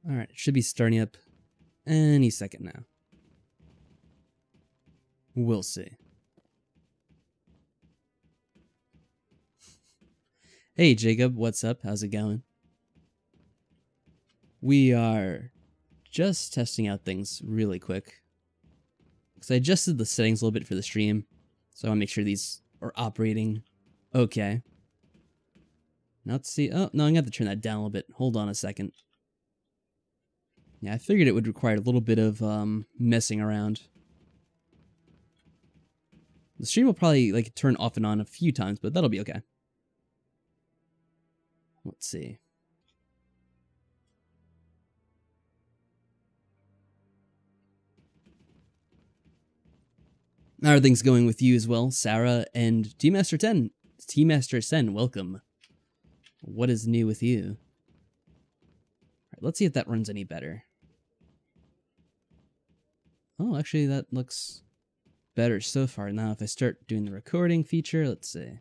Alright, it should be starting up any second now. We'll see. Hey Jacob, what's up? How's it going? We are just testing out things really quick. Because I adjusted the settings a little bit for the stream. So I want to make sure these are operating okay. Now let's see. Oh, no, I'm going to have to turn that down a little bit. Hold on a second. Yeah, I figured it would require a little bit of messing around. The stream will probably like turn off and on a few times, but that'll be okay. Let's see. How are things going with you as well, Sarah and T-Master 10? T-Master 10, welcome. What is new with you? All right, let's see if that runs any better. Oh, actually, that looks better so far. Now, if I start doing the recording feature, let's see.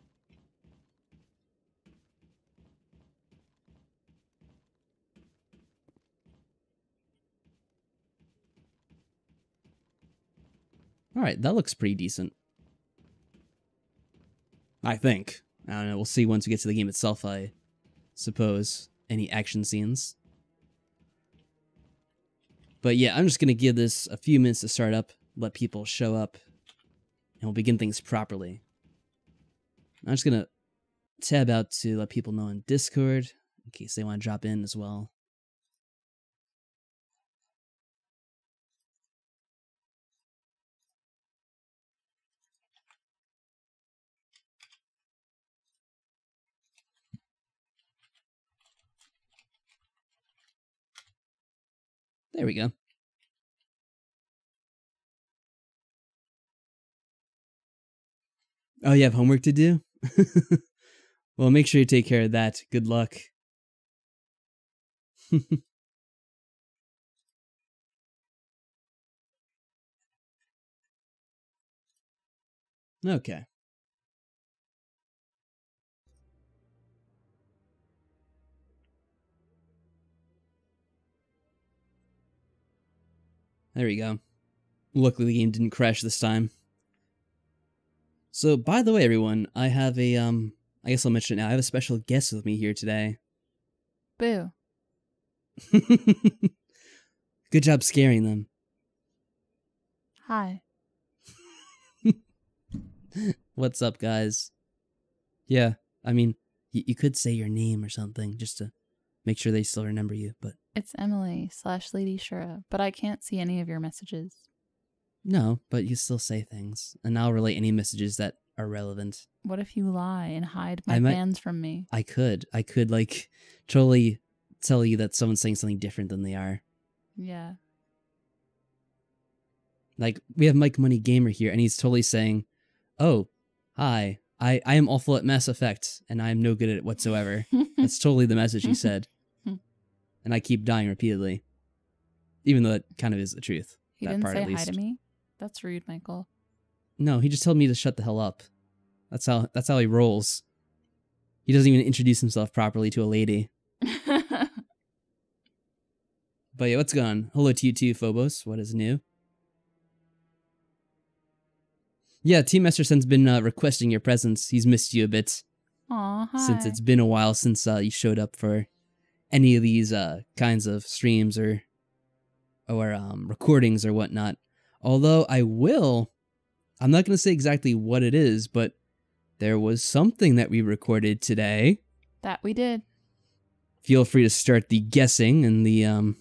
Alright, that looks pretty decent. I think. I don't know, we'll see once we get to the game itself, I suppose. Any action scenes. But yeah, I'm just going to give this a few minutes to start up, let people show up, and we'll begin things properly. I'm just going to tab out to let people know in Discord, in case they want to drop in as well. There we go. Oh, you have homework to do? Well, make sure you take care of that. Good luck. Okay. There we go. Luckily the game didn't crash this time. So, by the way, everyone, I have a, I guess I'll mention it now. I have a special guest with me here today. Boo. Good job scaring them. Hi. What's up, guys? Yeah, I mean, you could say your name or something, just to make sure they still remember you, but... It's Emily/Lady Shura, but I can't see any of your messages. No, but you still say things, and I'll relay any messages that are relevant. What if you lie and hide my fans from me? I could, like, totally tell you that someone's saying something different than they are. Yeah. Like, we have Mike Money Gamer here, and he's totally saying, oh, hi, I am awful at Mass Effect, and I am no good at it whatsoever. That's totally the message he said. And I keep dying repeatedly. Even though that kind of is the truth. He didn't say hi to me? That's rude, Michael. No, he just told me to shut the hell up. That's how he rolls. He doesn't even introduce himself properly to a lady. But yeah, what's going on? Hello to you too, Phobos. What is new? Yeah, Team Masterson's been requesting your presence. He's missed you a bit. Aw, hi. Since it's been a while since you showed up for any of these kinds of streams or recordings or whatnot. Although I'm not going to say exactly what it is, but there was something that we recorded today. That we did. Feel free to start the guessing and the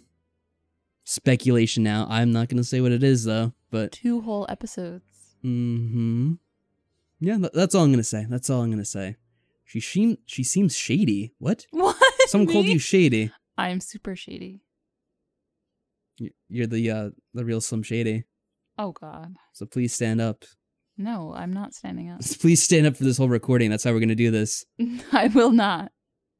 speculation now. I'm not going to say what it is, though. But 2 whole episodes. Mm-hmm. Yeah, that's all I'm going to say. That's all I'm going to say. She seems shady. What? What? Someone called you shady. I am super shady. You're the real Slim Shady. Oh, God. So please stand up. No, I'm not standing up. Please stand up for this whole recording. That's how we're going to do this. I will not.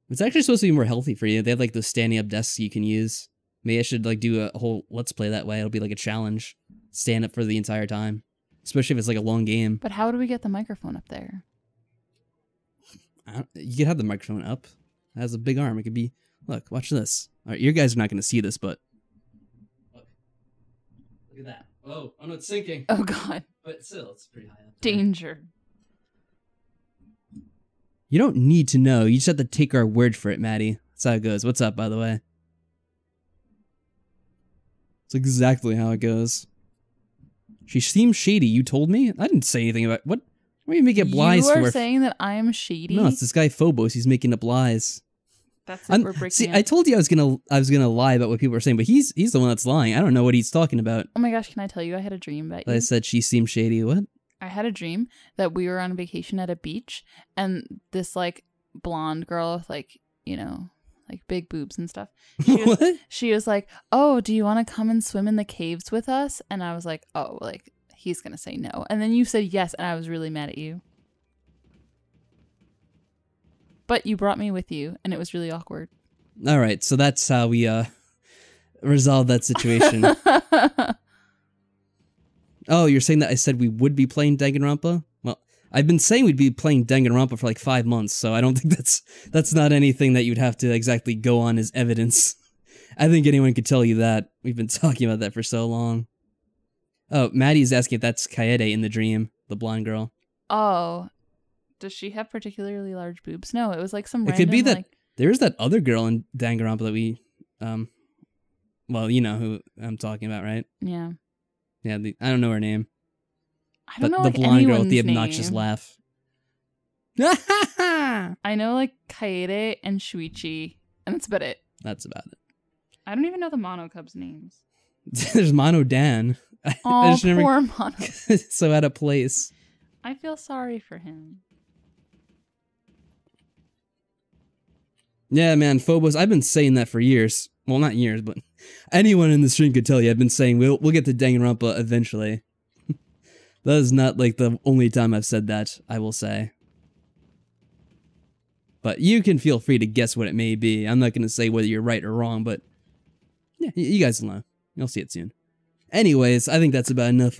It's actually supposed to be more healthy for you. They have like those standing up desks you can use. Maybe I should like do a whole Let's Play that way. It'll be like a challenge. Stand up for the entire time. Especially if it's like a long game. But how do we get the microphone up there? You could have the microphone up. It has a big arm. It could be... Look, watch this. All right, you guys are not going to see this, but look at that. Oh no, it's sinking. Oh god. But still, it's pretty high up there. Danger. You don't need to know. You just have to take our word for it, Maddie. That's how it goes. What's up, by the way? It's exactly how it goes. She seems shady. You told me? I didn't say anything about... What are you making up lies for? You are saying that I am shady? No, it's this guy Phobos. He's making up lies. That's it. We're breaking See, up. I told you I was gonna lie about what people were saying, but he's the one that's lying. I don't know what he's talking about. Oh my gosh, can I tell you I had a dream about you? I said she seemed shady. What? I had a dream that we were on vacation at a beach and this like blonde girl with like, you know, like big boobs and stuff. What? She was like, "Oh, do you want to come and swim in the caves with us?" And I was like, "Oh, like he's going to say no." And then you said yes and I was really mad at you. But you brought me with you and it was really awkward. All right, so that's how we resolve that situation. Oh, you're saying that I said we would be playing Danganronpa? Well, I've been saying we'd be playing Danganronpa for like 5 months, so I don't think that's not anything that you'd have to exactly go on as evidence. I think anyone could tell you that. We've been talking about that for so long. Oh, Maddie's asking if that's Kaede in the dream, the blonde girl. Oh, does she have particularly large boobs? No, it was like some It random, could be that like... there's that other girl in Danganronpa that we, well, you know who I'm talking about, right? Yeah. Yeah, I don't know her name. I don't know the like blonde girl with the obnoxious name. laugh. I know like Kaede and Shuichi, and that's about it. That's about it. I don't even know the Mono Cubs' names. There's Mono Dan. Oh, poor Mono. So out of place. I feel sorry for him. Yeah, man, Phobos, I've been saying that for years. Well, not years, but anyone in the stream could tell you I've been saying we'll get to Danganronpa eventually. That is not like the only time I've said that, I will say. But you can feel free to guess what it may be. I'm not going to say whether you're right or wrong, but yeah, you guys will know. You'll see it soon. Anyways, I think that's about enough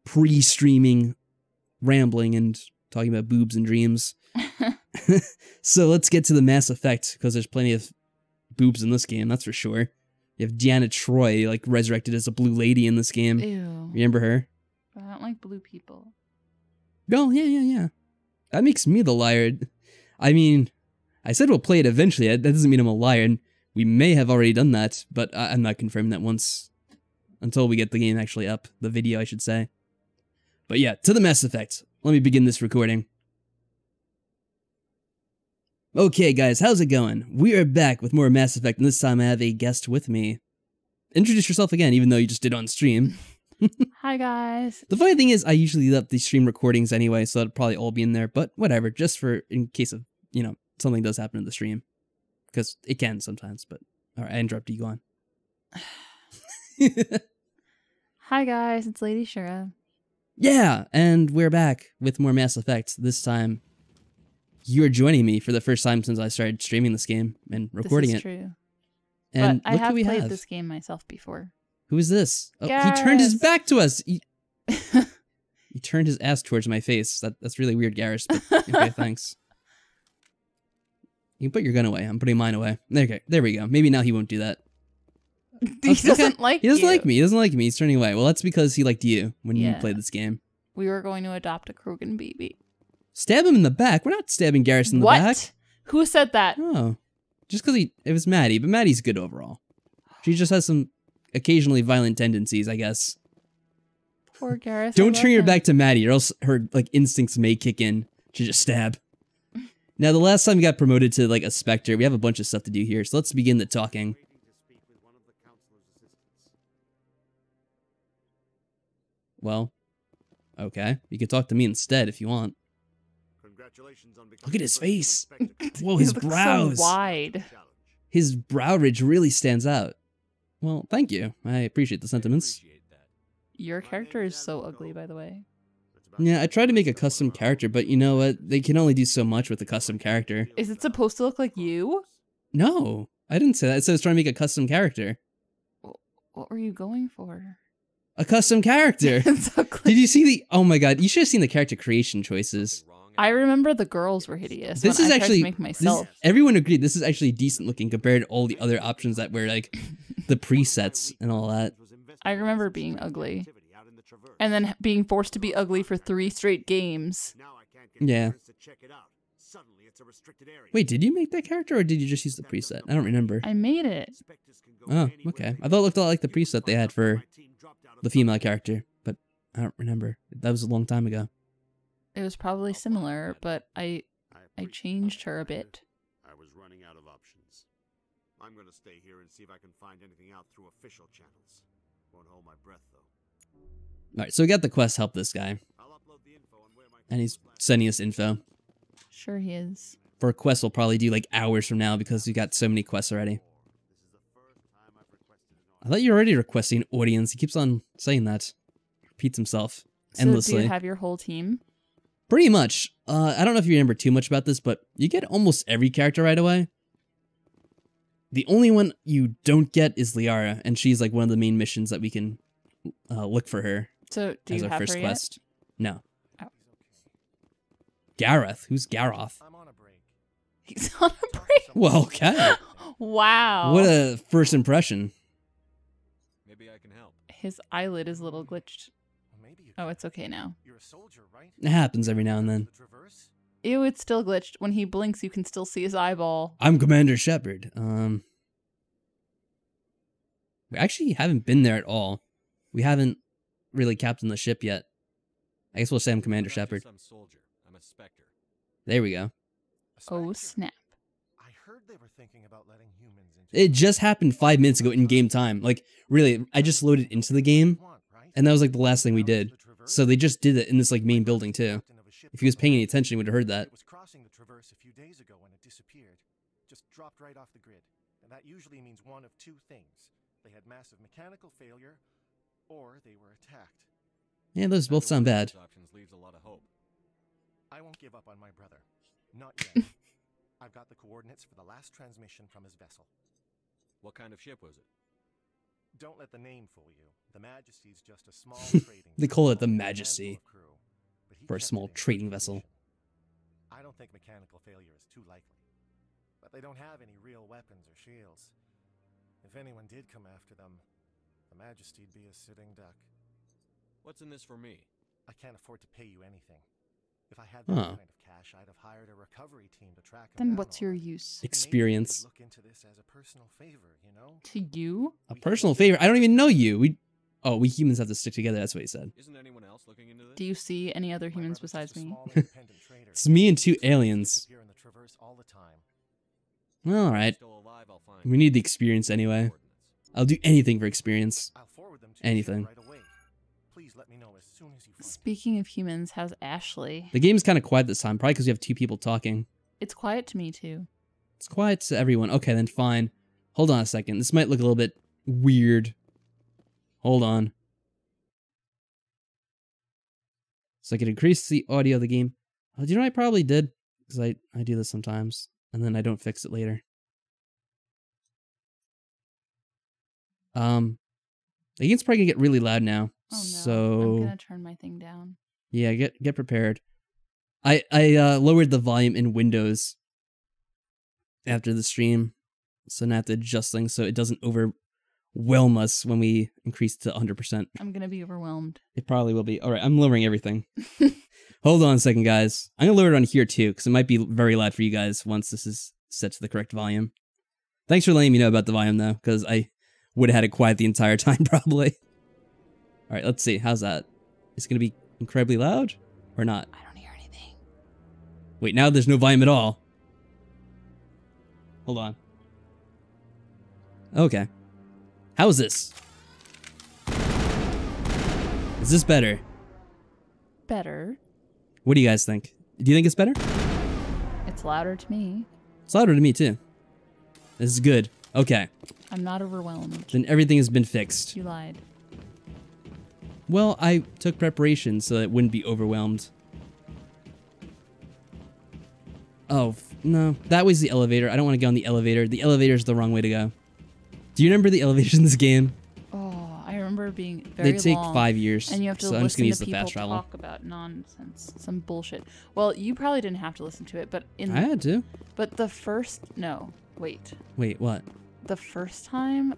pre-streaming rambling and talking about boobs and dreams. So let's get to the Mass Effect, because there's plenty of boobs in this game, that's for sure. You have Deanna Troi, like, resurrected as a blue lady in this game. Ew. Remember her? I don't like blue people. Oh, yeah. That makes me the liar. I mean, I said we'll play it eventually. That doesn't mean I'm a liar, and we may have already done that, but I'm not confirming that once, until we get the game actually up. The video, I should say. But yeah, to the Mass Effect. Let me begin this recording. Okay, guys, how's it going? We are back with more Mass Effect, and this time I have a guest with me. Introduce yourself again, even though you just did on stream. Hi, guys. The funny thing is, I usually leave up the stream recordings anyway, so it'll probably all be in there, but whatever, just for, in case of, you know, something does happen in the stream. Because it can sometimes, but, alright, I interrupted you, go on. Hi, guys, it's Lady Shura. Yeah, and we're back with more Mass Effect. This time, you're joining me for the first time since I started streaming this game and recording it. This is true. And but I have played this game myself before. Who is this? Oh, Garrus. He turned his back to us. He turned his ass towards my face. That's really weird, Garrus. But okay, thanks. You can put your gun away. I'm putting mine away. Okay, there we go. Maybe now he won't do that. He doesn't like you. He doesn't like me. He doesn't like me. He's turning away. Well, that's because he liked you when you played this game. We were going to adopt a Krogan baby. Stab him in the back. We're not stabbing Garrus in the back. Who said that? Oh. Just because it was Maddie, but Maddie's good overall. She just has some occasionally violent tendencies, I guess. Poor Garrus. Don't turn your back to Maddie, or else her like instincts may kick in to just stab. Now, the last time we got promoted to like a Spectre, we have a bunch of stuff to do here, so let's begin the talking. Well, okay. You can talk to me instead if you want. Look at his face. Whoa, his brows. So wide. His brow ridge really stands out. Well, thank you. I appreciate the sentiments. Your character is so ugly, by the way. Yeah, I tried to make a custom character, but you know what? They can only do so much with a custom character. Is it supposed to look like you? No, I didn't say that. I said I was trying to make a custom character. What were you going for? A custom character. It's ugly. Did you see the... Oh my god, you should have seen the character creation choices. I remember the girls were hideous. This when is I tried actually to make myself. everyone agreed this is actually decent looking compared to all the other options that were like the presets and all that. I remember being ugly. And then being forced to be ugly for 3 straight games. Yeah. Wait, did you make that character or did you just use the preset? I don't remember. I made it. Oh, okay. I thought it looked a lot like the preset they had for the female character, but I don't remember. That was a long time ago. It was probably similar, but I changed her a bit. I was running out of options. I'm going to stay here and see if I can find anything out through official channels. Won't hold my breath though. Alright, so we got the quest help this guy. And he's sending us info. Sure he is. For a quest we'll probably do like hours from now because we got so many quests already. I thought you were already requesting audience. He keeps on saying that. Repeats himself endlessly. So do you have your whole team? Pretty much. I don't know if you remember too much about this, but you get almost every character right away. The only one you don't get is Liara, and she's like one of the main missions that we can look for her. So do as you our have first her quest. No. Oh. Gareth? Who's Garoth? I'm on a break. Yet? He's on a break. Well, okay. Wow. What a first impression. Maybe I can help. His eyelid is a little glitched. Maybe you Oh, it's okay now. You're a soldier, right? It happens every now and then. The Traverse? Ew, it's still glitched. When he blinks, you can still see his eyeball. I'm Commander Shepard. We actually haven't been there at all. We haven't really captained the ship yet. I guess we'll say I'm Commander Shepard. Some soldier. I'm a Spectre. There we go. A Oh, Spectre? snap. I heard they were thinking about letting humans into It just happened 5 minutes ago in game time. Like, really, I just loaded into the game, and that was like the last thing we did. So they just did it in this like main building too. If he was paying any attention, he would have heard that. It was crossing the Traverse a few days ago when it disappeared. Just dropped right off the grid. And that usually means one of 2 things. They had massive mechanical failure, or they were attacked. Yeah, those both sound bad. Options leaves a lot of hope. I won't give up on my brother. Not yet. I've got the coordinates for the last transmission from his vessel. What kind of ship was it? Don't let the name fool you. The Majesty's just a small trading They call it the vessel with a Majesty handful of crew, but he for a kept small it in trading good vessel. condition. I don't think mechanical failure is too likely. But they don't have any real weapons or shields. If anyone did come after them, the Majesty'd be a sitting duck. What's in this for me? I can't afford to pay you anything. If I had that Huh. kind of cash, I'd have hired a recovery team to track him Then down what's your already. use? Maybe you could Experience. look into this as a personal favor, you know? To you? A personal favor? I don't even know you. We humans have to stick together. That's what he said. Isn't anyone else looking into this? Do you see any other My humans brother's besides just a me? small independent trader. It's me and 2 Soldiers aliens. disappear in the Traverse all the time. Well, alright. Still alive, I'll find We need the experience anyway. coordinates. I'll do anything for experience. I'll forward them to you Anything. right away. Please let me know as soon as you find Speaking of humans, how's Ashley? The game's kind of quiet this time, probably because we have 2 people talking. It's quiet to me too. It's quiet to everyone. Okay, then fine. Hold on a second. This might look a little bit weird. Hold on. So I could increase the audio of the game. Do you know what I probably did? Because I do this sometimes, and then I don't fix it later. The game's probably gonna get really loud now. Oh no. So I'm gonna turn my thing down. yeah, get prepared. I lowered the volume in Windows after the stream, so now I have to adjust things so it doesn't overwhelm us when we increase to 100%. I'm gonna be overwhelmed. It probably will be. All right, I'm lowering everything. Hold on a second, guys. I'm gonna lower it on here too, because it might be very loud for you guys once this is set to the correct volume. Thanks for letting me know about the volume though, because I would have had it quiet the entire time probably. All right, let's see. How's that? Is it gonna be incredibly loud or not? I don't hear anything. Wait, now there's no volume at all. Hold on. Okay. How is this? Is this better? Better. What do you guys think? Do you think it's better? It's louder to me. It's louder to me too. This is good. Okay. I'm not overwhelmed. Then everything has been fixed. You lied. Well, I took preparation so it wouldn't be overwhelmed. Oh, no. That was the elevator. I don't want to go on the elevator. The elevator is the wrong way to go. Do you remember the elevators in this game? Oh, I remember remember being very They take long, 5 years, and you have to so I'm just gonna listen use to the people fast travel. talk about nonsense, some bullshit. Well, you probably didn't have to listen to it, but I had to. but the first wait, Wait, what? the first time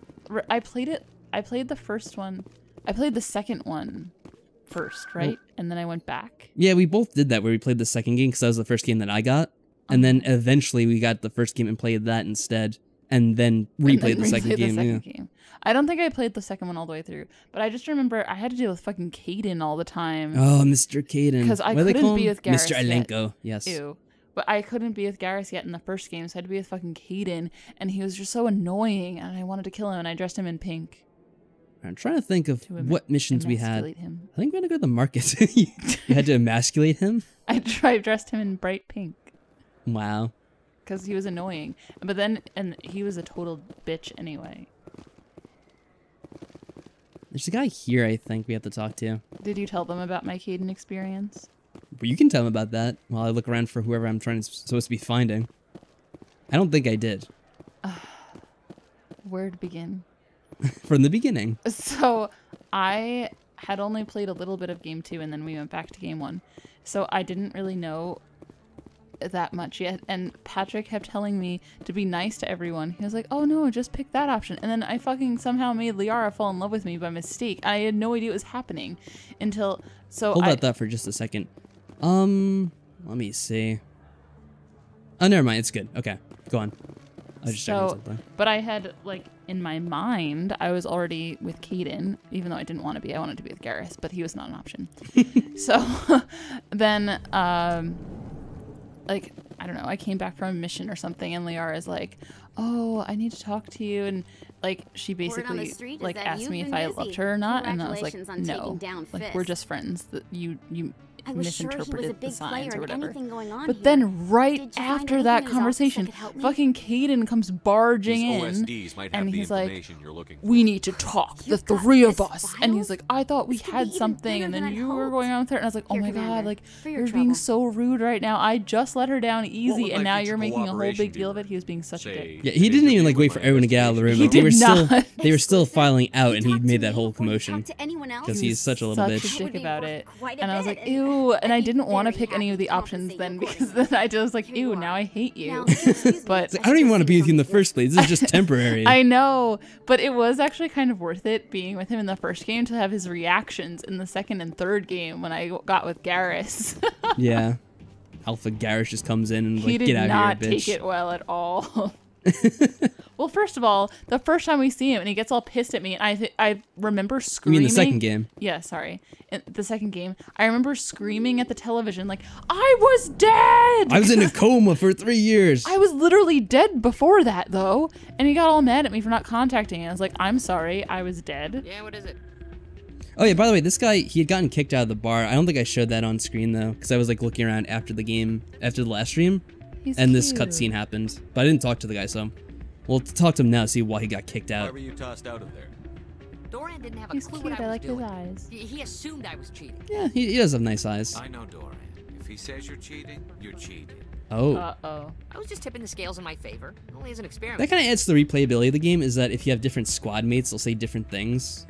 I played it, I played the first one. I played the second one first, right? And then I went back. Yeah, we both did that where we played the second game because that was the first game that I got. And then eventually we got the first game and played that instead. And then replayed the second game. I don't think I played the second one all the way through. But I just remember I had to deal with fucking Caden all the time. Oh, Mr. Caden. Because I What do they couldn't call be him? with Garrus Mr. Alenko, yes. Ew. But I couldn't be with Garrus yet in the first game, so I had to be with fucking Caden. And he was just so annoying, and I wanted to kill him, and I dressed him in pink. I'm trying to think of what missions we had. Him. I think we had to go to the market. You had to emasculate him? I dressed him in bright pink. Wow. Because he was annoying. But then, and he was a total bitch anyway. There's a guy here I think we have to talk to. Did you tell them about my Caden experience? But you can tell him about that while I look around for whoever I'm supposed to be finding. I don't think I did. Where to begin? From the beginning. So I had only played a little bit of game 2 and then we went back to game 1. So I didn't really know that much yet. And Patrick kept telling me to be nice to everyone. He was like, oh no, just pick that option. And then I fucking somehow made Liara fall in love with me by mistake. I had no idea what was happening until... Hold out that for just a second. Let me see. Oh, never mind. It's good. Okay, go on. I was just checking something. But I had, like, in my mind, I was already with Caden, even though I didn't want to be. I wanted to be with Garrus, but he was not an option. So then, like, I don't know, I came back from a mission or something, and Liara's like, oh, I need to talk to you, and, like, she basically, like, asked me if I loved her or not, and I was like, no, like, we're just friends. That you misinterpreted the signs or whatever. But then right after that conversation, fucking Caden comes barging in, and he's like, we need to talk, the three of us. And he's like, I thought we had something, and then you were going on with her. And I was like, oh my god, like, you're being so rude right now. I just let her down easy, and now you're making a whole big deal of it. He was being such a dick. Yeah, he didn't even like wait for everyone to get out of the room. Like, they were still filing out, and he made that whole commotion because he's such a little bitch. Such a dick about it. And I was like, ew. And I didn't want to pick any of the options then, because then I just was like, ew, now I hate you. But I don't even want to be with you in the first place. This is just temporary. I know, but it was actually kind of worth it being with him in the first game to have his reactions in the second and third game when I got with Garrus. Yeah. Alpha Garrus just comes in and like, get out of here, bitch. He did not take it well at all. Well, first of all, the first time we see him and he gets all pissed at me, and I remember screaming. You mean the second game? Yeah, sorry. In the second game, I remember screaming at the television like, I was dead! I was in a coma for 3 years. I was literally dead before that, though. And he got all mad at me for not contacting me. I was like, I'm sorry, I was dead. Yeah, what is it? Oh yeah, by the way, this guy, he had gotten kicked out of the bar. I don't think I showed that on screen though, because I was like looking around after the game, after the last stream. He's and cute. This cutscene happened, but I didn't talk to the guy, so we'll talk to him now, see why he got kicked out. Why were you tossed out of there? Doran didn't have a He's clue cute. what I I was like doing. his eyes. He assumed I was cheating. Yeah, he does have nice eyes. I know Doran. If he says you're cheating, you're cheating. Oh. Uh-oh. I was just tipping the scales in my favor. Only as an experiment. That kind of adds to the replayability of the game, is that if you have different squad mates, they'll say different things.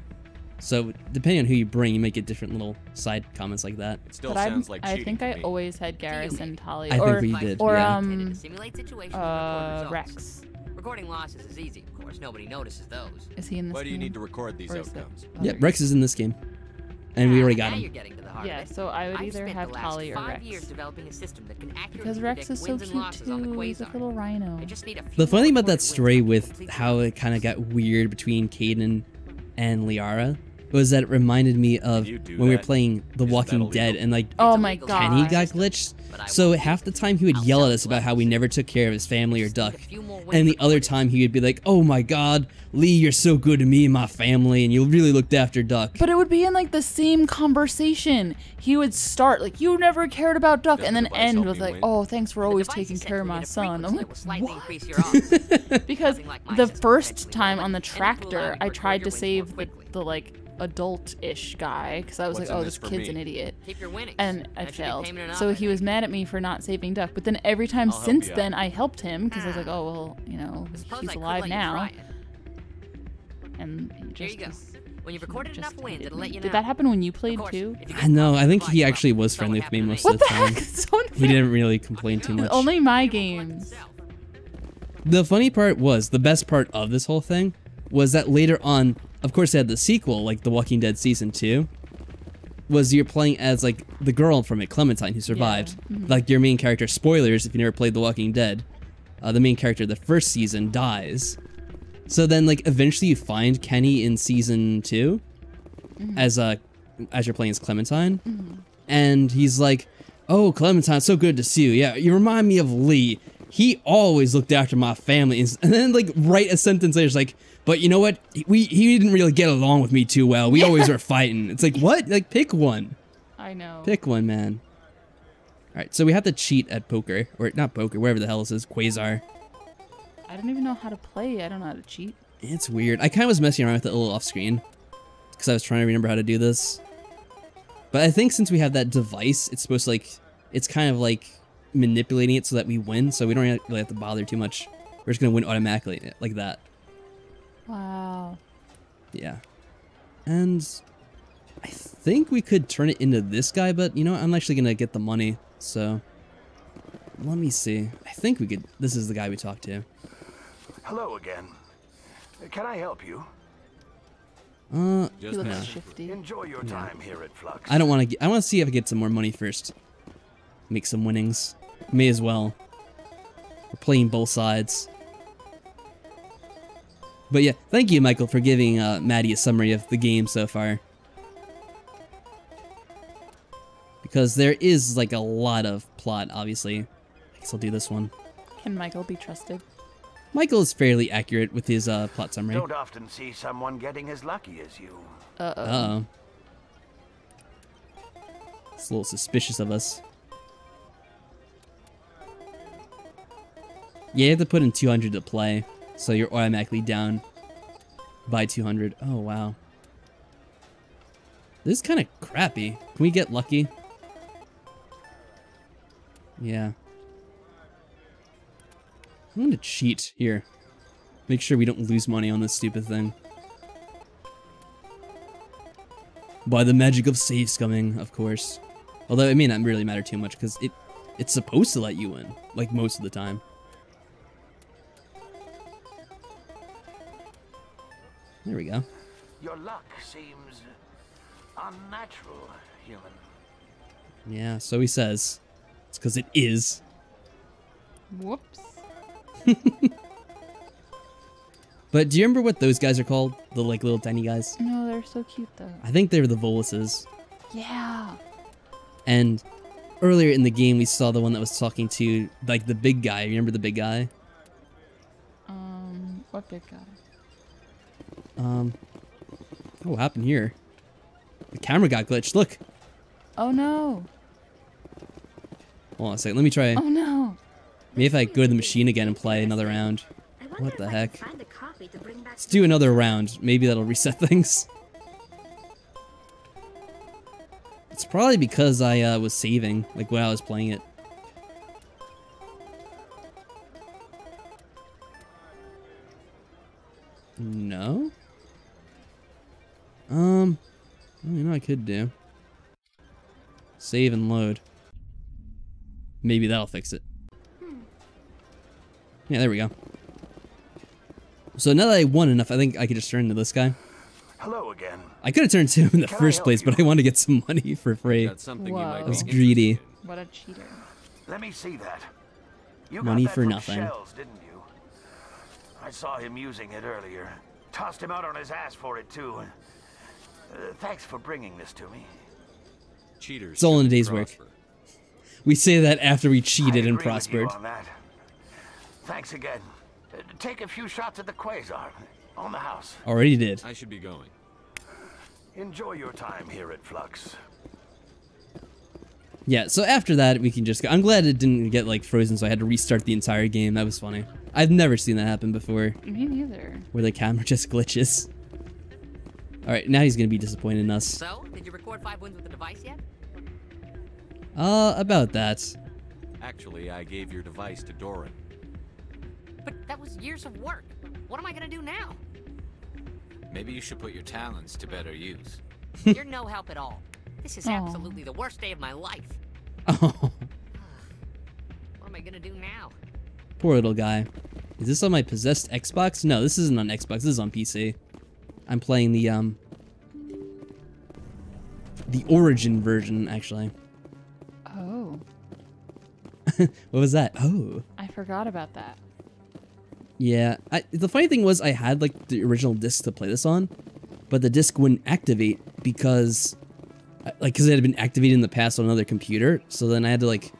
So depending on who you bring, you might get different little side comments like that. It still But sounds like I cheating think to I me. always had Garrus and Talia. I or, think we did, Or, yeah. To simulate situations and record results. Rex. Recording losses is easy, of course. Nobody notices those. Is he in this Why do you game? need to record these Or is it outcomes? Yeah, other Rex is in this game. And we already got now him. you're getting to the heart Yeah, of it. so I would I've either spent have the last Talia or 5 Rex. years developing a system that can accurately Because Rex is predict so wins and cute losses on the too. He's a quasar. little rhino. I just need a few The funny thing more about that recorded story wins to with complete how the it kind of got weird between Caden and Liara was that it reminded me of Can you do when we were that? playing The Isn't Walking that Dead, illegal? and like Oh my illegal. god. Kenny got glitched. But I So won't. half the time he would I'll yell tell at you us about what. how we never took care of his family or Just need Duck. a few more wins And the other recorded. time he would be like, oh my god, Lee, you're so good to me and my family, and you really looked after Duck. But it would be in like the same conversation. He would start like, you never cared about Duck, Does and the then device end help with me like, win? oh, thanks for The always device is taking set care to of my emit a son. I'm frequency like, that will slightly what? increase your odds. Because Nothing like my the system first eventually time will on the and it will allow tractor, you to I record tried your to wins more save quickly. the like adult-ish guy because I was What's like, in oh, this this for kid's me? an idiot. Keep your winnings. And I That should be failed. payment enough, So I he was think. mad at me for not saving Duck. But then every time I'll help since you then, out. I helped him because I was like, oh, well, you know, I suppose he's I could alive let you now. try it. And he Here just you go. was When you've recorded Just enough wins, hated it'll me. let you know. Did that happen when you Of played course, too? if you get I know. I think caught, he well, actually was so friendly it with me happened most to of What the the time. heck? It's so unfair. He didn't really complain too much. Only my Like game. himself. The funny part was, the best part of this whole thing was that later on, of course, they had the sequel, like The Walking Dead Season 2, was you're playing as, like, the girl from it, Clementine, who survived. Like, your main character, spoilers if you never played The Walking Dead, the main character of the first season dies. So then, like, eventually you find Kenny in Season 2 as you're playing as Clementine. And he's like, oh, Clementine, so good to see you. Yeah, you remind me of Lee. He always looked after my family. And then, like, write a sentence later, it's like, but you know what? He didn't really get along with me too well. We always were fighting. It's like, what? Like, pick one. I know. Pick one, man. Alright, so we have to cheat at poker. Or, not poker, wherever the hell this is. Quasar. I don't even know how to play. I don't know how to cheat. It's weird. I kind of was messing around with it a little off screen. Because I was trying to remember how to do this. But I think since we have that device, it's supposed to, like, it's kind of like manipulating it so that we win. So we don't really have to bother too much. We're just going to win automatically like that. Wow. Yeah. And I think we could turn it into this guy, but you know what? I'm actually going to get the money. So let me see. I think we could. This is the guy we talked to. Hello again. Can I help you? He Just looks now. shifty. Enjoy your time here at Flux. I don't want to. I want to see if I get some more money first. Make some winnings. May as well. We're playing both sides. But yeah, thank you, Michael, for giving Maddie a summary of the game so far. Because there is, like, a lot of plot, obviously. I guess I'll do this one. Can Michael be trusted? Michael is fairly accurate with his plot summary. Don't often see someone getting as lucky as you. Uh-oh. Uh-oh. It's a little suspicious of us. Yeah, you have to put in 200 to play, so you're automatically down by 200. Oh, wow. This is kind of crappy. Can we get lucky? Yeah. I'm gonna cheat here. Make sure we don't lose money on this stupid thing. By the magic of safe scumming, of course. Although it may not really matter too much, because it's supposed to let you win, like most of the time. There we go. Your luck seems unnatural, human. Yeah, so he says. It's because it is. Whoops. But do you remember what those guys are called? The, like, little tiny guys? No, they're so cute, though. I think they were the Voluses. Yeah. And earlier in the game, we saw the one that was talking to, like, the big guy. Remember the big guy? What big guy? What happened here? The camera got glitched. Look. Oh, no. Hold on a second. Let me try. Oh, no. Maybe if I go to the machine again and play another round. What the heck? Let's do another round. Maybe that'll reset things. It's probably because I was saving, like, when I was playing it. No? Well, you know what I could do? Save and load. Maybe that'll fix it. Yeah, there we go. So now that I won enough, I think I could just turn into this guy. Hello again. I could have turned to him in the Can I first help place, you? but I wanted to get some money for free. That's something you Whoa. might I be was interested greedy. in. What a cheater. Let me see that. You Money got that for from nothing. Shells, didn't you? I saw him using it earlier. Tossed him out on his ass for it too. Thanks for bringing this to me. Cheaters. It's all in a shouldn't day's work. prosper. We say that after we I cheated and agree with you prospered. on that. Thanks again. Take a few shots at the Quasar. On the house. Already did. I should be going. Enjoy your time here at Flux. Yeah, so after that, we can just go. I'm glad it didn't get, like, frozen, so I had to restart the entire game. That was funny. I've never seen that happen before, Me neither. where the camera just glitches. Alright, now he's gonna be disappointed in us. So, did you record 5 wins with the device yet? About that. Actually, I gave your device to Doran. But that was years of work. What am I gonna do now? Maybe you should put your talents to better use. You're no help at all. This is absolutely the worst day of my life. Oh, What am I gonna do now? poor little guy. Is this on my possessed Xbox? No, this isn't on Xbox. This is on PC. I'm playing the Origin version, actually. Oh. What was that? Oh. I forgot about that. Yeah. The funny thing was I had like the original disc to play this on, but the disc wouldn't activate because it had been activated in the past on another computer. So then I had to like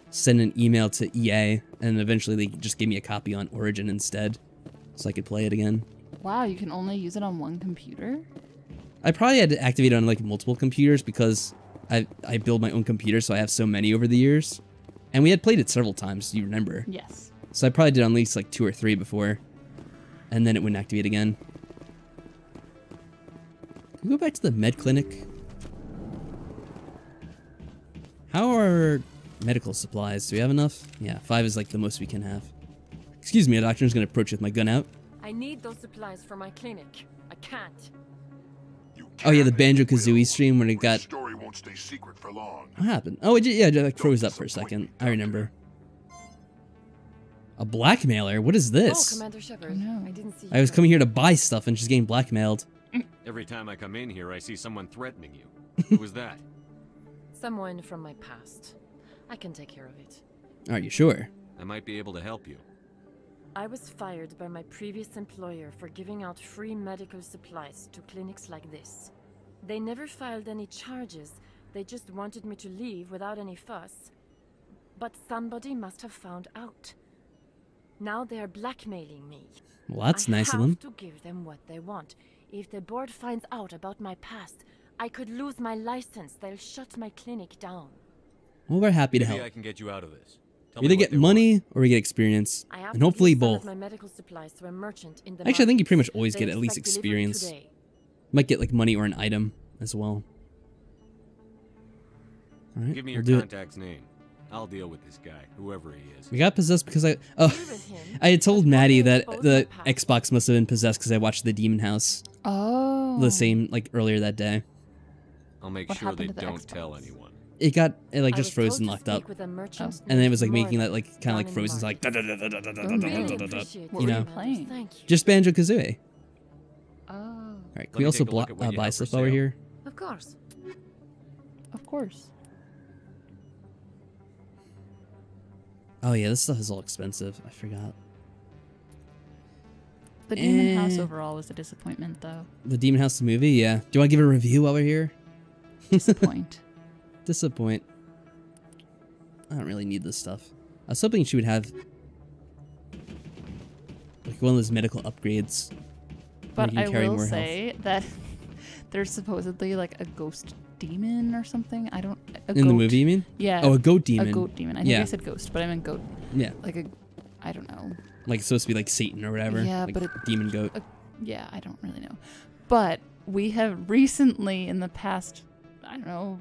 send an email to EA, and eventually they just gave me a copy on Origin instead, so I could play it again. Wow, you can only use it on one computer? I probably had to activate it on like multiple computers because I build my own computer, so I have so many over the years. And we had played it several times, you remember? Yes. So I probably did at least like 2 or 3 before, and then it wouldn't activate again. Can we go back to the med clinic? How are medical supplies? Do we have enough? Yeah, 5 is like the most we can have. Excuse me, a doctor's gonna approach with my gun out. I need those supplies for my clinic. I can't. Oh yeah, the Banjo-Kazooie stream when it got... Story won't stay secret for long. What happened? Oh, it like froze up for a second. I remember. A blackmailer? What is this? Oh, Commander Shepard. No. I didn't see you. I was coming here to buy stuff and she's getting blackmailed. Every time I come in here, I see someone threatening you. Who was that? Someone from my past. I can take care of it. Are you sure? I might be able to help you. I was fired by my previous employer for giving out free medical supplies to clinics like this. They never filed any charges. They just wanted me to leave without any fuss. But somebody must have found out. Now they are blackmailing me. Well, that's nice of them. I have to give them what they want. If the board finds out about my past, I could lose my license. They'll shut my clinic down. Well, we're happy to Maybe help. I can get you out of this. Tell We me either what get they money want. or we get experience. I have And to hopefully give some both. of my medical supplies to a merchant in the Actually, I think you pretty much markets. always They get at least expect delivery experience. today. Might get like money or an item as well. Alright, Give me we'll your do it. contact's name. I'll deal with this guy, whoever he is. We got possessed because I... Oh, Deal with him, I had told but Maddie one day that both the my past. Xbox must have been possessed because I watched the Demon House Oh. the same, like, earlier that day. I'll make What sure they happened to the don't Xbox? tell anyone. It got, it like I just was froze told and to locked speak up. with a merchant And then it was like named making that Morgan like kind of down like in frozen, the like market. Really appreciate What you were know, you playing? Thank you. just Banjo-Kazooie. Oh. All right, Let can we me also take a look at what you buy have for stuff while we're sale. here? Of course. Of course. Oh yeah, this stuff is all expensive. I forgot. The Demon House Eh. overall was a disappointment, though. The Demon House the movie, yeah. Do you want to give a review while we're here? Disappoint. Disappoint. I don't really need this stuff. I was hoping she would have like one of those medical upgrades. where But you can I carry will more say that there's supposedly like a ghost demon or something. I don't. A In goat. the movie, you mean? Yeah. Oh, a goat demon. A goat demon. I think Yeah. I said ghost, but I meant goat. Yeah. Like a. I don't know. Like it's supposed to be like Satan or whatever. Yeah, like but demon goat. Yeah, I don't really know. But we have recently, in the past, I don't know,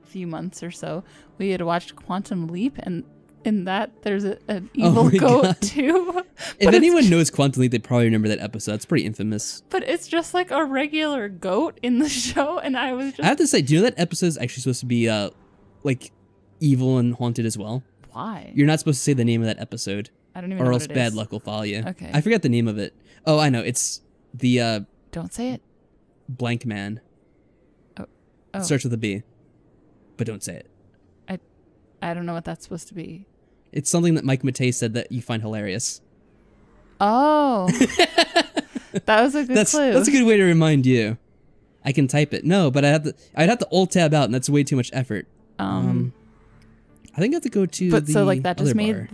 few months or so, we had watched Quantum Leap, and in that there's an evil my goat God. too. If But anyone it's, knows Quantum Leap, they probably remember that episode. It's pretty infamous. but it's just like a regular goat in the show, and I was I just have to say, do you know that episode is actually supposed to be like evil and haunted as well? why? You're not supposed to say the name of that episode, I don't even or know else what it bad is. luck will follow you. Okay. I forget the name of it. Oh, I know. It's the Don't say it. blank man. Oh. It starts with a B, but don't say it. I don't know what that's supposed to be. It's something that Mike Matei said that you find hilarious. Oh. That was a good clue. That's a good way to remind you. I can type it. No, but I'd have to alt tab out, and that's way too much effort. I think I have to go to But the so like that just other made bar.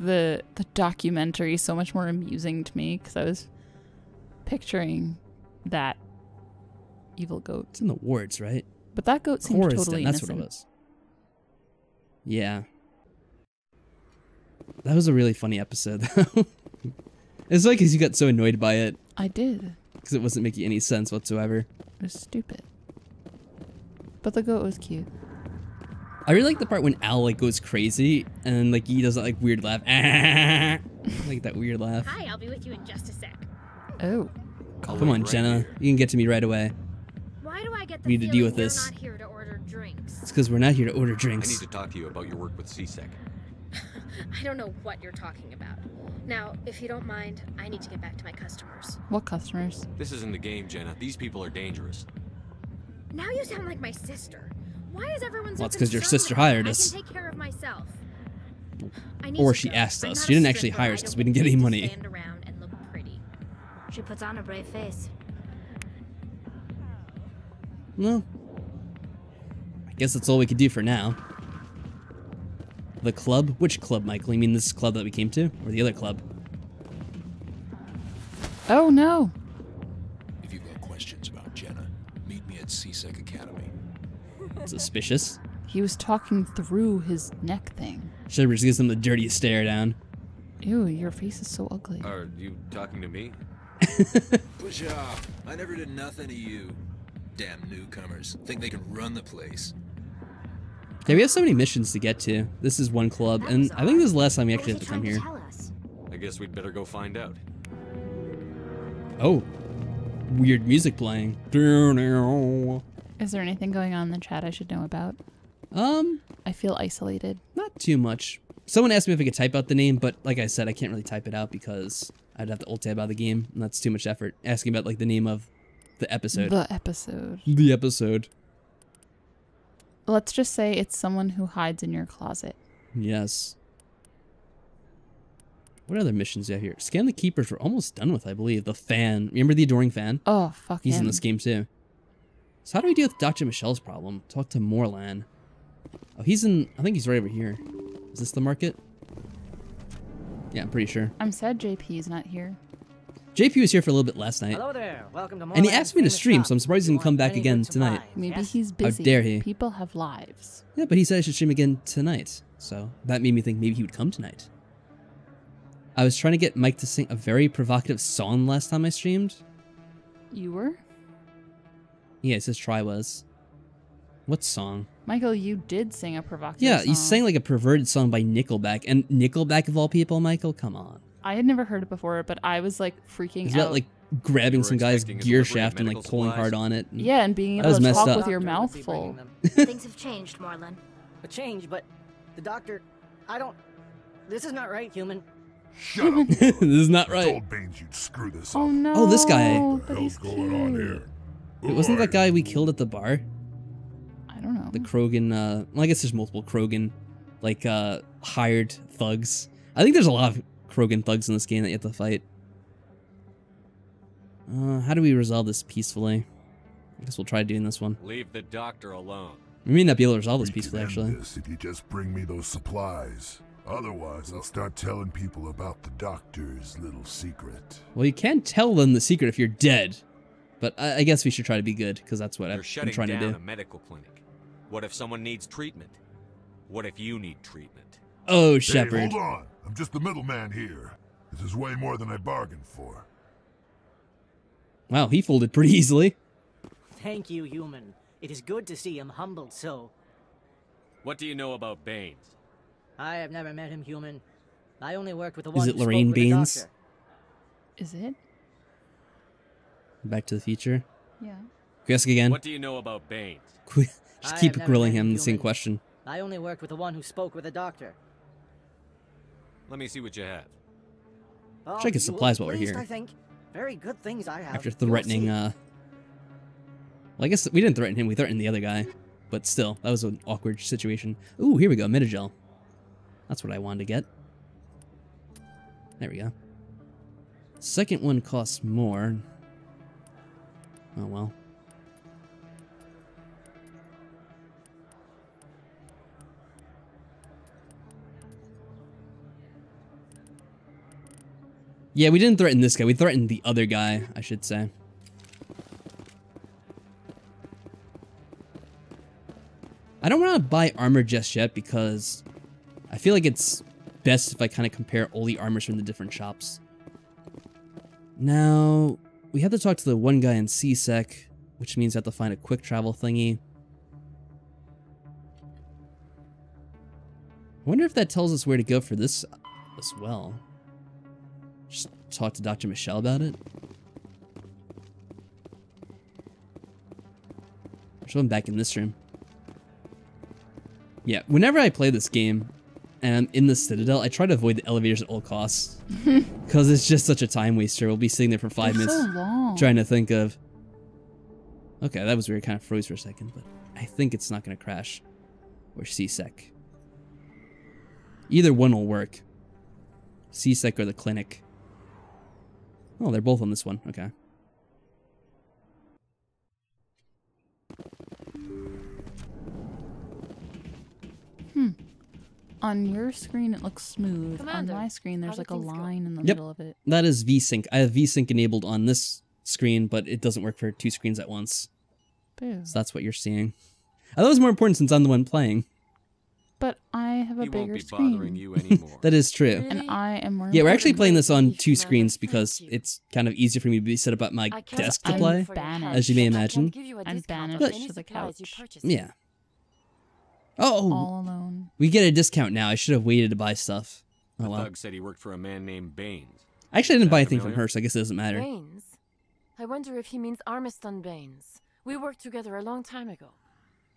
the documentary so much more amusing to me because I was picturing that evil goat. It's in the wards, right? But that goat seemed Coriston, totally that's innocent. what it was. Yeah. That was a really funny episode, though. It's like because you got so annoyed by it I did. because it wasn't making any sense whatsoever. It was stupid. But the goat was cute. I really like the part when Al like goes crazy and like he does that like weird laugh. Like that weird laugh. Hi, I'll be with you in just a sec. Oh. Oh, come on, Jenna. You can get to me right away. Why do I get the We need to deal with you're this. not here to order drinks? It's because we're not here to order I drinks. need to talk to you about your work with CSEC. I don't know what you're talking about. Now, if you don't mind, I need to get back to my customers. What customers? This isn't the game, Jenna. These people are dangerous. Now you sound like my sister. Why is everyone so Well, it's because your concerned sister with me? hired I us. can take care of myself. I need Or to she go. asked I'm us. not She a didn't actually stripper. hire I us because don't we didn't get need any to money. stand around and look pretty. She puts on a brave face. Well, I guess that's all we could do for now. The club? Which club, Michael? You mean this club that we came to? Or the other club? Oh no. If you've got questions about Jenna, meet me at CSEC Academy. Suspicious. He was talking through his neck thing. Shepard just gives them the dirtiest stare down. Ew, your face is so ugly. Are you talking to me? Push off. I never did nothing to you. Damn newcomers. Think they can run the place. Yeah, we have so many missions to get to. This is one club, and I think this is the last time we actually have to come here. I guess we'd better go find out. Oh. Weird music playing. Is there anything going on in the chat I should know about? I feel isolated. Not too much. Someone asked me if I could type out the name, but like I said, I can't really type it out because I'd have to alt tab out the game, and that's too much effort. Asking about like the name of the episode. The episode. The episode. Let's just say it's someone who hides in your closet. Yes. What other missions do you have here? Scan the Keepers we're almost done with, I believe. The fan. Remember the adoring fan? Oh, fuck He's him. in this game too. So how do we deal with Dr. Michelle's problem? Talk to Morlan. Oh, he's in... I think he's right over here. Is this the market? Yeah, I'm pretty sure. I'm sad JP's not here. JP was here for a little bit last night. Hello there. Welcome to And he Morland's asked me to famous stream, shop. so I'm surprised he didn't come back Any again good tonight. supplies, Maybe yes? he's busy. How dare he? People have lives. Yeah, but he said I should stream again tonight. So that made me think maybe he would come tonight. I was trying to get Mike to sing a very provocative song last time I streamed. You were? Yeah, it says try was. What song? Michael, you did sing a provocative Yeah, song. he sang like a perverted song by Nickelback. And Nickelback of all people, Michael? Come on. I had never heard it before, but I was like freaking It's out. about like grabbing some guy's gear shaft and like pulling hard on it. Yeah, and being that able was to messed talk up. with your mouth full. Things have changed, Morlan. A change, but the doctor... I don't... This is not right, human. Shut up. This is not I right. told Baines you'd screw this up. Oh no. Oh, this guy. What the hell's going on here? Wait, wasn't that guy we killed at the bar? I don't know. The Krogan, well, I guess there's multiple Krogan, like, hired thugs. I think there's a lot of Krogan thugs in this game that you have to fight. How do we resolve this peacefully? I guess we'll try doing this one. Leave the doctor alone. We may not be able to resolve this We peacefully, can actually. end this if you just bring me those supplies. Otherwise, I'll start telling people about the doctor's little secret. Well, you can't tell them the secret if you're dead. But I guess we should try to be good, because that's what You're I'm shutting trying to down do. a medical clinic. What if someone needs treatment? What if you need treatment? Oh, Hey, Shepard. hold on. I'm just the middleman here. This is way more than I bargained for. Wow, he folded pretty easily. Thank you, human. It is good to see him humbled so. What do you know about Baines? I have never met him, human. I only worked with the Is one it who spoke Lorraine with the Baines? doctor. Is it? Back to the Future. Yeah. Can we ask again? What do you know about Baines? Just I keep have never grilling met him him, the same human. question. I only worked with the one who spoke with the doctor. Let me see what you have. Oh, Check his you will supplies be while we're pleased, here. I think. Very good things I have. After You will threatening, see. well, I guess we didn't threaten him, we threatened the other guy. But still, that was an awkward situation. Ooh, here we go, Metagel. That's what I wanted to get. There we go. Second one costs more. Oh well. Yeah, we didn't threaten this guy. We threatened the other guy, I should say. I don't want to buy armor just yet because I feel like it's best if I kind of compare all the armors from the different shops. Now, we have to talk to the one guy in CSEC, which means I have to find a quick travel thingy. I wonder if that tells us where to go for this as well. Just talk to Dr. Michelle about it. There's one back in this room. Yeah, whenever I play this game and I'm in the Citadel, I try to avoid the elevators at all costs. Because it's just such a time waster. We'll be sitting there for 5 minutes so long. trying to think of... Okay, that was weird. Kind of froze for a second, but I think it's not going to crash. Or CSEC. Either one will work. CSEC or the clinic. Oh, they're both on this one. Okay. On your screen, it looks smooth. Commander, on my screen, there's like a line in the Yep, middle of it. that is VSync. I have VSync enabled on this screen, but it doesn't work for 2 screens at once. Boo. So that's what you're seeing. I thought it was more important since I'm the one playing. But I have a He won't bigger be screen. bothering you anymore. That is true. And I am more Yeah, we're actually important. playing this on 2 screens because it's kind of easier for me to be set up at my desk to play, as you may imagine. I'm banished But- to the couch. Yeah. Oh, All alone. we get a discount now. I should have waited to buy stuff. Oh The well. thug said he worked for a man named Baines. Actually, I didn't buy Sound anything from familiar? her, so I guess it doesn't matter. Baines? I wonder if he means Armiston Baines. We worked together a long time ago.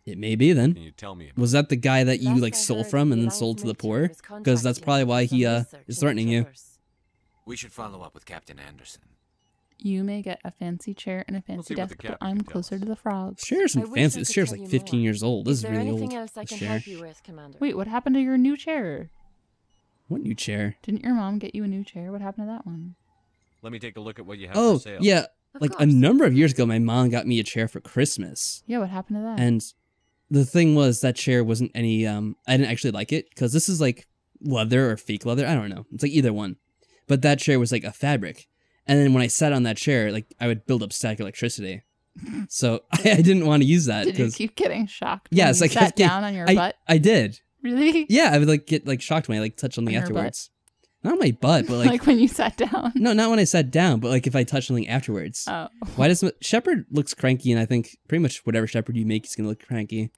It may be then. Can you tell me about Was that the guy that you Last like I stole heard, from and the then sold to the Alliance poor? military was Because that's contracting probably why some he research is into threatening you. Traverse. We should follow up with Captain Anderson. You may get a fancy chair and a fancy see what the desk, but captain I'm can tell closer to the frogs. Chair's I some wish I fancy. could This chair's tell like you 15 more. years old. This is there really anything old. else I This can chair. help you with, Commander? Wait, what happened to your new chair? What new chair? Didn't your mom get you a new chair? What happened to that one? Let me take a look at what you have Oh, for sale. yeah. Of Like a course. number of years ago, my mom got me a chair for Christmas. Yeah, what happened to that? And the thing was that chair wasn't any, I didn't actually like it because this is like leather or fake leather. I don't know. It's like either one. But that chair was like a fabric. And then when I sat on that chair, like I would build up static electricity. So I didn't want to use that. Did you 'cause- keep getting shocked? Yes, when I you kept sat down on your butt. I did. Really? Yeah, I would like get like shocked when I like touched something On your butt? afterwards. Not my butt, but Like when you sat down. no, not when I sat down, but like if I touched something afterwards. Oh. Why does Shepherd looks cranky, and I think pretty much whatever Shepherd you make is gonna look cranky.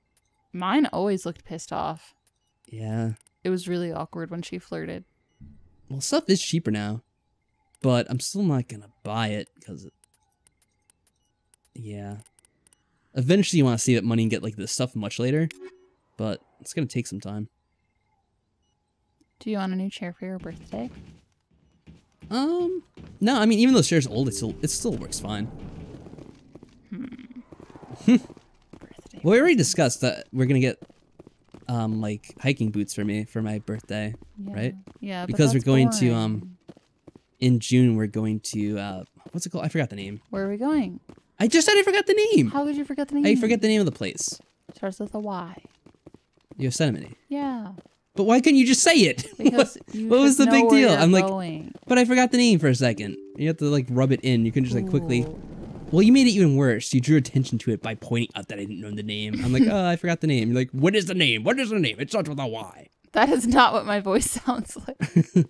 Mine always looked pissed off. Yeah. It was really awkward when she flirted. Well, stuff is cheaper now, but I'm still not gonna buy it because, yeah. Eventually, you want to save up money and get like this stuff much later, but it's gonna take some time. Do you want a new chair for your birthday? No, I mean even though the chair's old, it still works fine. Well, we already discussed that we're gonna get like hiking boots for me for my birthday, Yeah. right? Yeah, but because we're that's going boring. to in June we're going to what's it called? I forgot the name. Where are we going? I just said I forgot the name. How could you forget the name? I forget the name of the place. Starts with a Y. Yosemite. Yeah. But why couldn't you just say it? Because what, you what was the should big know where deal? you're I'm like, going. but I forgot the name for a second. You have to like rub it in. You can just like quickly. Ooh. Well, you made it even worse. You drew attention to it by pointing out that I didn't know the name. I'm like, oh, I forgot the name. You're like, what is the name? What is the name? It starts with a Y. That is not what my voice sounds like.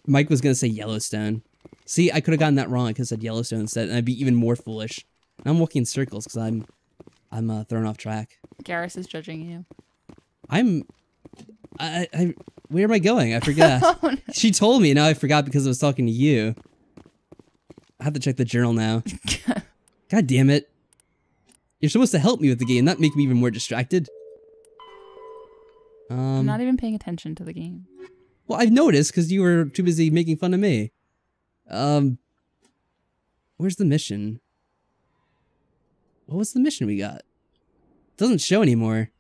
Mike was gonna say Yellowstone. See, I could have gotten that wrong. I could have said Yellowstone instead, and I'd be even more foolish. I'm walking in circles because I'm thrown off track. Garrus is judging you. I where am I going? I forgot. Oh, no. She told me. Now I forgot because I was talking to you. I have to check the journal now. God damn it! You're supposed to help me with the game, not make me even more distracted. I'm not even paying attention to the game. Well, I've noticed because you were too busy making fun of me. Where's the mission? What was the mission we got? It doesn't show anymore.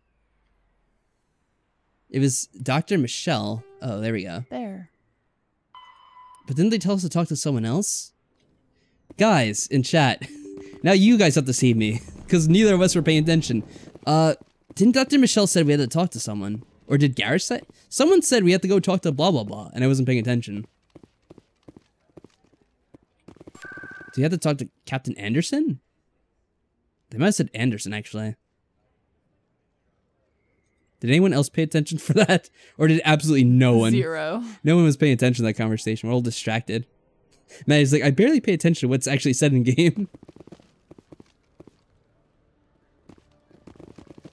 It was Dr. Michelle. Oh, there we go. There. But didn't they tell us to talk to someone else? Guys, in chat. Now you guys have to save me. Because neither of us were paying attention. Didn't Dr. Michelle said we had to talk to someone? Or did Garrus say? Someone said we had to go talk to blah blah blah. And I wasn't paying attention. Do you have to talk to Captain Anderson? They might have said Anderson, actually. Did anyone else pay attention for that? Or did absolutely no one? Zero. No one was paying attention to that conversation. We're all distracted. Maddie's like, I barely pay attention to what's actually said in game.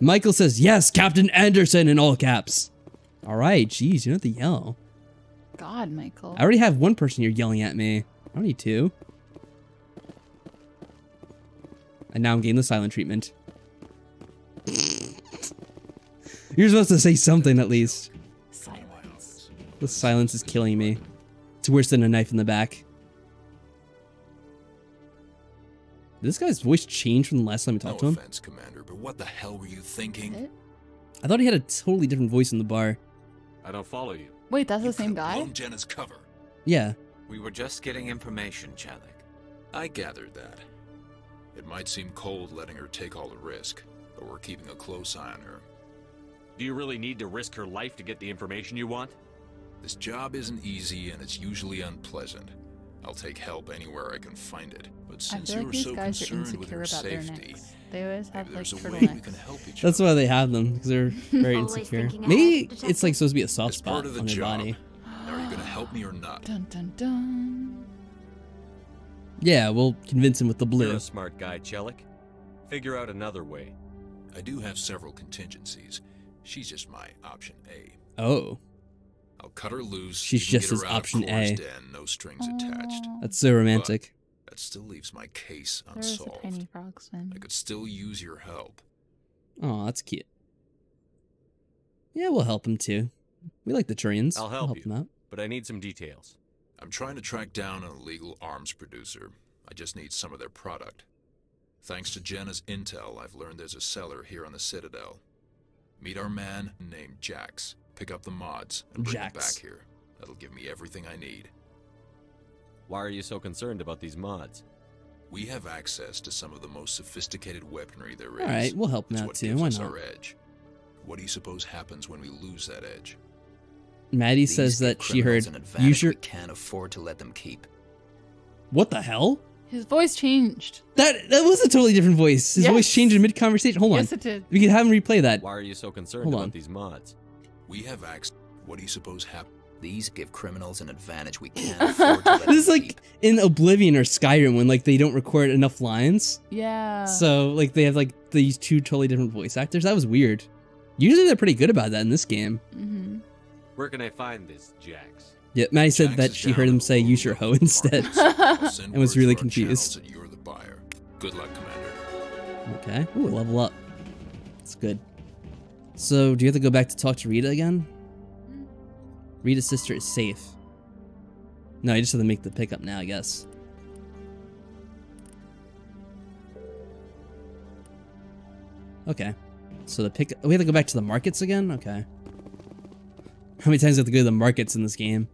Michael says, yes, Captain Anderson in all caps. All right, geez, you don't have to yell. God, Michael. I already have one person here yelling at me. I don't need two. And now I'm getting the silent treatment. You're supposed to say something at least. Silence. The silence is killing me. It's worse than a knife in the back. Did this guy's voice change from the last time we talked to him? No offense, Commander, but what the hell were you thinking? I thought he had a totally different voice in the bar. I don't follow you. Wait, that's the same guy? Blown Jenna's cover. Yeah. We were just getting information, Chalik. I gathered that. It might seem cold letting her take all the risk, but we're keeping a close eye on her. Do you really need to risk her life to get the information you want? This job isn't easy and it's usually unpleasant. I'll take help anywhere I can find it. But since you like were these so guys are concerned with insecure her about their safety, necks. They always have like there's a way we turtlenecks. can help each That's other. why they have them, because they're very insecure. Maybe it's like supposed to be a soft It's part spot of the on their job. body. Now, are you gonna help me or not? Dun dun dun. Yeah, we'll convince him with the blue. You're a smart guy, Chelik. Figure out another way. I do have several contingencies. She's just my option A. Oh. I'll cut her loose. She's even just get his her out of option Cora's A. Den, no strings attached. That's so romantic. But that still leaves my case There's a unsolved. tiny frog swim. I could still use your help. Oh, that's cute. Yeah, we'll help him too. We like the Turians. I'll We'll help him out. you, but I need some details. I'm trying to track down an illegal arms producer. I just need some of their product. Thanks to Jenna's intel, I've learned there's a seller here on the Citadel. Meet our man named Jax. Pick up the mods and bring them back here. That'll give me everything I need. Why are you so concerned about these mods? We have access to some of the most sophisticated weaponry there is. All right, we'll help him It's out what too. gives Why us not? our edge. What do you suppose happens when we lose that edge? Maddie says that she heard use your. We can't afford to let them keep. What the hell? His voice changed. That was a totally different voice. His Yes. voice changed in mid conversation. Hold on. Yes, it did. We could have him replay that. Why are you so concerned Hold on. about these mods? We have access. What do you suppose happens? These give criminals an advantage we can't afford to let This is them like keep. in Oblivion or Skyrim when like they don't record enough lines. Yeah. So like they have like these two totally different voice actors. That was weird. Usually they're pretty good about that in this game. Mm-hmm. Where can I find this, Jax? Yeah, Maddie said Jax that is she down heard in him the say lower use your hoe level instead. I'll send And was word really through our channels confused. that you're the buyer. Good luck, Commander. Okay. Ooh, level up. That's good. So, do you have to go back to talk to Rita again? Rita's sister is safe. No, you just have to make the pickup now, I guess. Okay. So the pick. We have to go back to the markets again? Okay. How many times do we have to go to the markets in this game?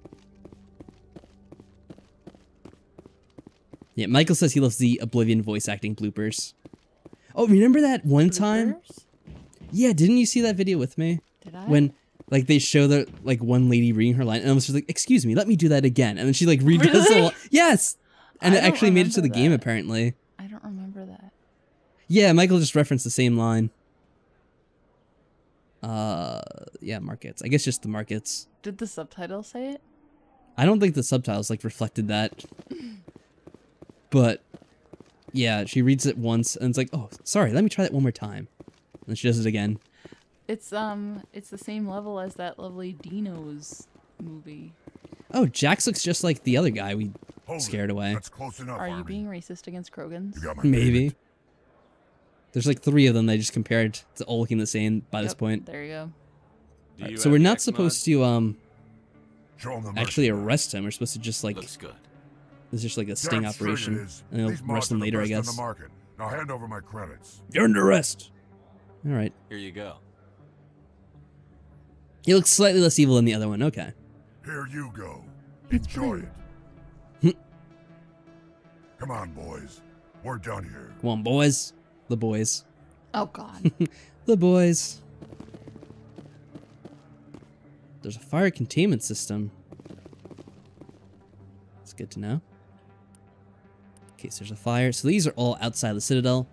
Yeah, Michael says he loves the Oblivion voice acting bloopers. Oh, remember that one time? Yeah, didn't you see that video with me? Did I? When, like, they show the, like, one lady reading her line, and I was just like, excuse me, let me do that again. And then she, like, redoes the Really? whole... Yes! And I it don't actually made it to the remember game, that. apparently. I don't remember that. Yeah, Michael just referenced the same line. Yeah, markets. I guess just the markets. Did the subtitle say it? I don't think the subtitles, like, reflected that. But, yeah, she reads it once, and it's like, oh, sorry, let me try that one more time. And then she does it again. It's the same level as that lovely Dino's movie. Oh, Jax looks just like the other guy we Hold it. scared away. That's close enough, Are you Army. being racist against Krogans? You got my Maybe. payment. There's like 3 of them they just compared to all looking the same by this Yep, point. There you go. Do you So have we're the not X supposed mod? to Show 'em the actually mercy. arrest him. We're supposed to just like Looks good. it's just like a sting Damn straight it operation, is. and they'll These arrest mods him are the later, I best on guess. the market. Now hand over my credits. You're under arrest. All right. Here you go. He looks slightly less evil than the other one. Okay. Here you go. It's Enjoy blue. it. Come on, boys. We're done here. Come on, boys. The boys. Oh God. The boys. There's a fire containment system. It's good to know. In case there's a fire. So these are all outside the Citadel.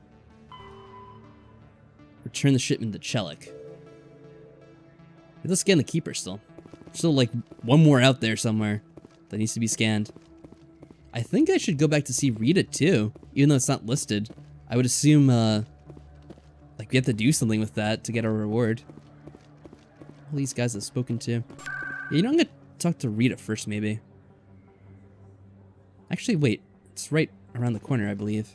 Return the shipment to Chelik. Let's scan the Keeper still. Still like one more out there somewhere that needs to be scanned. I think I should go back to see Rita too, even though it's not listed. I would assume like we have to do something with that to get our reward. All these guys I've spoken to. Yeah, you know, I'm gonna talk to Rita first, maybe. Actually, wait. It's right around the corner, I believe.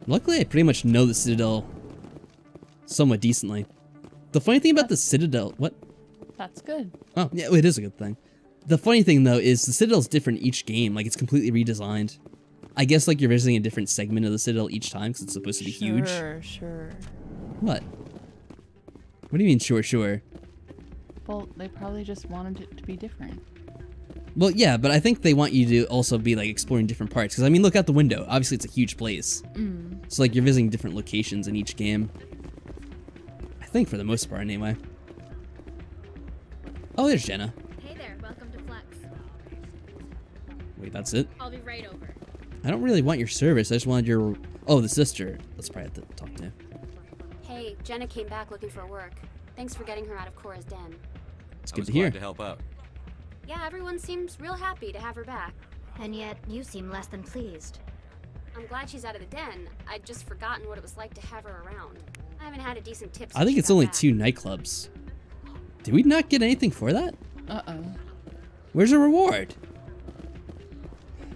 Luckily, I pretty much know the Citadel somewhat decently. The funny thing about the Citadel... What? That's good. Oh, yeah, it is a good thing. The funny thing, though, is the Citadel's different each game. Like, it's completely redesigned. I guess, like, you're visiting a different segment of the Citadel each time, because it's supposed to be huge. Sure. What? What do you mean, sure? Well, they probably just wanted it to be different. Well, yeah, but I think they want you to also be, like, exploring different parts. Because, I mean, look out the window. Obviously, it's a huge place. So, like, you're visiting different locations in each game. I think, for the most part, anyway. Oh, there's Jenna. Hey there, welcome to Flex. Wait, that's it? I'll be right over. I don't really want your service. I just wanted your... Oh, the sister. Let's probably have to talk to her. Hey, Jenna came back looking for work. Thanks for getting her out of Cora's den. It's good to hear. To help out. Yeah, everyone seems real happy to have her back. And yet, you seem less than pleased. I'm glad she's out of the den. I'd just forgotten what it was like to have her around. I haven't had a decent tip since I think she it's got only back. 2 nightclubs. Did we not get anything for that? Uh-oh. Where's the reward?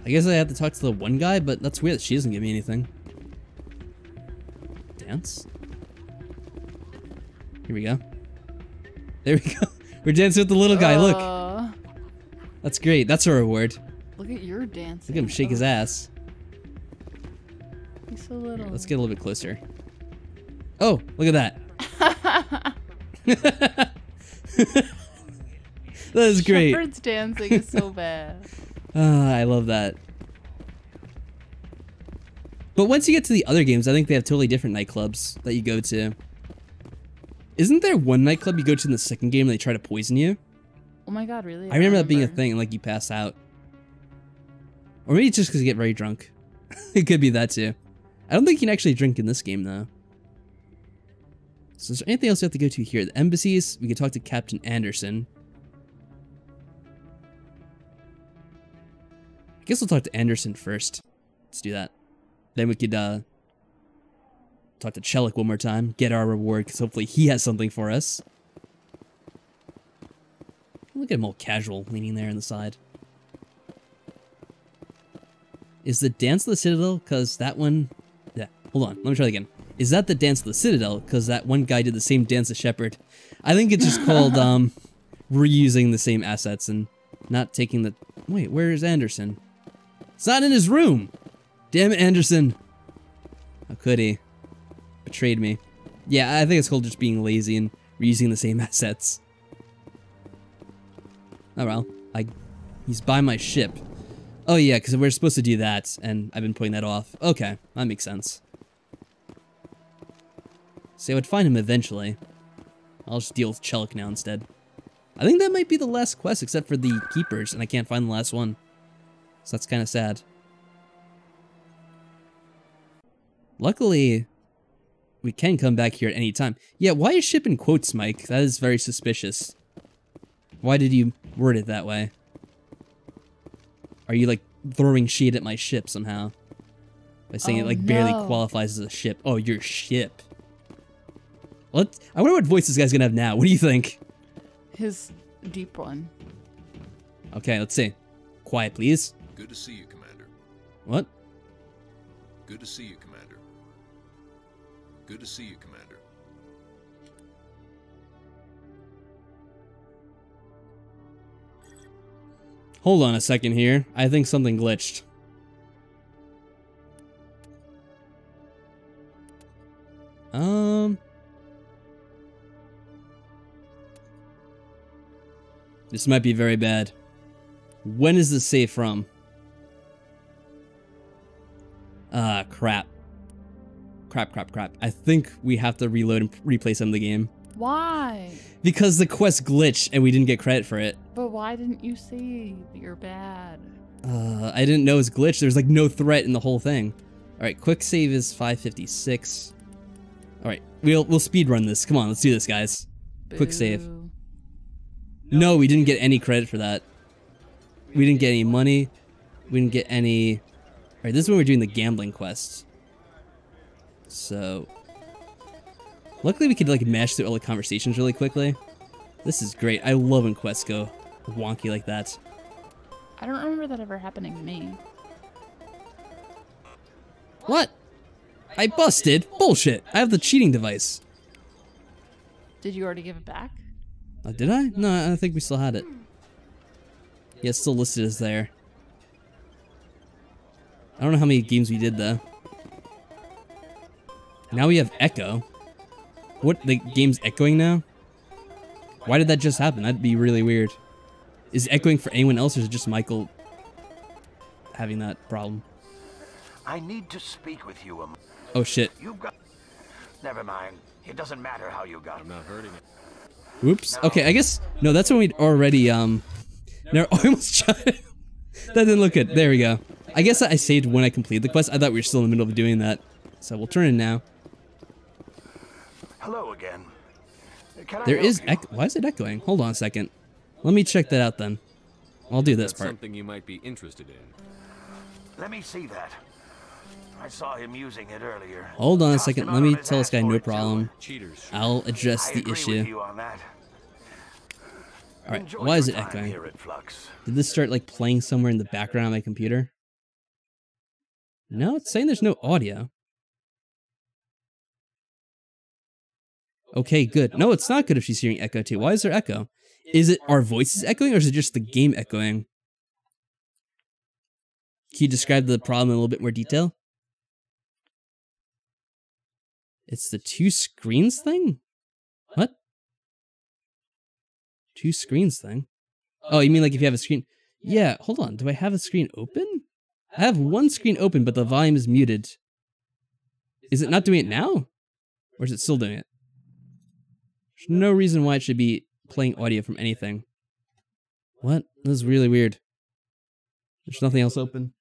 I guess I have to talk to the one guy, but that's weird that she doesn't give me anything. Dance? Here we go. There we go. We're dancing with the little guy, look. That's great. That's a reward. Look at your dancing. Look at him shake his ass. He's so little. Let's get a little bit closer. Oh, look at that. That is great. Shepherd's dancing is so bad. I love that. But once you get to the other games, I think they have totally different nightclubs that you go to. Isn't there one nightclub you go to in the second game and they try to poison you? Oh my god, really? I remember that being a thing, and like you pass out. Or maybe it's just because you get very drunk. It could be that too. I don't think you can actually drink in this game though. So is there anything else we have to go to here? The embassies, we can talk to Captain Anderson. I guess we'll talk to Anderson first. Let's do that. Then we could talk to Chelik one more time, get our reward, because hopefully he has something for us. Look at him all casual, leaning there on the side. Is the Dance of the Citadel, because that one... Yeah, hold on, let me try that again. Is that the Dance of the Citadel, because that one guy did the same dance as Shepard? I think it's just called reusing the same assets and not taking the... Wait, where is Anderson? It's not in his room! Damn it, Anderson! How could he? Betrayed me. Yeah, I think it's called just being lazy and reusing the same assets. Oh well, he's by my ship. Oh yeah, because we're supposed to do that, and I've been putting that off. Okay, that makes sense. So I would find him eventually. I'll just deal with Chelik now instead. I think that might be the last quest except for the Keepers, and I can't find the last one. So that's kind of sad. Luckily, we can come back here at any time. Yeah, why is ship in quotes, Mike? That is very suspicious. Why did you word it that way? Are you, like, throwing shade at my ship somehow? By saying it, like, barely qualifies as a ship. Oh, your ship. What? I wonder what voice this guy's gonna have now. What do you think? His deep one. Okay, let's see. Quiet, please. Good to see you, Commander. What? Good to see you, Commander. Good to see you, Commander. Hold on a second here. I think something glitched. This might be very bad. When is this save from? Crap. Crap. I think we have to reload and replay some of the game. Why? Because the quest glitched and we didn't get credit for it. But why didn't you say you're bad? I didn't know it was glitched. There's like no threat in the whole thing. Alright, quick save is 556. Alright, we'll speed run this. Come on, let's do this, guys. Boo. Quick save. No, we didn't get any credit for that. We didn't get any money. We didn't get any... Alright, this is when we're doing the gambling quest. So... Luckily we could like mash through all the conversations really quickly. This is great. I love when quests go wonky like that. I don't remember that ever happening to me. What? I busted? Bullshit. I have the cheating device. Did you already give it back? Did I? No, I think we still had it. Yeah, it's still listed as there. I don't know how many games we did though. Now we have Echo. What, the game's echoing now? Why did that just happen? That'd be really weird. Is it echoing for anyone else, or is it just Michael having that problem? I need to speak with you. Oh shit. You've got... Never mind. It doesn't matter how you got it. I'm not hurting it. Oops. Okay, I guess... No, that's when we'd already, No, I almost tried. That didn't look good. There we go. I guess I saved when I completed the quest. I thought we were still in the middle of doing that. So we'll turn in now. Hello again. There is why is it echoing? Hold on a second. Let me check that out then. I'll do this part. Something you might be interested in. Let me see that. I saw him using it earlier. Hold on a second. Let me tell this guy no problem. I'll address the issue. Alright, why is it echoing? Did this start like playing somewhere in the background on my computer? No, it's saying there's no audio. Okay, good. No, it's not good if she's hearing echo too. Why is there echo? Is it our voices echoing, or is it just the game echoing? Can you describe the problem in a little bit more detail? It's the two screens thing? What? Two screens thing? Oh, you mean like if you have a screen? Yeah, hold on. Do I have a screen open? I have one screen open, but the volume is muted. Is it not doing it now? Or is it still doing it? There's no reason why it should be playing audio from anything. What? This is really weird. There's nothing else open.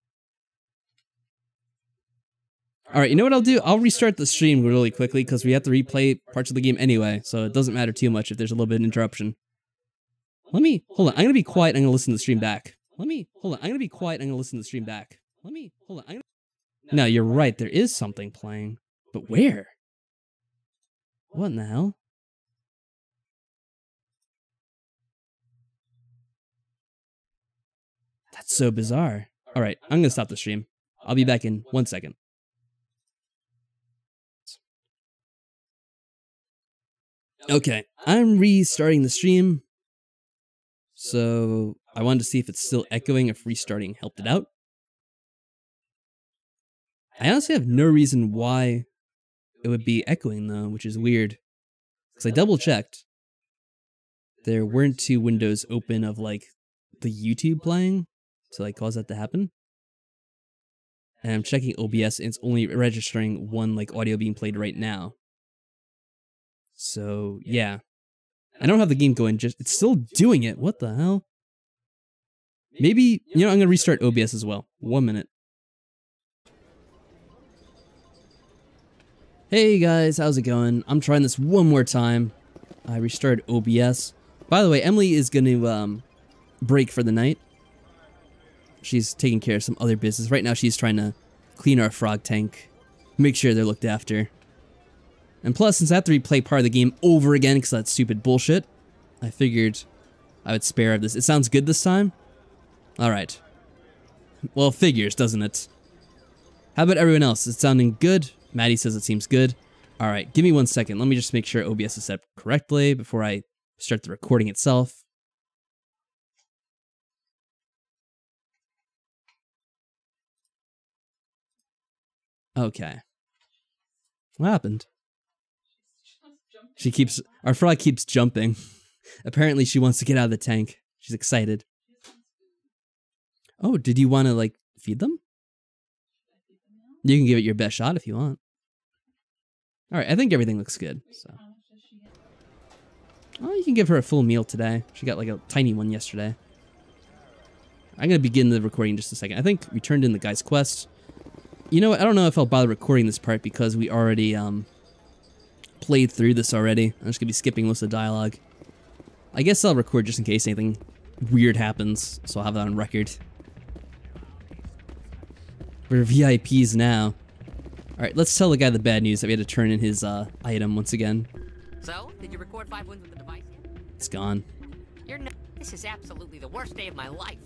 Alright, you know what I'll do? I'll restart the stream really quickly because we have to replay parts of the game anyway, so it doesn't matter too much if there's a little bit of interruption. Hold on, I'm gonna be quiet, I'm gonna listen to the stream back. Hold on, I'm gonna be quiet, I'm gonna listen to the stream back. Hold on, No, you're right, there is something playing. But where? What in the hell? That's so bizarre. Alright, I'm gonna stop the stream. I'll be back in 1 second. Okay, I'm restarting the stream. So, I wanted to see if it's still echoing, if restarting helped it out. I honestly have no reason why it would be echoing though, which is weird. Because I double checked. There weren't two windows open of like the YouTube playing to like cause that to happen. And I'm checking OBS and it's only registering one like audio being played right now. So yeah. I don't have the game going, just it's still doing it. What the hell? Maybe, you know, I'm gonna restart OBS as well. 1 minute. Hey guys, how's it going? I'm trying this one more time. I restarted OBS. By the way, Emily is gonna break for the night. She's taking care of some other business. Right now she's trying to clean our frog tank. Make sure they're looked after. And plus, since I have to replay part of the game over again because that's stupid bullshit, I figured I would spare of this. It sounds good this time? Alright. Well, figures, doesn't it? How about everyone else? Is it sounding good? Maddie says it seems good. Alright, give me 1 second. Let me just make sure OBS is set up correctly before I start the recording itself. Okay. What happened? Our frog keeps jumping. Apparently she wants to get out of the tank. She's excited. Oh, did you want to, like, feed them? You can give it your best shot if you want. Alright, I think everything looks good, so. Oh, you can give her a full meal today. She got, like, a tiny one yesterday. I'm gonna begin the recording in just a second. I think we turned in the guy's quest. You know what? I don't know if I'll bother recording this part because we already, played through this already. I'm just gonna be skipping most of the dialogue. I guess I'll record just in case anything weird happens, so I'll have that on record. We're VIPs now. Alright, let's tell the guy the bad news that we had to turn in his item once again. So, did you record 5 wins with the device yet? It's gone. This is absolutely the worst day of my life.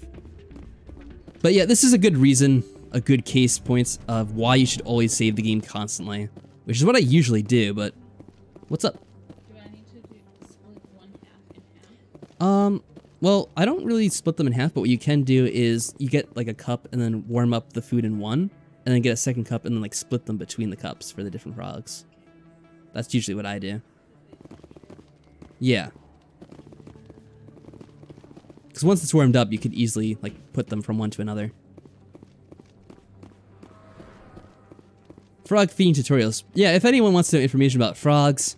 But yeah, this is a good reason a good case points of why you should always save the game constantly, which is what I usually do, but what's up? Do I need to split one half in half? Well, I don't really split them in half, but what you can do is you get like a cup and then warm up the food in one, and then get a second cup and then like split them between the cups for the different frogs. That's usually what I do. Yeah. Because once it's warmed up, you could easily like put them from one to another. Frog feeding tutorials. Yeah, if anyone wants to know information about frogs,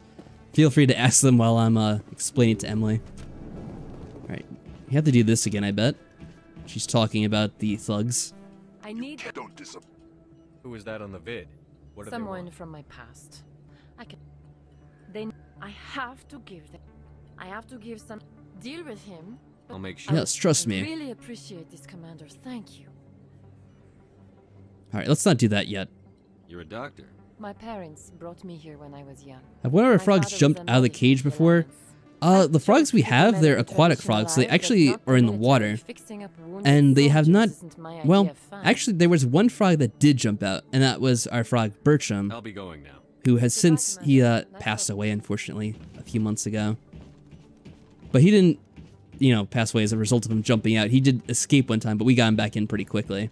feel free to ask them while I'm explaining to Emily. Alright, you have to do this again, I bet. She's talking about the thugs. I need... Who was that on the vid? What do they Someone want? from my past. I have to give them. I have to give some... Deal with him. I'll make sure. Yes, trust me. I really appreciate this, Commander. Thank you. Alright, let's not do that yet. You're a doctor. My parents brought me here when I was young. Have one of our frogs jumped out of the cage before? The frogs we have, they're aquatic frogs, so they actually are in the water. And they have not... Well, actually, there was one frog that did jump out, and that was our frog, Bertram. I'll be going now. Who has since... He passed away, unfortunately, a few months ago. But he didn't, you know, pass away as a result of him jumping out. He did escape one time, but we got him back in pretty quickly.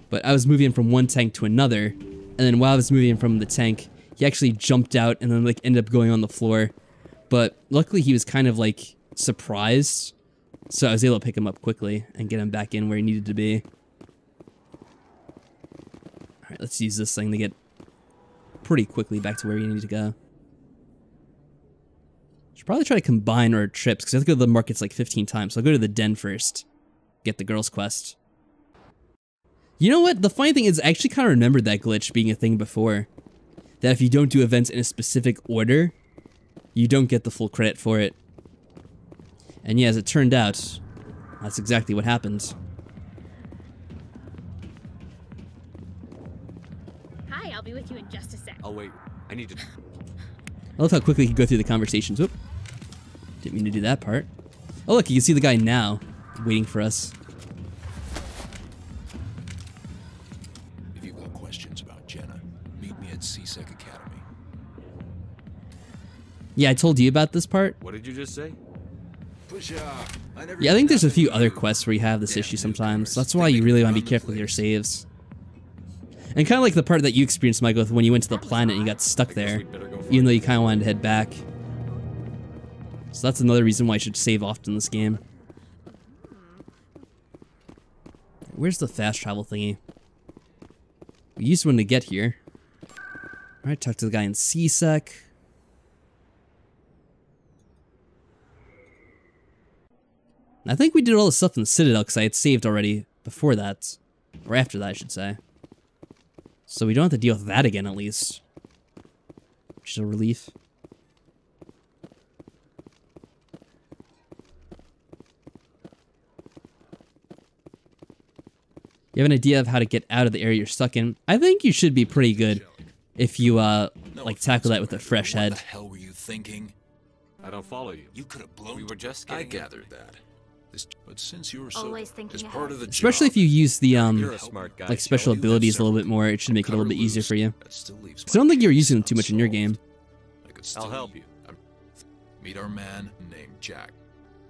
But I was moving him from one tank to another, and then while I was moving him from the tank, he actually jumped out and then like ended up going on the floor. But luckily he was kind of like surprised, so I was able to pick him up quickly and get him back in where he needed to be. Alright, let's use this thing to get pretty quickly back to where we need to go. Should probably try to combine our trips, because I have to go to the markets like 15 times, so I'll go to the den first. Get the girl's quest. You know what? The funny thing is, I actually kind of remembered that glitch being a thing before. That if you don't do events in a specific order, you don't get the full credit for it. And yeah, as it turned out, that's exactly what happened. Hi, I'll be with you in just a sec. I'll wait. I need to... I love how quickly he can go through the conversations. Whoop. Didn't mean to do that part. Oh look, you can see the guy now, waiting for us. If you've got questions about Jenna, meet me at CSEC Academy. Yeah, I told you about this part. What did you just say? Yeah, I think there's a few other quests where you have this issue sometimes. That's why you really want to be careful with your saves. And kind of like the part that you experienced, Michael, when you went to the planet and you got stuck there, even though you kind of wanted to head back. So that's another reason why you should save often in this game. Where's the fast travel thingy? We used one to get here. Alright, talk to the guy in CSEC. I think we did all the stuff in the Citadel because I had saved already before that. Or after that, I should say. So we don't have to deal with that again, at least. Which is a relief. You have an idea of how to get out of the area you're stuck in? I think you should be pretty good if you, like, tackle that with a fresh head. What the hell were you thinking? I don't follow you. You could have blown... We were just getting... I gathered that. But since you're so... Always thinking as ahead. part of the Especially job, if you use the, You're a smart guy, like, special Shelley. abilities a little bit more, it should make it a little bit easier for you. that still leaves Because I don't think you're using them too much in your game. I could still I'll help you. Meet our man named Jack.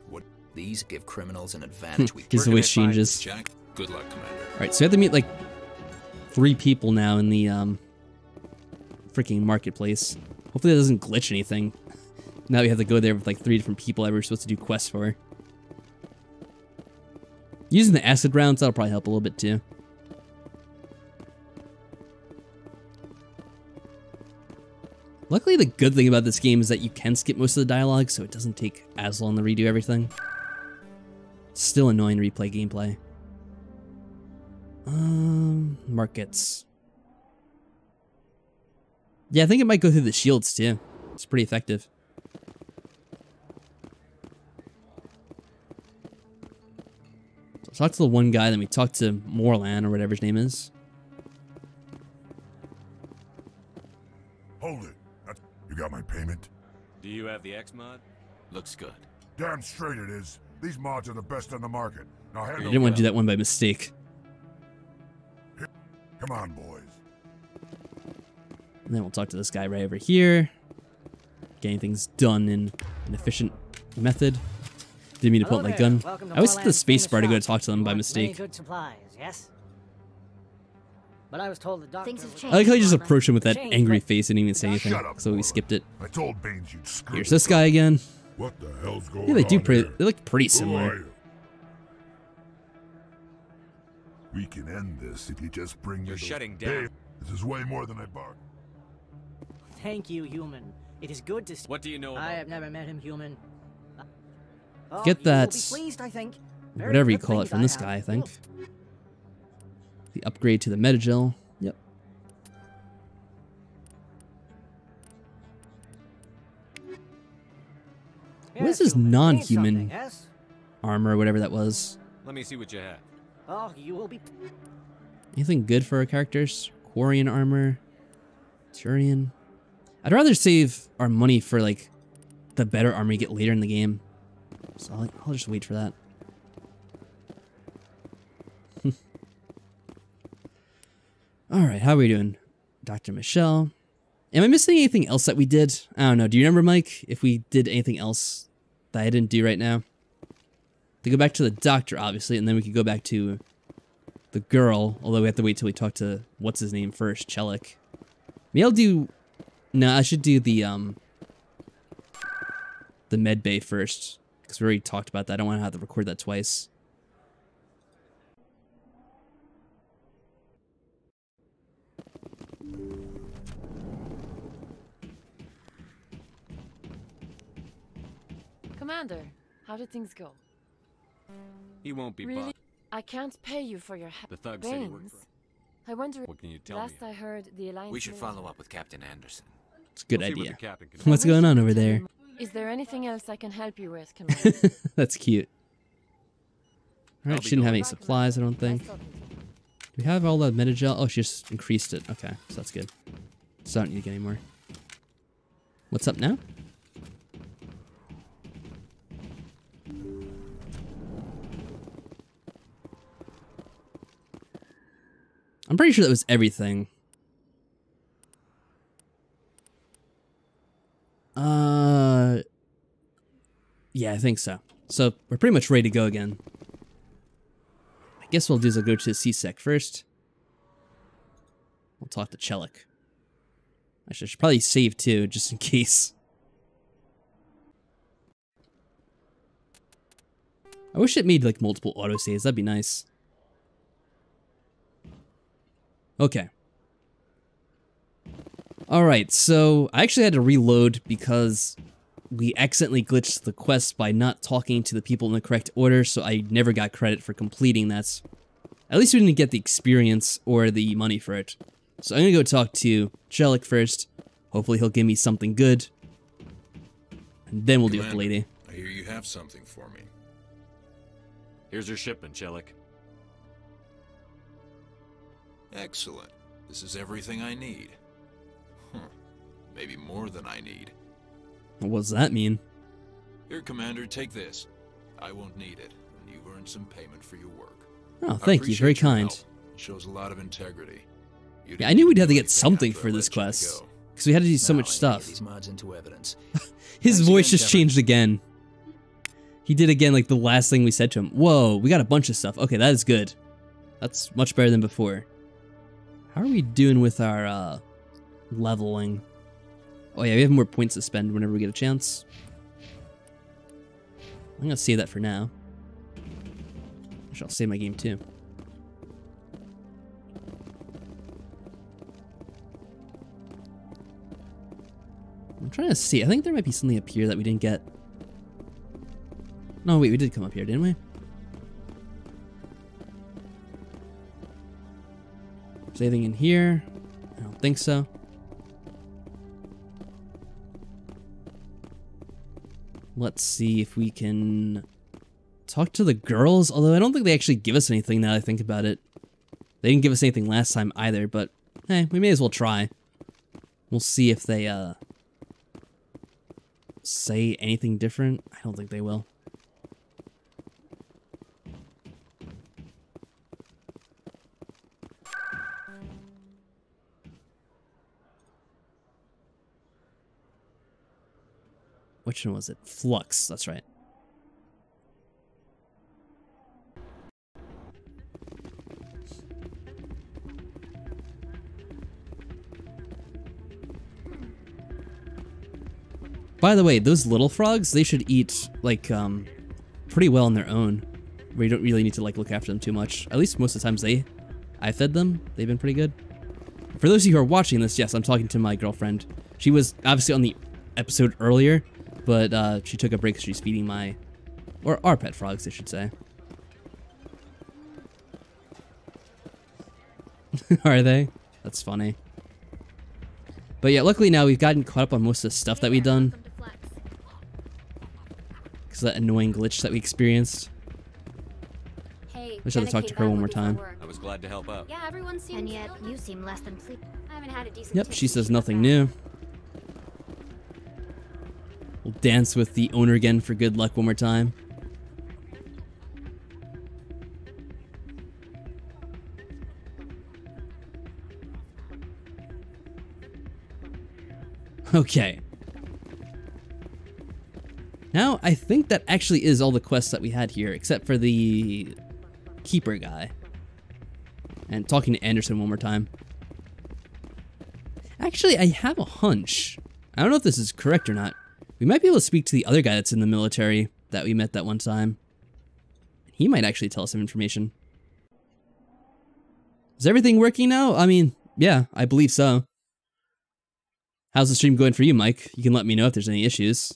What? These give criminals an advantage we His can't. voice changes. Jack, good luck, Commander. Alright, so you have to meet, like, 3 people now in the, freaking marketplace. Hopefully that doesn't glitch anything. Now we have to go there with, like, 3 different people that we're supposed to do quests for. Using the acid rounds, that'll probably help a little bit, too. Luckily, the good thing about this game is that you can skip most of the dialogue, so it doesn't take as long to redo everything. It's still annoying to replay gameplay. Markets. Yeah, I think it might go through the shields, too. It's pretty effective. So talk to the one guy, then we talk to Morlan, or whatever his name is. Hold it. You got my payment? Do you have the X mod? Looks good. Damn straight it is. These mods are the best on the market. Now You didn't want to do that one by mistake. Come on, boys. And then we'll talk to this guy right over here. Getting things done in an efficient method. Didn't mean to pull out my gun. I always hit the space bar to go to talk to them by mistake. Good supplies, yes? But I was told the doctor I like how you just approach him with that angry face and didn't even say anything. So we skipped it. I told Baines you'd screw. Here's this guy again. What the hell's going on? Yeah, they do. Here? They look pretty Who similar. are you? We can end this if you just bring You're me the... shutting down. Hey, this is way more than I bargained. Thank you, human. It is good to see. What do you know about I have never met him, human. Oh, Get you will that, be pleased, I think. Very whatever you good call it, things from I this have. guy, I think. The upgrade to the Metagel. Yep. What is this non-human yes? armor, whatever that was? Let me see what you have. Oh, you will be. Anything good for our characters? Quarian armor? Turian? I'd rather save our money for, like, the better armor you get later in the game. So I'll just wait for that. Alright, how are we doing? Dr. Michelle. Am I missing anything else that we did? I don't know. Do you remember, Mike, if we did anything else that I didn't do right now? To go back to the doctor, obviously, and then we could go back to the girl, although we have to wait till we talk to what's-his-name first, Chelik. Maybe I'll do... No, I should do the med bay first, because we already talked about that. I don't want to have to record that twice. Commander, how did things go? He won't be Really? bought. I can't pay you for your The thug said he worked Baines. for him. I wonder. What can you tell last me? I heard, the Alliance. We should military- follow up with Captain Anderson. It's a good We'll see what idea. the captain can do. What's going on over there? Is there anything else I can help you with, Commander? That's cute. I'll Alright, be shouldn't have going. any supplies, I don't think. Nice talking to you. Do we have all that Metagel? Oh, she just increased it. Okay, so that's good. So I don't need to get any more. What's up now? I'm pretty sure that was everything. Yeah, I think so. So we're pretty much ready to go again. I guess what we'll do is I'll go to the C-Sec first. We'll talk to Chelik. Actually, I should probably save too, just in case. I wish it made like multiple autosaves. That'd be nice. Okay. Alright, so I actually had to reload because we accidentally glitched the quest by not talking to the people in the correct order, so I never got credit for completing that. At least we didn't get the experience or the money for it. So I'm gonna go talk to Chelik first. Hopefully he'll give me something good. And then we'll deal with the lady. I hear you have something for me. Here's your shipment, Chelik. Excellent. This is everything I need. Huh. Maybe more than I need. What does that mean? Here, Commander, take this. I won't need it, and you've earned some payment for your work. Oh, thank you. Very kind. It shows a lot of integrity. Yeah, I knew we'd have to get something for this quest. Because we had to do so much stuff. These mods into evidence. His voice just changed again. He did again like the last thing we said to him. Whoa, we got a bunch of stuff. Okay, that is good. That's much better than before. How are we doing with our leveling? Oh yeah, we have more points to spend whenever we get a chance. I'm gonna save that for now. Actually, I'll save my game too. I'm trying to see. I think there might be something up here that we didn't get. No, wait, we did come up here, didn't we? Is there anything in here? I don't think so. Let's see if we can talk to the girls, although I don't think they actually give us anything now that I think about it. They didn't give us anything last time either, but hey, we may as well try. We'll see if they say anything different. I don't think they will. which one was it? Flux, that's right. By the way, those little frogs, they should eat, like, pretty well on their own. Where you don't really need to, like, look after them too much. At least most of the times I fed them. They've been pretty good. For those of you who are watching this, yes, I'm talking to my girlfriend. She was obviously on the episode earlier, but she took a break because she's feeding or our pet frogs, I should say. Are they? That's funny. But yeah, luckily now we've gotten caught up on most of the stuff that we've done. Because of that annoying glitch that we experienced. Hey, I just have to talk to her one more time. I was glad to help out. Yeah, everyone seems. And yet, you seem less than pleased. I haven't had a decent. Yep, she says nothing new. We'll dance with the owner again for good luck one more time. Okay. Now, I think that actually is all the quests that we had here, except for the keeper guy. And talking to Anderson one more time. Actually, I have a hunch. I don't know if this is correct or not. We might be able to speak to the other guy that's in the military that we met that one time. He might actually tell us some information. Is everything working now? I mean, yeah, I believe so. How's the stream going for you, Mike? You can let me know if there's any issues.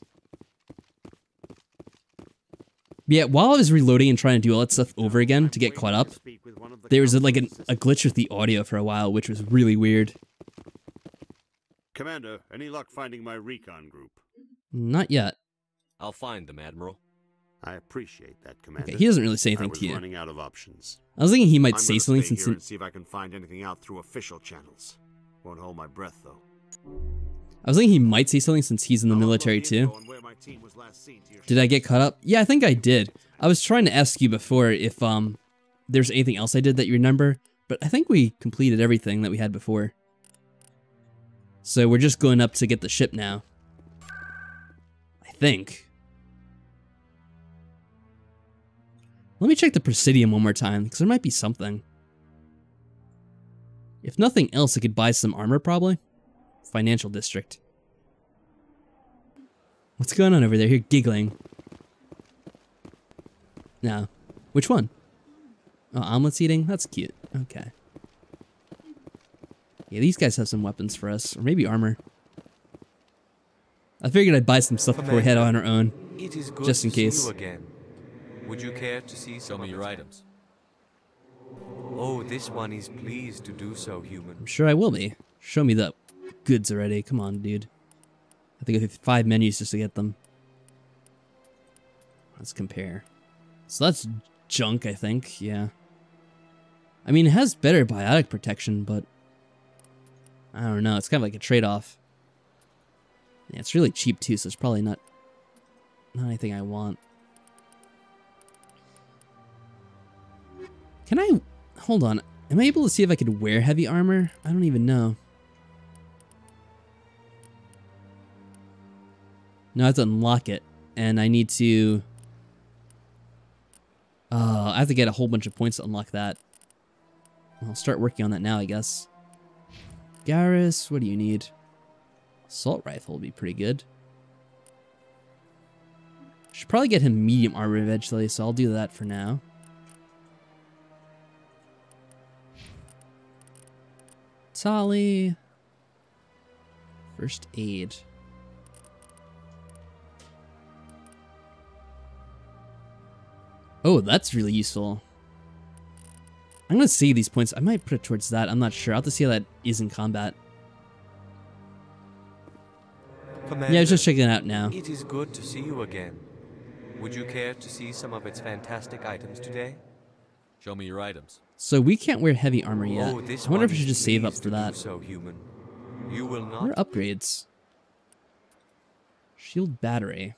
Yeah, while I was reloading and trying to do all that stuff over again to get caught up, there was like a glitch with the audio for a while, which was really weird. Commander, any luck finding my recon group? Not yet. I'll find them, Admiral. I appreciate that, Commander. Okay, he doesn't really say anything to you. Running out of options. I was thinking he might say something since. since. I'm gonna stay here and see if I can find anything out through official channels. Won't hold my breath though. I was thinking he might say something since he's in the military too. Did I get caught up? Yeah, I think I did. I was trying to ask you before if there's anything else I did that you remember, but I think we completed everything that we had before. So we're just going up to get the ship now. I think. Let me check the Presidium one more time, because there might be something. If nothing else, I could buy some armor, probably. Financial district. What's going on over there? You're giggling. No. Which one? Oh, omelets eating? That's cute. Okay. Yeah, these guys have some weapons for us. Or maybe armor. I figured I'd buy some stuff before we head on our own. It is good just in to see case. you again. Would you care to see some of your items? Oh, this one is pleased to do so, human. I'm sure I will be. Show me the goods already. Come on, dude. I have to go through 5 menus just to get them. Let's compare. So that's junk, I think. Yeah. I mean, it has better biotic protection, but I don't know. It's kind of like a trade-off. Yeah, it's really cheap too, so it's probably not anything I want. Can I... Hold on. Am I able to see if I could wear heavy armor? I don't even know. No, I have to unlock it. And I need to... I have to get a whole bunch of points to unlock that. I'll start working on that now, I guess. Garrus, what do you need? Assault rifle would be pretty good. Should probably get him medium armor eventually, so I'll do that for now. Tolly. First aid. Oh, that's really useful. I'm gonna save these points. I might put it towards that. I'm not sure. I'll have to see how that is in combat. Commander, yeah, I was just checking it out now. It is good to see you again. Would you care to see some of its fantastic items today? Show me your items. So we can't wear heavy armor yet. Oh, this I wonder if one I should is just save up pleased for to do that. So, human. You will not. What are upgrades? Shield battery.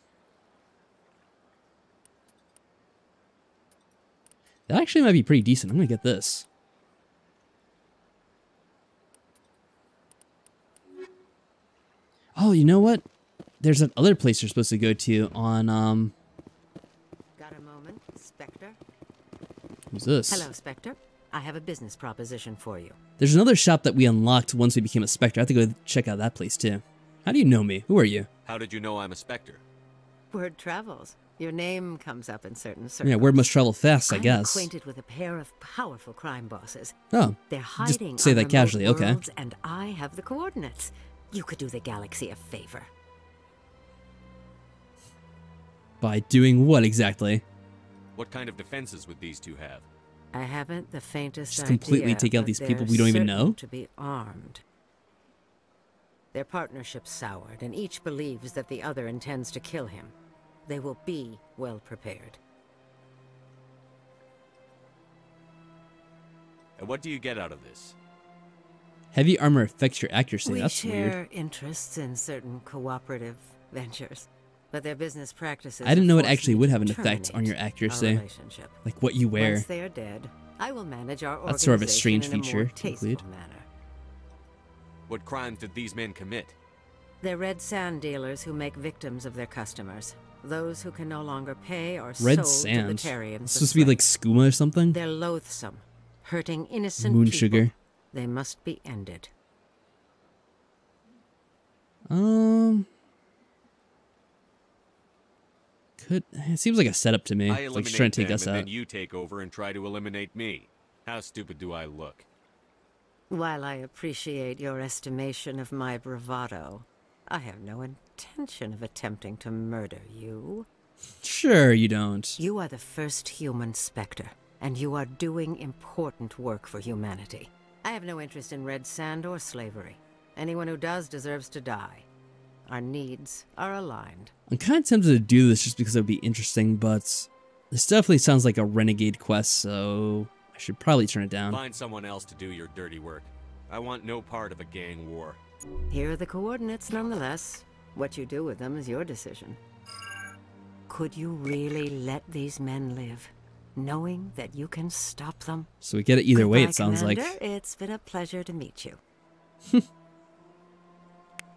That actually might be pretty decent. I'm gonna get this. Oh, you know what? there's that other place you're supposed to go to on, Got a moment, Spectre? Who's this? Hello, Spectre. I have a business proposition for you. There's another shop that we unlocked once we became a Spectre. I have to go check out that place, too. How do you know me? Who are you? How did you know I'm a Spectre? Word travels. Your name comes up in certain circles. Yeah, word must travel fast, I guess. I'm acquainted with a pair of powerful crime bosses. Oh, they're hiding just say on that remote casually, okay. worlds, and I have the coordinates. You could do the galaxy a favor. By doing what exactly? What kind of defenses would these two have? I haven't the faintest Just idea. completely take out but these people they're we don't even certain know? To be armed. Their partnership soured, and each believes that the other intends to kill him. They will be well prepared. And what do you get out of this? Heavy armor affects your accuracy. We That's share weird. interests in certain cooperative ventures, but their business practices. I didn't know it force actually me would to have an effect on your terminate our accuracy. relationship. Like what you wear. Once they are dead, I will manage our That's sort of a organization strange in a more feature to tasteful include. manner. What crimes did these men commit? They're red sand dealers who make victims of their customers. Those who can no longer pay are Red sold sand? to the Tarians. It's supposed to be like skooma or something? They're loathsome, hurting innocent Moon people. sugar. They must be ended. It seems like a setup to me. I It's like eliminate trying to take them us and out. then you take over and try to eliminate me. How stupid do I look? While I appreciate your estimation of my bravado, I have no intention of attempting to murder you. Sure, you don't. You are the first human Spectre, and you are doing important work for humanity. I have no interest in red sand or slavery. Anyone who does deserves to die. Our needs are aligned. I'm kind of tempted to do this just because it would be interesting, but this definitely sounds like a renegade quest, so I should probably turn it down. Find someone else to do your dirty work. I want no part of a gang war. Here are the coordinates nonetheless. What you do with them is your decision. Could you really let these men live, knowing that you can stop them? So we get it either way, Goodbye, it sounds Commander. like. It's been a pleasure to meet you.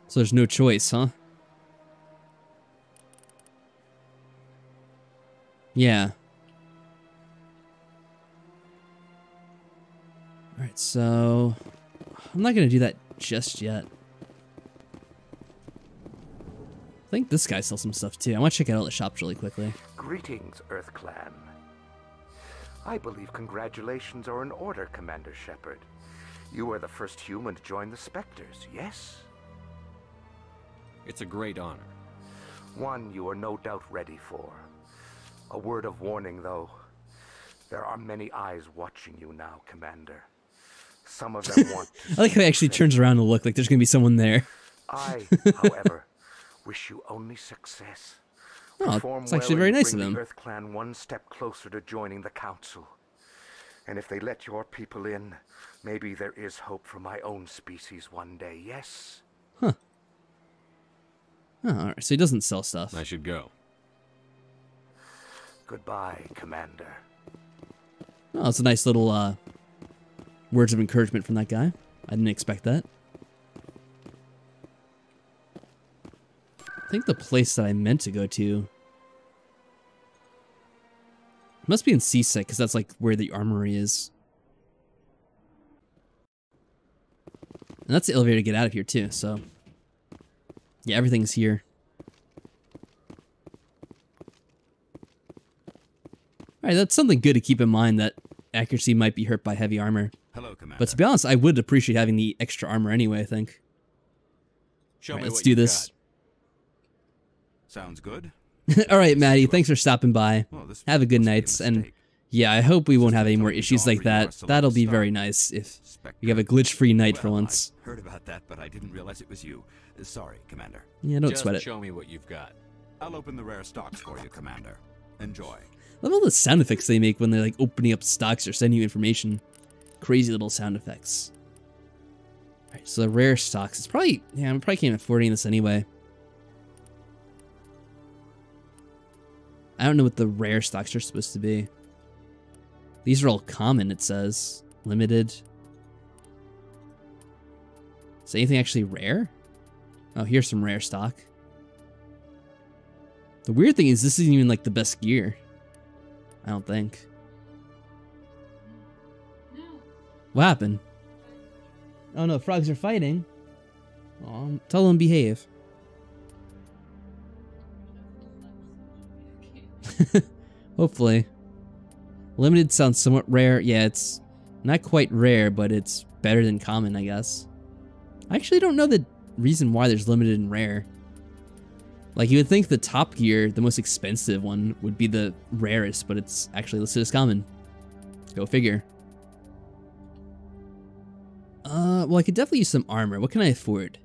So there's no choice, huh? Yeah. Alright, so I'm not gonna do that just yet. I think this guy sells some stuff too. I want to check out all the shops really quickly. Greetings, Earth Clan. I believe congratulations are in order, Commander Shepard. You are the first human to join the Spectres, yes? It's a great honor. One you are no doubt ready for. A word of warning, though. There are many eyes watching you now, Commander. Some of them want to I like how he actually turns around to look like there's gonna be someone there. I, however, wish you only success. Oh, Perform it's actually well very and nice bring of him. the Earth Clan one step closer to joining the Council. And if they let your people in, maybe there is hope for my own species one day, yes? Huh. Oh, alright, so he doesn't sell stuff. I should go. Goodbye, Commander. Oh, it's a nice little words of encouragement from that guy. I didn't expect that. I think the place that I meant to go to must be in Seasick, because that's like where the armory is. And that's the elevator to get out of here too, so yeah, everything's here. Alright, that's something good to keep in mind, that accuracy might be hurt by heavy armor. Hello, Commander. But to be honest, I would appreciate having the extra armor anyway, I think. Show me Let's what do you've this. got. Sounds good. Alright, Maddie, thanks for stopping by. Well, this Have a good must be a night, and mistake. yeah, I hope we won't have any more something issues to like offer you that. our select That'll be stop. very nice if Spectre. we have a glitch-free night for Well, once. I heard about that, but I didn't realize it was you. Sorry, Commander. Yeah, don't Just sweat it. show me what you've got. I'll open the rare stocks for you, Commander. Enjoy. I love all the sound effects they make when they're like opening up stocks or sending you information. Crazy little sound effects. Alright, so the rare stocks. It's probably, yeah, I probably can't afford any of this anyway. I don't know what the rare stocks are supposed to be. These are all common, it says. Limited. Is anything actually rare? Oh, here's some rare stock. The weird thing is this isn't even like the best gear. I don't think. What happened? Oh no, frogs are fighting. Oh, tell them behave. Hopefully. Limited sounds somewhat rare. Yeah, it's not quite rare, but it's better than common, I guess. I actually don't know the reason why there's limited and rare. Like, you would think the top gear, the most expensive one, would be the rarest, but it's actually listed as common. Go figure. Well, I could definitely use some armor. What can I afford?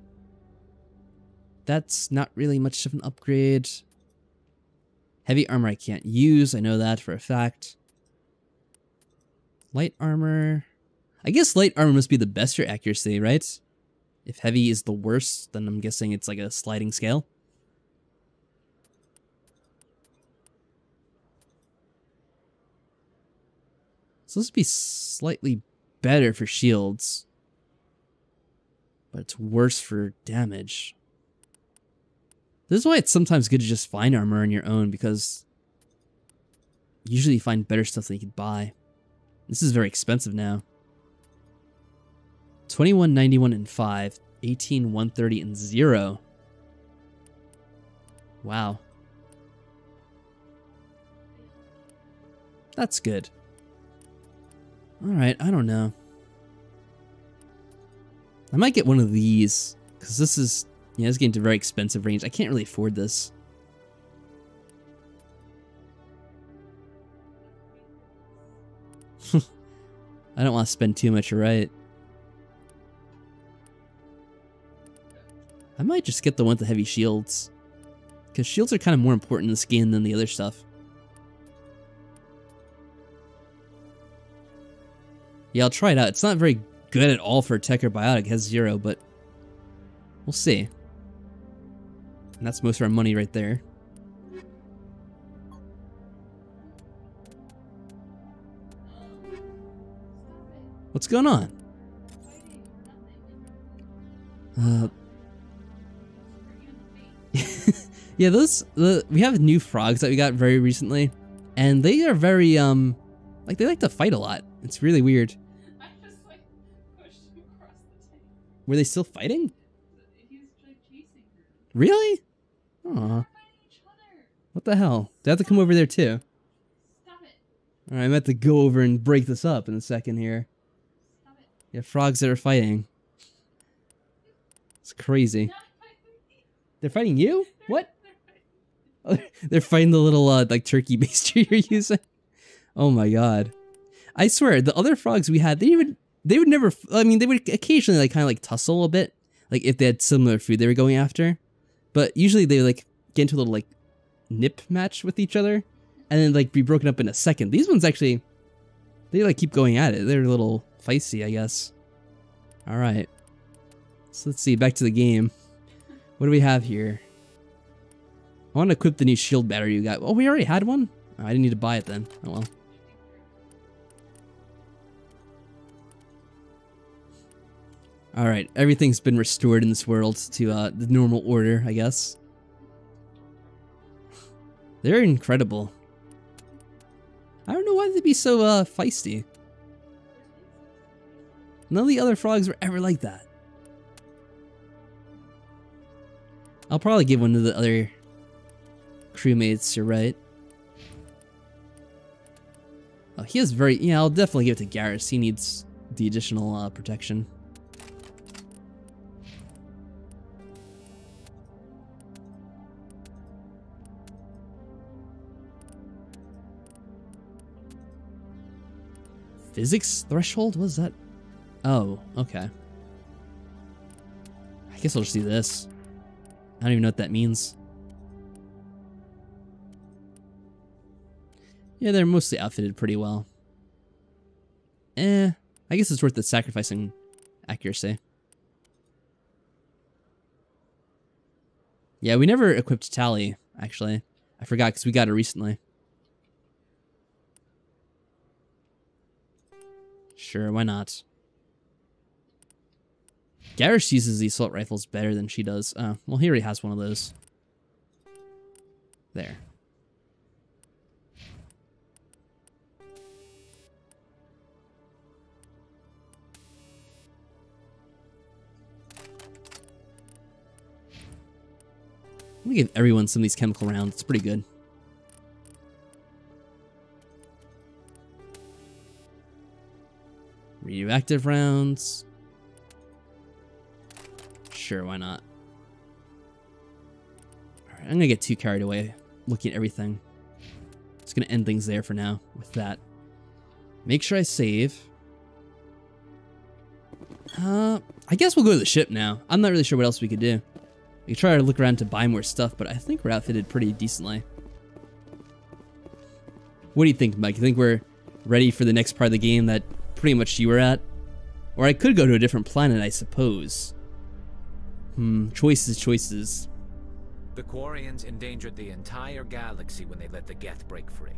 That's not really much of an upgrade. Heavy armor I can't use. I know that for a fact. Light armor. I guess light armor must be the best for accuracy, right? If heavy is the worst, then I'm guessing it's like a sliding scale. So this would be slightly better for shields. But it's worse for damage. This is why it's sometimes good to just find armor on your own, because usually you find better stuff than you could buy. This is very expensive now. 21.91 and 5, 18.130 and 0. Wow. That's good. Alright, I don't know. I might get one of these, because this is, yeah, it's getting to very expensive range. I can't really afford this. I don't want to spend too much, right? I might just get the one with the heavy shields, because shields are kind of more important in this game than the other stuff. Yeah, I'll try it out. It's not very good at all for tech or biotic. It has 0, but we'll see. And that's most of our money right there. What's going on? Yeah, we have new frogs that we got very recently, and they are very like they like to fight a lot. It's really weird. Were they still fighting? Really? Aw. What the hell? Do I have to come over there too? Alright, I'm gonna have to go over and break this up in a second here. Yeah, frogs that are fighting. It's crazy. They're fighting you? What? Oh, they're fighting the little like turkey baster you're using. Oh my god. I swear, the other frogs we had, they would never, I mean, they would occasionally like kind of like tussle a bit, like if they had similar food they were going after, but usually they would like get into a little like nip match with each other and then like be broken up in a second. These ones actually, they like keep going at it. They're a little feisty, I guess. All right, so let's see, back to the game. What do we have here? I want to equip the new shield battery you got. Oh, we already had one? Oh, I didn't need to buy it then. Oh well. Alright, everything's been restored in this world to the normal order, I guess. They're incredible. I don't know why they'd be so feisty. None of the other frogs were ever like that. I'll probably give one to the other crewmates, you're right. Oh, he has very... Yeah, I'll definitely give it to Garrus. He needs the additional protection. Physics threshold? What is that? Oh, okay. I guess I'll just do this. I don't even know what that means. Yeah, they're mostly outfitted pretty well. I guess it's worth the sacrificing accuracy. Yeah, we never equipped Tally, actually. I forgot because we got it recently. Sure, why not? Garrus uses the assault rifles better than she does. Oh, well, he already has one of those. There. I'm gonna give everyone some of these chemical rounds. It's pretty good. Radioactive rounds. Sure, why not? Alright, I'm gonna get too carried away looking at everything. Just gonna end things there for now with that. Make sure I save. I guess we'll go to the ship now. I'm not really sure what else we could do. We could try to look around to buy more stuff, but I think we're outfitted pretty decently. What do you think, Mike? You think we're ready for the next part of the game that pretty much you were at? Or I could go to a different planet, I suppose. Choices. The Quarians endangered the entire galaxy when they let the Geth break free.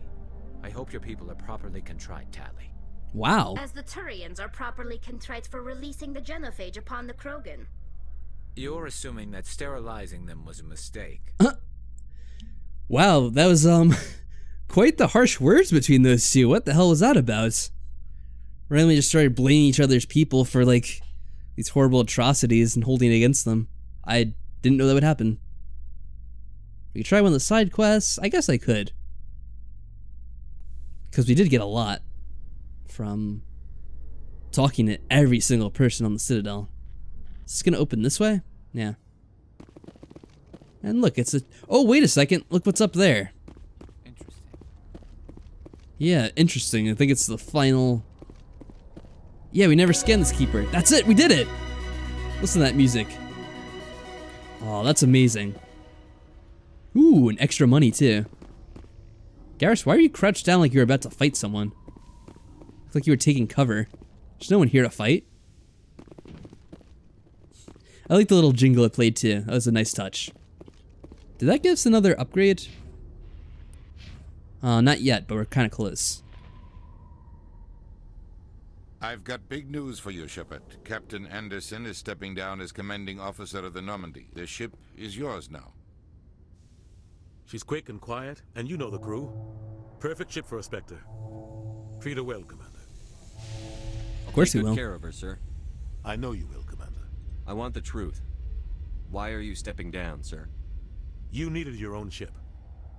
I hope your people are properly contrite, Tally. Wow. As the Turians are properly contrite for releasing the genophage upon the Krogan. You're assuming that sterilizing them was a mistake. Wow, that was, quite the harsh words between those two. What the hell was that about? Randomly just started blaming each other's people for, like, these horrible atrocities and holding it against them. I didn't know that would happen. We could try one of the side quests. I guess I could. Because we did get a lot from talking to every single person on the Citadel. Is this gonna open this way? Yeah. And look, it's a... Oh, wait a second. Look what's up there. Interesting. Yeah, interesting. I think it's the final... Yeah, we never scanned this keeper. That's it! We did it! Listen to that music. Oh, that's amazing. Ooh, and extra money, too. Garrus, why are you crouched down like you're about to fight someone? Looks like you were taking cover. There's no one here to fight. I like the little jingle it played, too. That was a nice touch. Did that give us another upgrade? Not yet, but we're kind of close. I've got big news for you, Shepard. Captain Anderson is stepping down as commanding officer of the Normandy. The ship is yours now. She's quick and quiet, and you know the crew. Perfect ship for a Spectre. Treat her well, Commander. Of course we will. Take good care of her, sir. I know you will, Commander. I want the truth. Why are you stepping down, sir? You needed your own ship.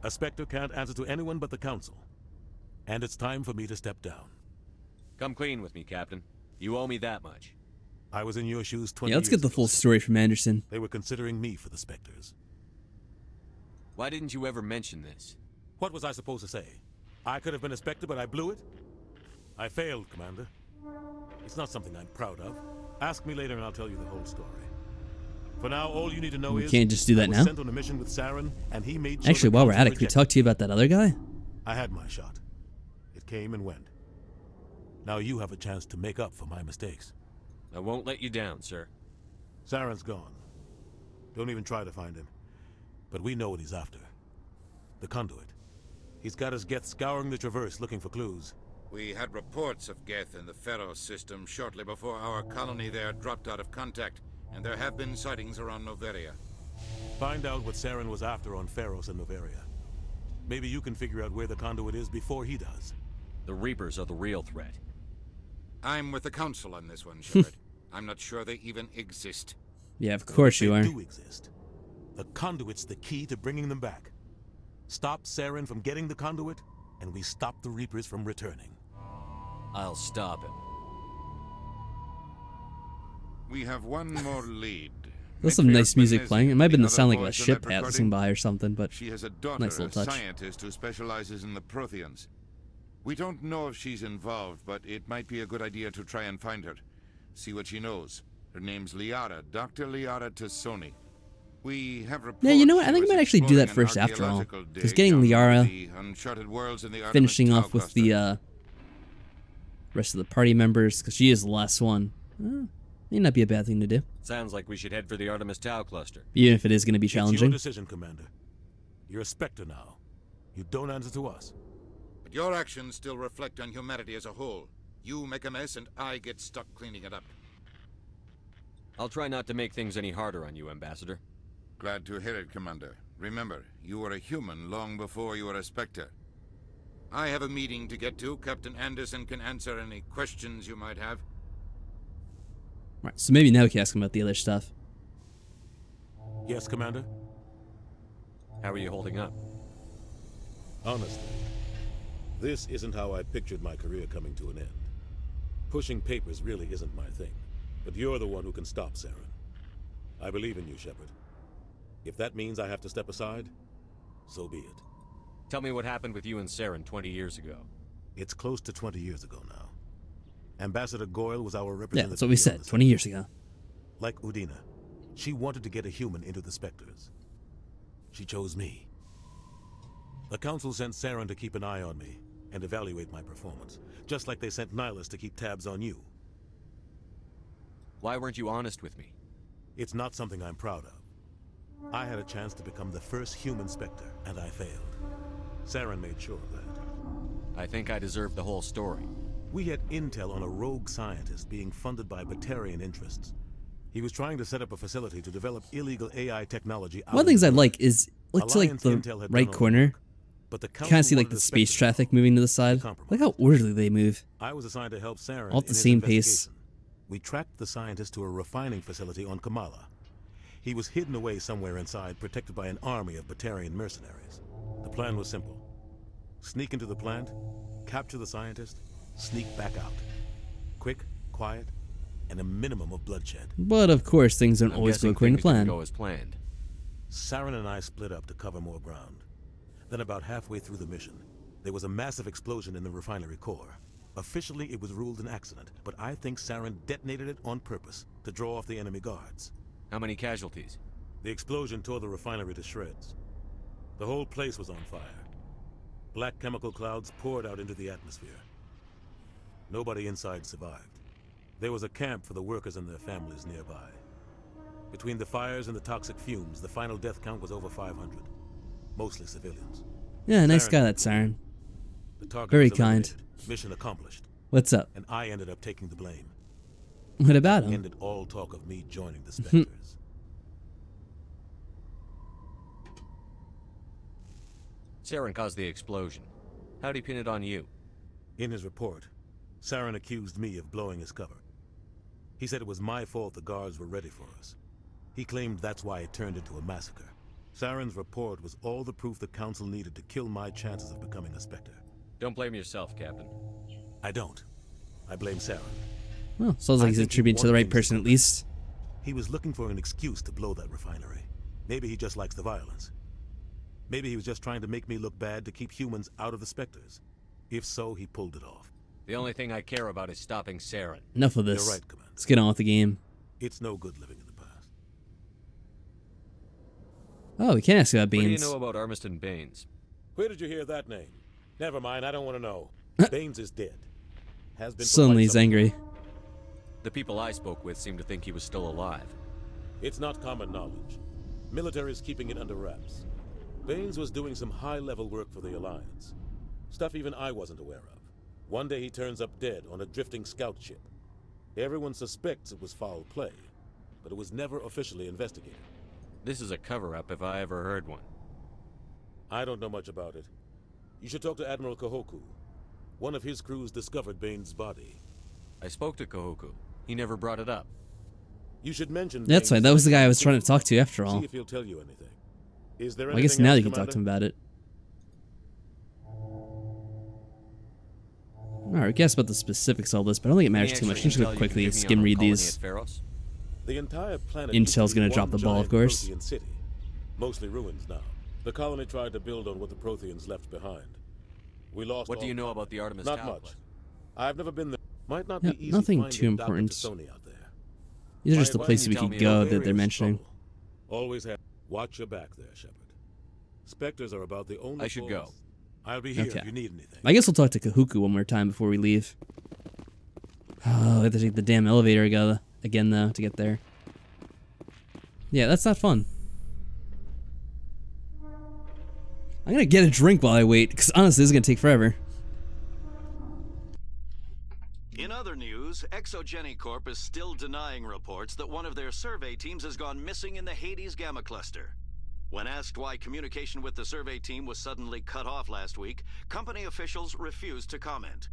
A Spectre can't answer to anyone but the Council. And it's time for me to step down. Come clean with me, Captain. You owe me that much. I was in your shoes 20 Yeah, let's get the years full ago, story from Anderson. They were considering me for the Spectres. Why didn't you ever mention this? What was I supposed to say? I could have been a Spectre, but I blew it? I failed, Commander. It's not something I'm proud of. Ask me later and I'll tell you the whole story. For now, all you need to know is... We can't just do that now? Sent on a mission with Saren, and he made sure Actually, while we're at it, can we talk to you about that other guy? I had my shot. It came and went. Now you have a chance to make up for my mistakes. I won't let you down, sir. Saren's gone. Don't even try to find him. But we know what he's after. The conduit. He's got us Geth scouring the Traverse looking for clues. We had reports of Geth in the Pharos system shortly before our colony there dropped out of contact, and there have been sightings around Noveria. Find out what Saren was after on Pharos and Noveria. Maybe you can figure out where the conduit is before he does. The Reapers are the real threat. I'm with the Council on this one, Shepard. I'm not sure they even exist. Yeah, of course you are. They do exist. The conduit's the key to bringing them back. Stop Saren from getting the conduit, and we stop the Reapers from returning. I'll stop him. We have one more lead. There's some nice music playing. It might have been the sound like of a ship passing by or something, but she has a daughter, nice little touch. A scientist who specializes in the Protheans. We don't know if she's involved, but it might be a good idea to try and find her. See what she knows. Her name's Liara, Dr. Liara Tassoni. We have reports. Yeah, you know what? I think I might actually do that first after all. Because getting Liara, finishing off with the rest of the party members, because she is the last one, may not be a bad thing to do. Sounds like we should head for the Artemis Tau cluster. Even if it is going to be challenging. It's your decision, Commander. You're a Spectre now. You don't answer to us. But your actions still reflect on humanity as a whole. You make a mess and I get stuck cleaning it up. I'll try not to make things any harder on you, Ambassador. Glad to hear it, Commander. Remember, you were a human long before you were a Spectre. I have a meeting to get to. Captain Anderson can answer any questions you might have. Right, so maybe now we can ask him about the other stuff. Yes, Commander? How are you holding up? Honestly, this isn't how I pictured my career coming to an end. Pushing papers really isn't my thing, but you're the one who can stop Saren. I believe in you, Shepard. If that means I have to step aside, so be it. Tell me what happened with you and Saren 20 years ago. It's close to 20 years ago now. Ambassador Goyle was our representative. Yeah, that's what we said, 20 years ago. Like Udina, she wanted to get a human into the Spectres. She chose me. The Council sent Saren to keep an eye on me and evaluate my performance, just like they sent Nihilus to keep tabs on you. Why weren't you honest with me? It's not something I'm proud of. I had a chance to become the first human Spectre, and I failed. Saren made sure of that. I think I deserve the whole story. We had intel on a rogue scientist being funded by Batarian interests. He was trying to set up a facility to develop illegal AI technology. One of the things I like is, look to like the right corner. But you kind of see like the space traffic moving to the side. Look how orderly they move. I was assigned to help Saren all at the same pace. We tracked the scientist to a refining facility on Kamala. He was hidden away somewhere inside, protected by an army of Batarian mercenaries. The plan was simple. Sneak into the plant, capture the scientist, sneak back out. Quick, quiet, and a minimum of bloodshed. But of course, things don't always go according to plan. Go as planned. Saren and I split up to cover more ground. Then about halfway through the mission, there was a massive explosion in the refinery core. Officially, it was ruled an accident, but I think Saren detonated it on purpose to draw off the enemy guards. How many casualties? The explosion tore the refinery to shreds. The whole place was on fire. Black chemical clouds poured out into the atmosphere. Nobody inside survived. There was a camp for the workers and their families nearby. Between the fires and the toxic fumes, the final death count was over 500. Mostly civilians. Yeah, nice guy, that Saren. Very kind. Mission accomplished. What's up? And I ended up taking the blame. What about him? Ended all talk of me joining the Spectres. Saren caused the explosion. How'd he pin it on you? In his report, Saren accused me of blowing his cover. He said it was my fault the guards were ready for us. He claimed that's why it turned into a massacre. Saren's report was all the proof the Council needed to kill my chances of becoming a Spectre. Don't blame yourself, Captain. I don't. I blame Saren. Well, sounds like he's a tribute to the right person at least. He was looking for an excuse to blow that refinery. Maybe he just likes the violence. Maybe he was just trying to make me look bad to keep humans out of the Spectres. If so, he pulled it off. The only thing I care about is stopping Saren. Enough of this. You're right, Commander. Let's get on with the game. It's no good living in the past. Oh, we can't ask about Baines. What do you know about Armiston Baines? Where did you hear that name? Never mind, I don't want to know. Baines is dead. Has been. Suddenly he's angry. The people I spoke with seemed to think he was still alive. It's not common knowledge. Military is keeping it under wraps. Baines was doing some high-level work for the Alliance. Stuff even I wasn't aware of. One day he turns up dead on a drifting scout ship. Everyone suspects it was foul play, but it was never officially investigated. This is a cover-up if I ever heard one. I don't know much about it. You should talk to Admiral Kahoku. One of his crews discovered Baines' body. I spoke to Kahoku. He never brought it up. You should mention. That's right. That was the guy I was trying to talk to after all. See if he'll tell you anything. Is there well, I guess now you can talk to him about it. Alright, I guess about the specifics of all this, but I don't think it matters too much. I'm just going to quickly skim read these. The entire planet Intel's going to drop the ball, of course. City. Mostly ruins now. The colony tried to build on what the Protheans left behind. We lost. What do you know about the Artemis Not Tablet? much. I've never been there. Might not Yeah, be easy nothing too important. These are just the places we could go that they're mentioning. Always have. Watch your back there, Shepard. Spectres are about the only. I should go. I'll be here if you need anything. I guess we'll talk to Kahoku one more time before we leave. Oh, I have to take the damn elevator again though to get there. Yeah, that's not fun. I'm gonna get a drink while I wait, because honestly, this is gonna take forever. In other news, Boss, Exogeny Corp is still denying reports that one of their survey teams has gone missing in the Hades Gamma Cluster. When asked why communication with the survey team was suddenly cut off last week, company officials refused to comment.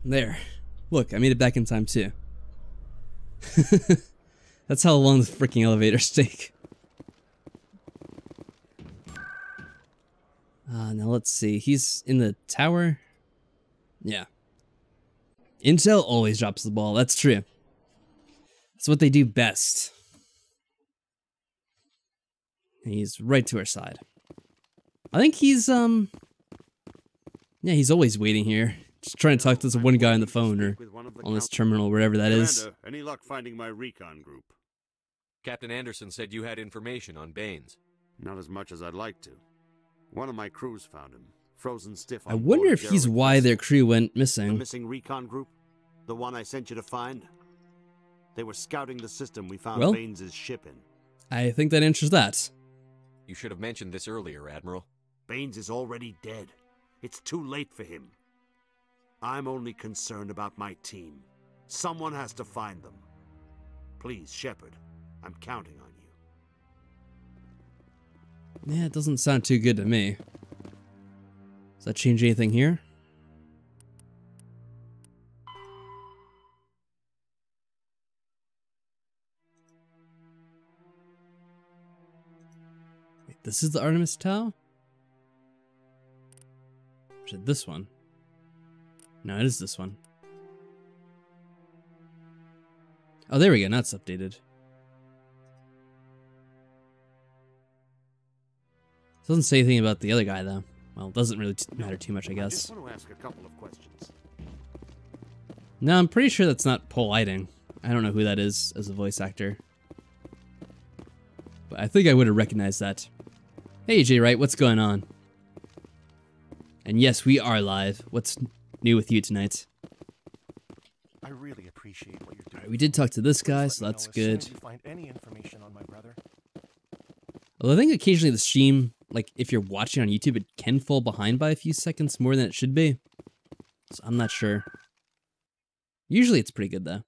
There. Look, I made it back in time too. That's how long the freaking elevators take. Now let's see. He's in the tower? Yeah. Intel always drops the ball. That's true. That's what they do best. He's right to our side. I think he's, yeah, he's always waiting here. Just trying to talk to this one guy on the phone or on this terminal, wherever that is. Any luck finding my recon group? Captain Anderson said you had information on Baines. Not as much as I'd like to. One of my crews found him, frozen stiff on I wonder if he's why their crew went missing. The missing recon group? The one I sent you to find? They were scouting the system we found Baines' ship in. I think that answers that. You should have mentioned this earlier, Admiral. Baines is already dead. It's too late for him. I'm only concerned about my team. Someone has to find them. Please, Shepard, I'm counting on you. Yeah, it doesn't sound too good to me. Does that change anything here? Wait, this is the Artemis Tau? Or is it this one? No, it is this one. Oh, there we go. Now it's updated. Doesn't say anything about the other guy, though. Well, it doesn't really matter too much, I guess. I just want to ask a couple of questions. No, I'm pretty sure that's not Paul Eiding. I don't know who that is as a voice actor. But I think I would have recognized that. Hey, Jay Wright, what's going on? And yes, we are live. What's new with you tonight? I really appreciate what you're doing. Right, we did talk to this guy, so that's good. As soon as you find any information on my brother. Although I think occasionally the stream, like if you're watching on YouTube, it can fall behind by a few seconds more than it should be. So I'm not sure. Usually it's pretty good though.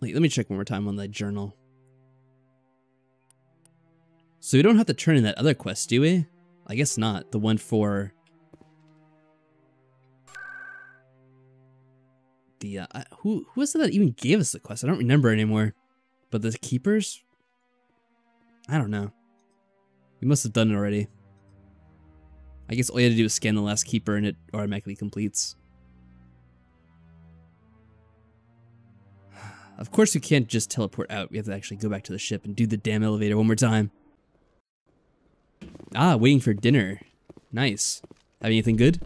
Wait, let me check one more time on the journal. So we don't have to turn in that other quest, do we? I guess not. The one for the who was it that even gave us the quest? I don't remember anymore. But the keepers? I don't know. We must have done it already. I guess all you had to do is scan the last keeper and it automatically completes. Of course we can't just teleport out. We have to actually go back to the ship and do the damn elevator one more time. Ah, waiting for dinner. Nice. Have anything good?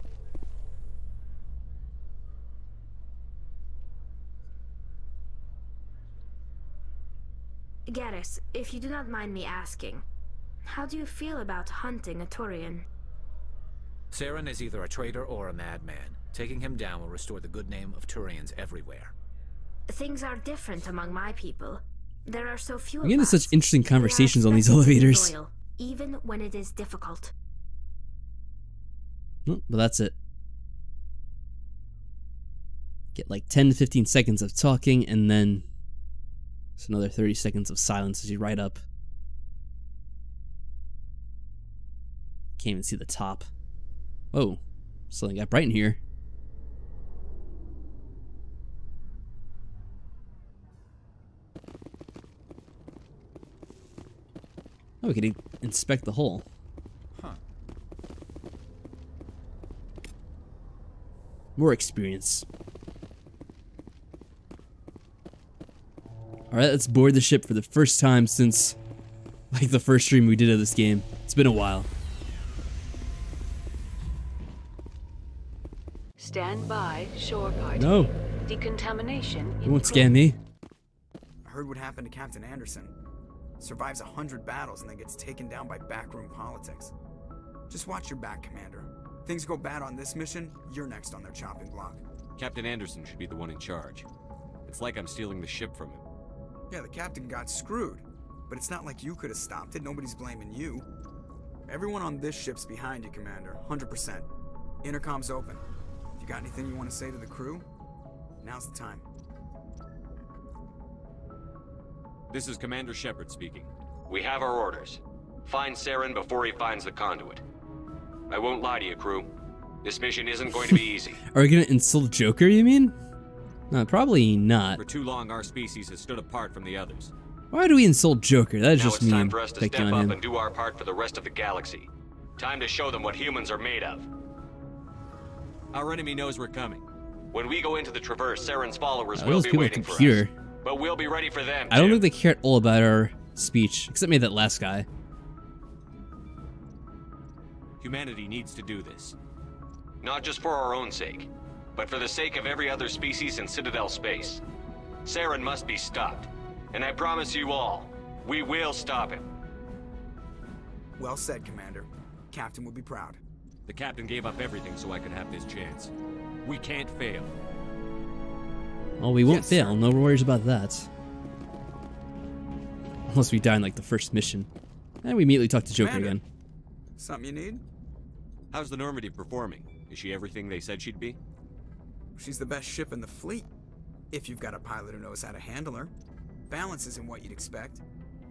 Garrus, if you do not mind me asking, how do you feel about hunting a Turian? Saren is either a traitor or a madman. Taking him down will restore the good name of Turians everywhere. Things are different among my people. There are so few. I'm getting such interesting conversations on these elevators. Loyal, even when it is difficult. Oh, but that's it. Get like 10 to 15 seconds of talking and then it's another 30 seconds of silence as you ride up. Can't even see the top. Whoa, something got bright in here. Oh, we can inspect the hole. Huh. More experience. Alright, let's board the ship for the first time since, like, the first stream we did of this game. It's been a while. Stand by, shore party. No. Decontamination. You won't scam me. I heard what happened to Captain Anderson. Survives 100 battles and then gets taken down by backroom politics. Just watch your back, Commander. Things go bad on this mission, you're next on their chopping block. Captain Anderson should be the one in charge. It's like I'm stealing the ship from him. Yeah, the captain got screwed. But it's not like you could have stopped it. Nobody's blaming you. Everyone on this ship's behind you, Commander. 100%. Intercom's open. If you got anything you want to say to the crew, now's the time. This is Commander Shepard speaking. We have our orders. Find Saren before he finds the conduit. I won't lie to you, crew. This mission isn't going to be easy. Are we gonna insult Joker, you mean? No, probably not. For too long, our species has stood apart from the others. Why do we insult Joker? That is Now just it's mean. time for us to picking step on up him. and do our part for the rest of the galaxy. Time to show them what humans are made of. Our enemy knows we're coming. When we go into the Traverse, Saren's followers Oh, will those be people waiting for computer. us. But we'll be ready for them, I don't too. think they care at all about our speech, except maybe that last guy. Humanity needs to do this. Not just for our own sake, but for the sake of every other species in Citadel space. Saren must be stopped. And I promise you all, we will stop him. Well said, Commander. Captain will be proud. The captain gave up everything so I could have this chance. We can't fail. Well, we won't Yes, fail. sir. No worries about that. Unless we die in like the first mission. And we immediately talk to Joker Commander. again. Something you need? How's the Normandy performing? Is she everything they said she'd be? She's the best ship in the fleet. If you've got a pilot who knows how to handle her. Balance isn't what you'd expect.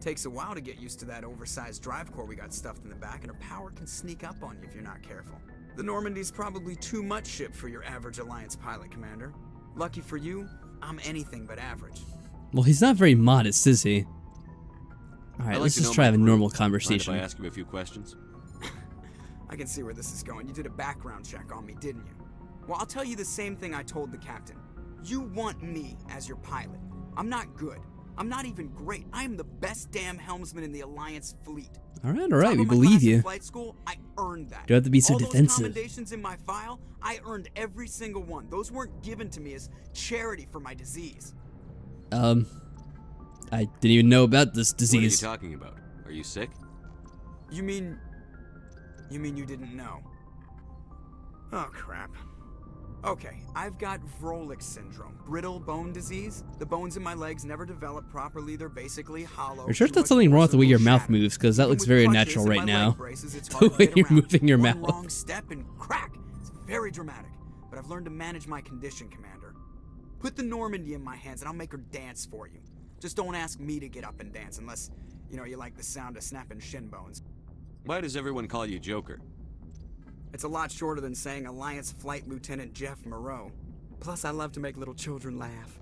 Takes a while to get used to that oversized drive core we got stuffed in the back, and her power can sneak up on you if you're not careful. The Normandy's probably too much ship for your average Alliance pilot, Commander. Lucky for you, I'm anything but average. Well, he's not very modest, is he? Alright, I'd let's like to just know try my to have a crew. normal Mind conversation. if I ask you a few questions? I can see where this is going. You did a background check on me, didn't you? Well, I'll tell you the same thing I told the captain. You want me as your pilot. I'm not good. I'm not even great. I am the best damn helmsman in the Alliance fleet. Alright, Top we of my believe class in you. Flight school, I earned that. Don't have to be so All defensive. those commendations in my file, I earned every single one. Those weren't given to me as charity for my disease. I didn't even know about this What disease. are you talking about? Are you sick? You mean you didn't know? Oh, crap. Okay, I've got Vrolich syndrome, brittle bone disease. The bones in my legs never develop properly. They're basically hollow. Are you sure Too it's not much something wrong with the way your force will mouth shatter. moves? Because that Even looks with very crutches natural and right my now. leg braces, it's The hard to way get you're around. moving your One mouth. wrong step and crack. It's very dramatic, but I've learned to manage my condition, Commander. Put the Normandy in my hands and I'll make her dance for you. Just don't ask me to get up and dance unless, you like the sound of snapping shin bones. Why does everyone call you Joker? It's a lot shorter than saying Alliance Flight Lieutenant Jeff Moreau. Plus, I love to make little children laugh.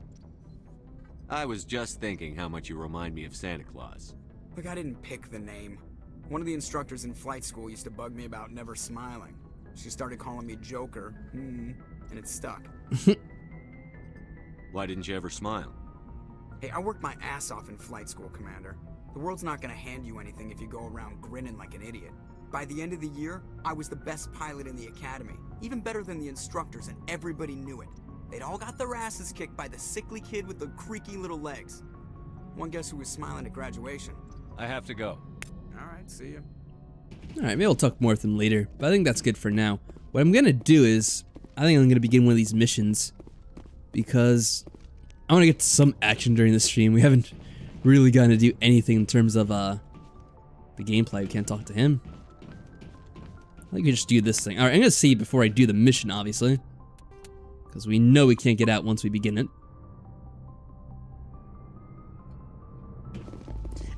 I was just thinking how much you remind me of Santa Claus. Look, I didn't pick the name. One of the instructors in flight school used to bug me about never smiling. She started calling me Joker, and it stuck. Why didn't you ever smile? Hey, I worked my ass off in flight school, Commander. The world's not gonna hand you anything if you go around grinning like an idiot. By the end of the year, I was the best pilot in the academy, even better than the instructors, and everybody knew it. They'd all got their asses kicked by the sickly kid with the creaky little legs. One guess who was smiling at graduation? I have to go. Alright, see ya. Alright, maybe I'll talk more with him later, but I think that's good for now. What I'm gonna do is, I think I'm gonna begin one of these missions, because I want to get some action during the stream. We haven't really gotten to do anything in terms of the gameplay. We can't talk to him. I think we just do this thing. Alright, I'm gonna save before I do the mission, obviously, because we know we can't get out once we begin it.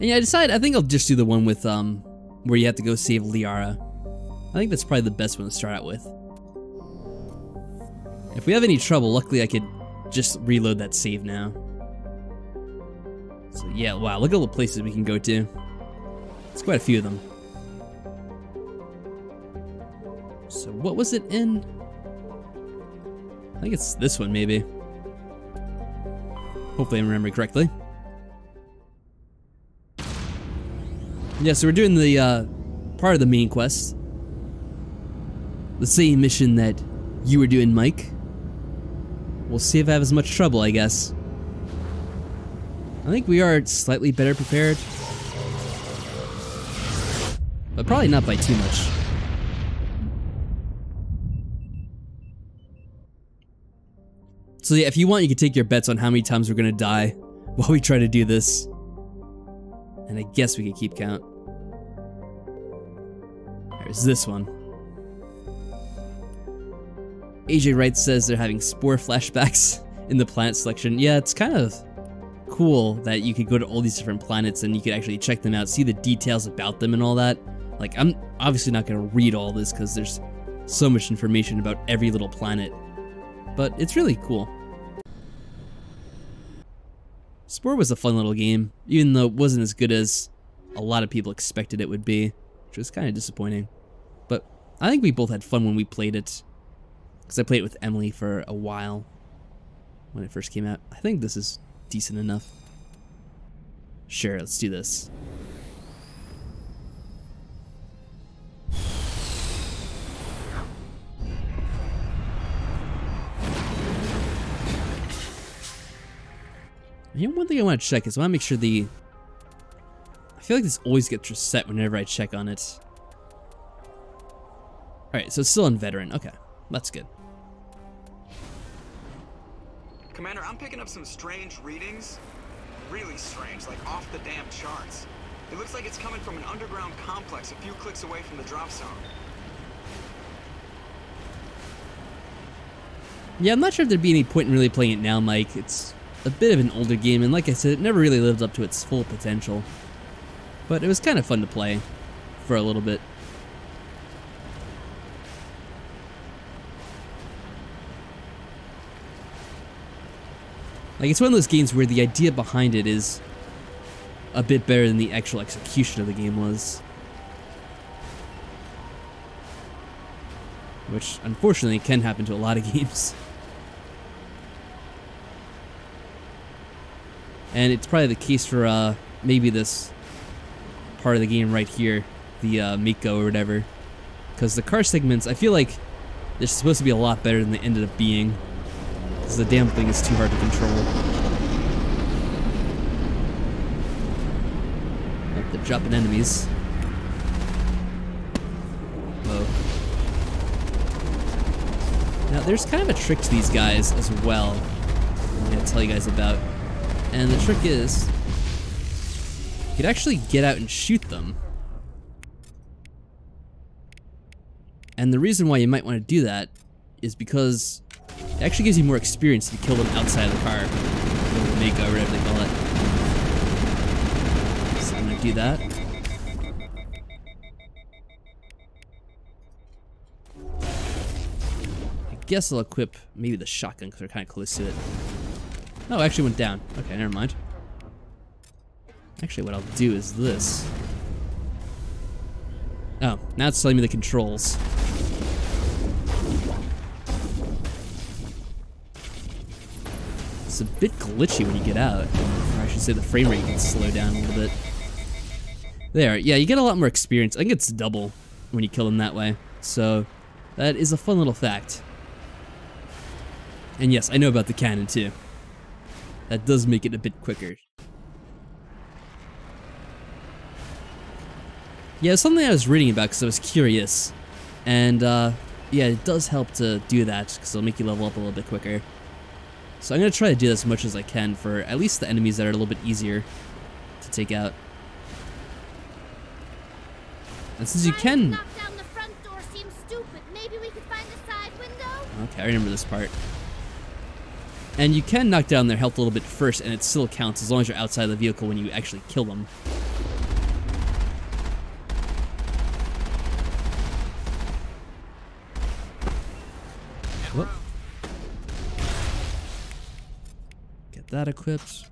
And yeah, I think I'll just do the one with where you have to go save Liara. I think that's probably the best one to start out with. If we have any trouble, luckily I could just reload that save now. So yeah, wow, look at all the places we can go to. It's quite a few of them. So what was it in? I think it's this one, maybe. Hopefully I remember correctly. Yeah, so we're doing the part of the main quest. The same mission that you were doing, Mike. We'll see if I have as much trouble, I guess. I think we are slightly better prepared. But probably not by too much. So yeah, if you want, you can take your bets on how many times we're gonna die while we try to do this. And I guess we can keep count. There's this one. AJ Wright says they're having spore flashbacks in the planet selection. Yeah, it's kind of cool that you could go to all these different planets and you could actually check them out, see the details about them and all that. Like, I'm obviously not going to read all this because there's so much information about every little planet. But it's really cool. Spore was a fun little game, even though it wasn't as good as a lot of people expected it would be, which was kind of disappointing. But I think we both had fun when we played it, because I played it with Emily for a while when it first came out. I think this is decent enough. Sure, let's do this. You know, one thing I want to check is I want to make sure I feel like this always gets reset whenever I check on it. Alright, so it's still on veteran. Okay, that's good. Commander, I'm picking up some strange readings. Really strange, like off the damn charts. It looks like it's coming from an underground complex a few clicks away from the drop zone. Yeah, I'm not sure if there'd be any point in really playing it now, Mike. It's a bit of an older game, and like I said, it never really lived up to its full potential. But it was kind of fun to play for a little bit. Like, it's one of those games where the idea behind it is a bit better than the actual execution of the game was. Which, unfortunately, can happen to a lot of games. And it's probably the case for maybe this part of the game right here, the Miko or whatever. Because the car segments, I feel like they're supposed to be a lot better than they ended up being. Because the damn thing is too hard to control. Oh, they're dropping enemies. Whoa. Now, there's kind of a trick to these guys as well, I'm going to tell you guys about. And the trick is, you could actually get out and shoot them. And the reason why you might want to do that is because it actually gives you more experience if you kill them outside of the car. Or the Mako, or whatever they call it. So I'm going to do that. I guess I'll equip maybe the shotgun because they're kind of close to it. Oh, it actually went down. Okay, never mind. Actually, what I'll do is this. Oh, now it's telling me the controls. It's a bit glitchy when you get out. Or I should say the frame rate can slow down a little bit. There, yeah, you get a lot more experience. I think it's double when you kill them that way. So, that is a fun little fact. And yes, I know about the cannon too. That does make it a bit quicker. Yeah, it's something I was reading about because I was curious. And, yeah, it does help to do that because it'll make you level up a little bit quicker. So I'm going to try to do this as much as I can for at least the enemies that are a little bit easier to take out. And since you can... Knock down the front door seems stupid. Maybe we could find the side window? Okay, I remember this part. And you can knock down their health a little bit first, and it still counts as long as you're outside the vehicle when you actually kill them. Whoop. Get that equipped.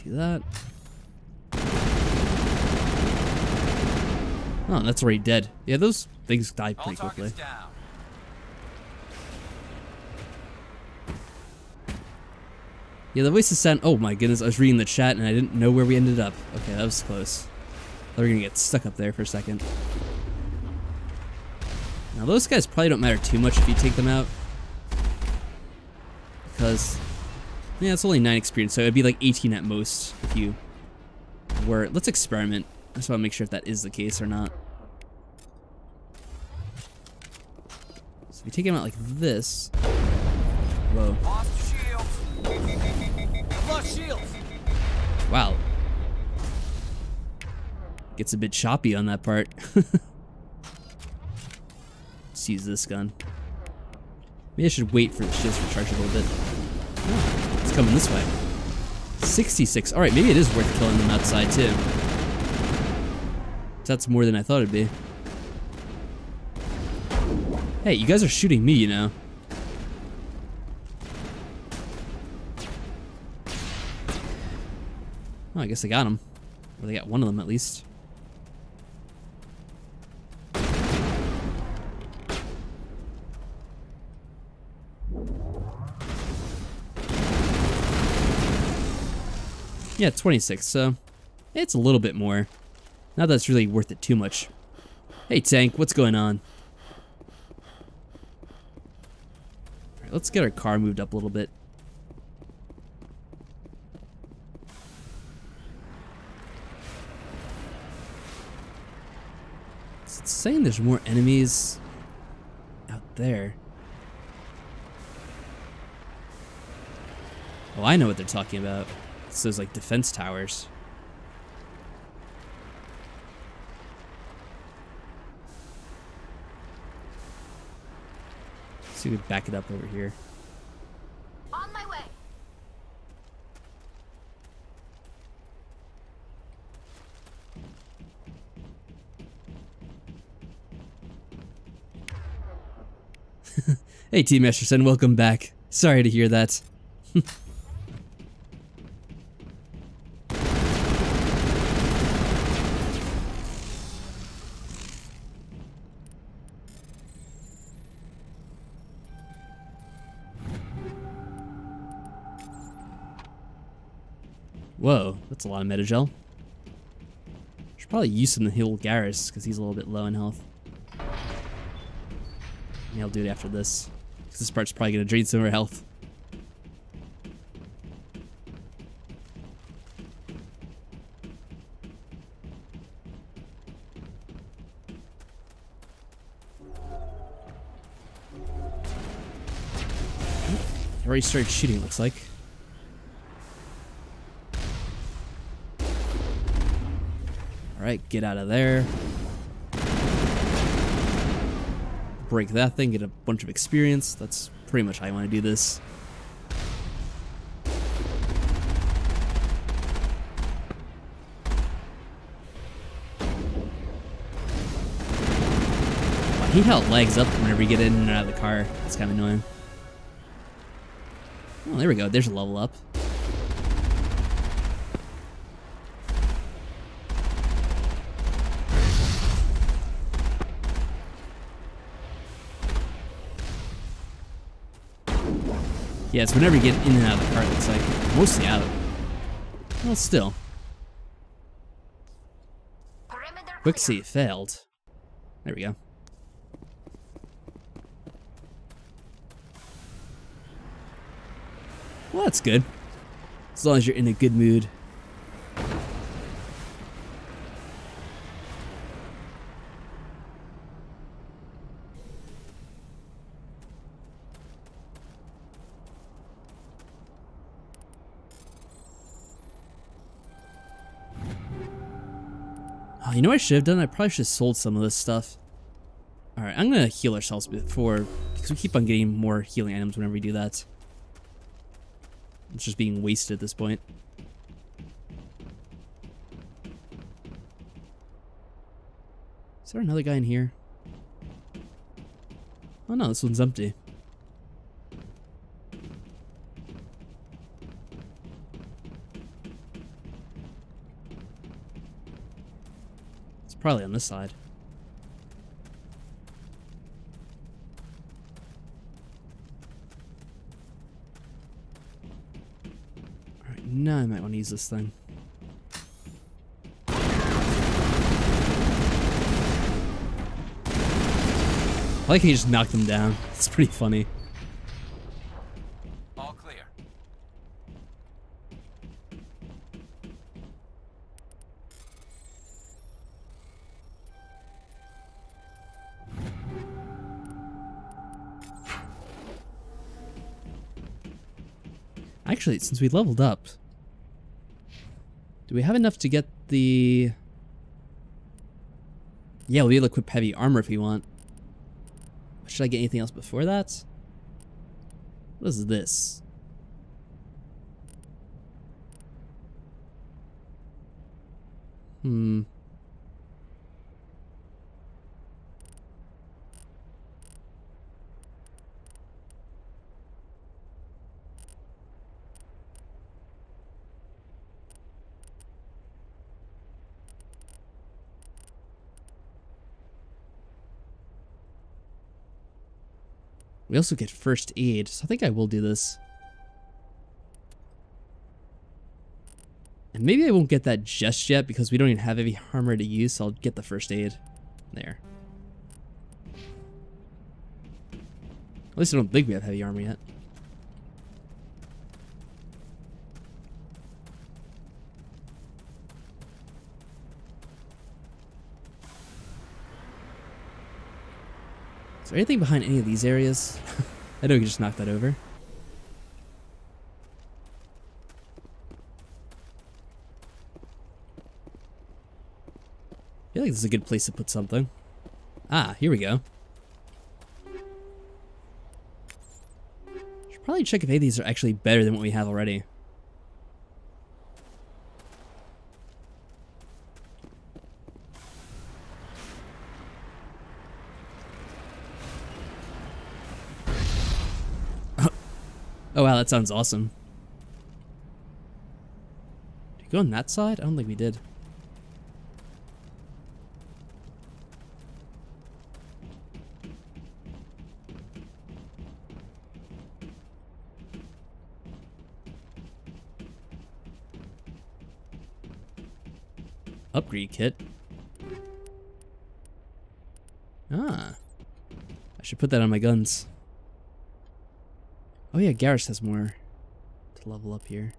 Do that. Oh, that's already dead. Yeah, those things die pretty quickly. Yeah, the voices sound... Oh my goodness, I was reading the chat and I didn't know where we ended up. Okay, that was close. I thought we were gonna get stuck up there for a second. Now those guys probably don't matter too much if you take them out. because yeah, it's only 9 experience, so it'd be like 18 at most if you were. Let's experiment. I just want to make sure if that is the case or not. So if you take him out like this, whoa. Lost shields. Wow. Gets a bit choppy on that part. Let's use this gun. Maybe I should wait for the shields to recharge a little bit. Oh, it's coming this way. 66. Alright, maybe it is worth killing them outside too. That's more than I thought it'd be. Hey, you guys are shooting me, you know. Oh, I guess they got him. Or they got one of them at least. Yeah, 26, so it's a little bit more. Not that it's really worth it too much. Hey, tank, what's going on? Alright, let's get our car moved up a little bit. It's saying there's more enemies out there. Oh, I know what they're talking about. It's those, like, defense towers. See if we back it up over here. On my way. Hey, Team Esterson, welcome back. Sorry to hear that. Whoa, that's a lot of Metagel. Should probably use some to heal Garrus, because he's a little bit low in health. Yeah, I'll do it after this, because this part's probably going to drain some of our health. I already started shooting, it looks like. Alright, get out of there. Break that thing, get a bunch of experience. That's pretty much how I want to do this. I hate how it lags up whenever you get in and out of the car. It's kind of annoying. Oh, there we go. There's a level up. Yeah, it's whenever you get in and out of the car, it's like mostly out. Well, still. Quick save failed. There we go. Well, that's good. As long as you're in a good mood. Oh, you know what I should have done? I probably should have sold some of this stuff. Alright, I'm gonna heal ourselves before, because we keep on getting more healing items whenever we do that. It's just being wasted at this point. Is there another guy in here? Oh no, this one's empty. It's probably on this side. Alright, now I might want to use this thing. I like how you just knock them down. It's pretty funny. All clear. Actually, since we leveled up, do we have enough to get the... Yeah, we'll be able to equip heavy armor if we want. Should I get anything else before that? What is this? Hmm. We also get first aid, so I think I will do this. And maybe I won't get that just yet because we don't even have heavy armor to use, so I'll get the first aid. There. At least I don't think we have heavy armor yet. Is there anything behind any of these areas? I know we can just knock that over. I feel like this is a good place to put something. Ah, here we go. Should probably check if any of these are actually better than what we have already. Oh wow, that sounds awesome. Did we go on that side? I don't think we did. Upgrade kit. Ah. I should put that on my guns. Oh yeah, Garrus has more to level up here.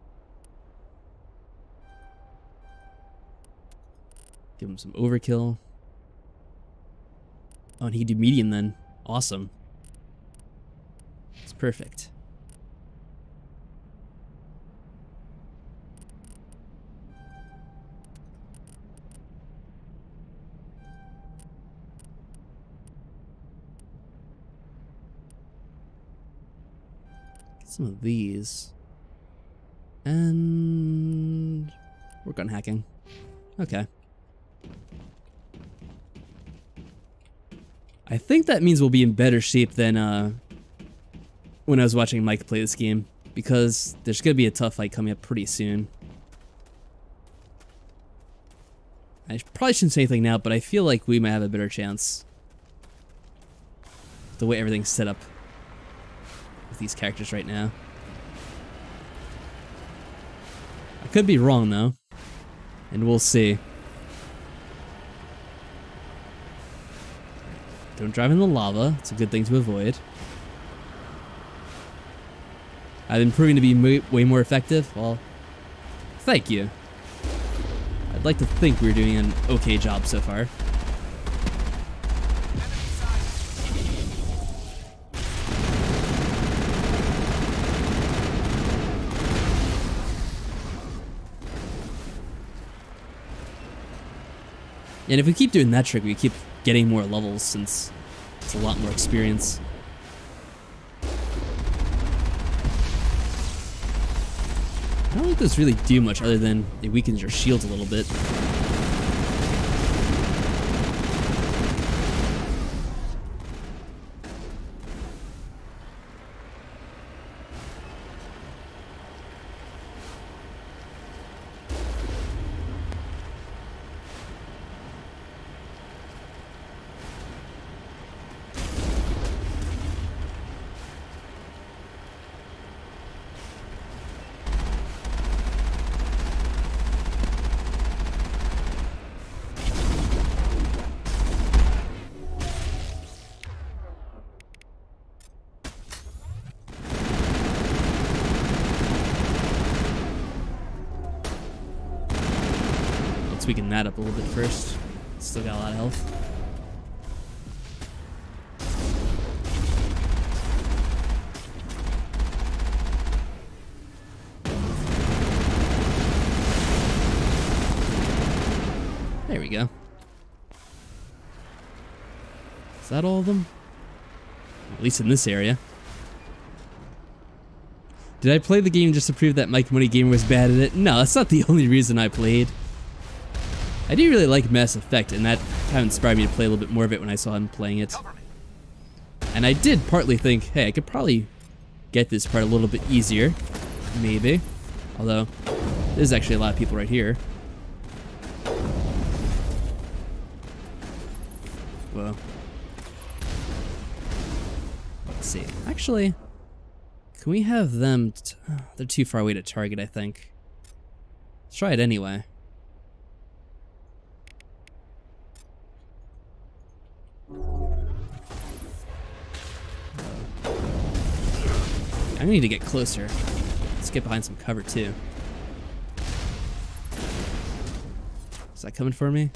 Give him some overkill. Oh, and he can do medium then. Awesome. It's perfect. Some of these. And work on hacking. Okay. I think that means we'll be in better shape than when I was watching Mike play this game, because there's gonna be a tough fight coming up pretty soon. I probably shouldn't say anything now, but I feel like we might have a better chance. The way everything's set up with these characters right now. I could be wrong though, and we'll see. Don't drive in the lava, it's a good thing to avoid. I've been proving to be way more effective. Well, thank you. I'd like to think we're doing an okay job so far. And if we keep doing that trick, we keep getting more levels since it's a lot more experience. I don't think those really do much other than it weakens your shields a little bit. Let's weaken that up a little bit first. Still got a lot of health. There we go. Is that all of them? At least in this area. Did I play the game just to prove that Mike Money Gamer was bad at it? No, that's not the only reason I played. I do really like Mass Effect, and that kind of inspired me to play a little bit more of it when I saw him playing it. And I did partly think, hey, I could probably get this part a little bit easier. Maybe. Although, there's actually a lot of people right here. Whoa. Let's see. Actually, can we have them... they're too far away to target, I think. Let's try it anyway. I need to get closer. Let's get behind some cover too. Is that coming for me?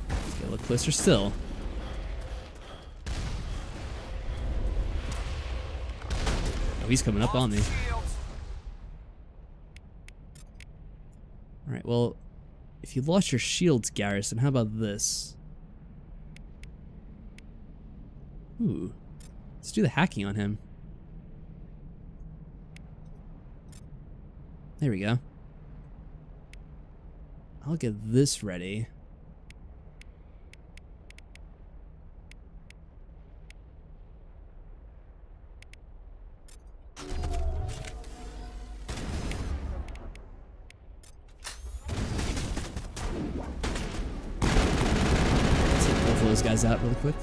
Let's get a little closer still. Oh, he's coming up on me. Alright, well, if you lost your shields, Garrison, how about this? Ooh, let's do the hacking on him. There we go. I'll get this ready. Let's take both of those guys out really quick.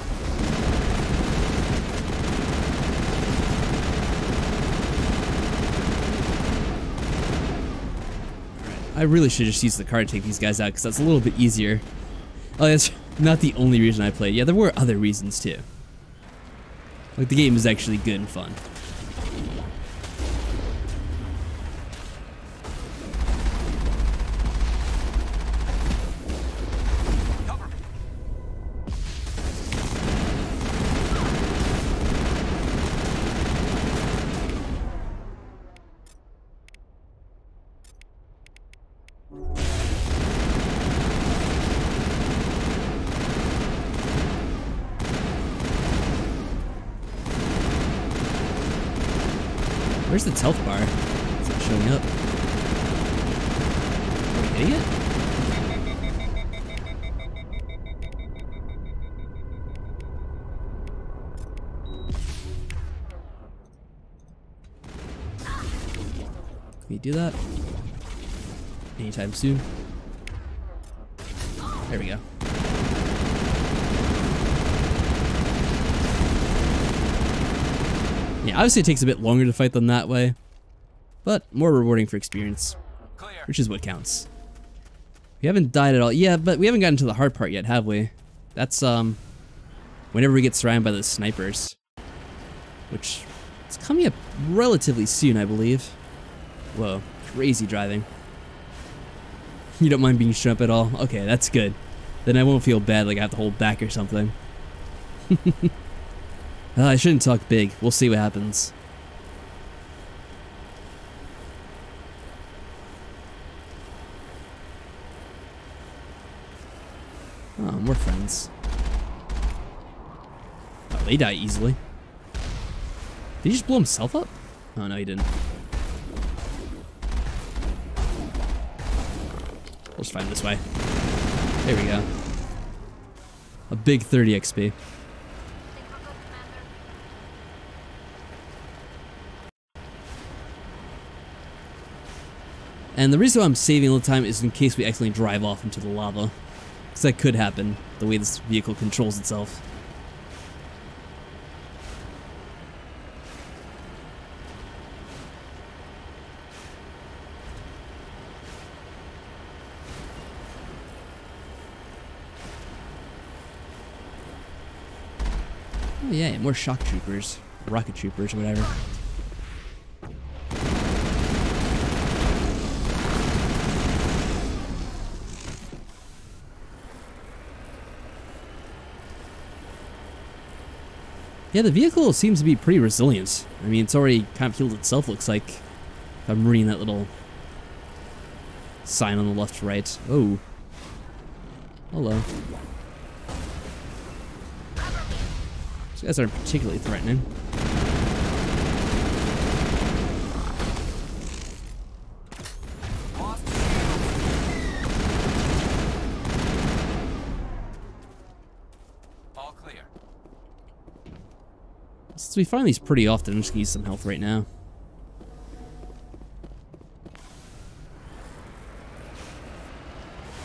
I really should just use the car to take these guys out because that's a little bit easier. Oh, that's not the only reason I played. Yeah, there were other reasons too. Like, the game is actually good and fun. Where's the health bar? It's not showing up. Are we hitting it? Can we do that? Anytime soon? There we go. Yeah, obviously it takes a bit longer to fight them that way, but more rewarding for experience, which is what counts. We haven't died at all. Yeah, but we haven't gotten to the hard part yet, have we? That's, whenever we get surrounded by those snipers, which is coming up relatively soon, I believe. Whoa, crazy driving. You don't mind being shown up at all? Okay, that's good. Then I won't feel bad like I have to hold back or something. I shouldn't talk big. We'll see what happens. Oh, more friends. Oh, they die easily. Did he just blow himself up? Oh, no, he didn't. We'll just find this way. There we go. A big 30 XP. And the reason why I'm saving a little time is in case we accidentally drive off into the lava. Because that could happen, the way this vehicle controls itself. Oh yeah, more shock troopers, rocket troopers, or whatever. Yeah, the vehicle seems to be pretty resilient. I mean, it's already kind of healed itself, looks like. If I'm reading that little sign on the left right. Oh. Hello. These guys aren't particularly threatening. All clear. Since we find these pretty often, I'm just gonna use some health right now.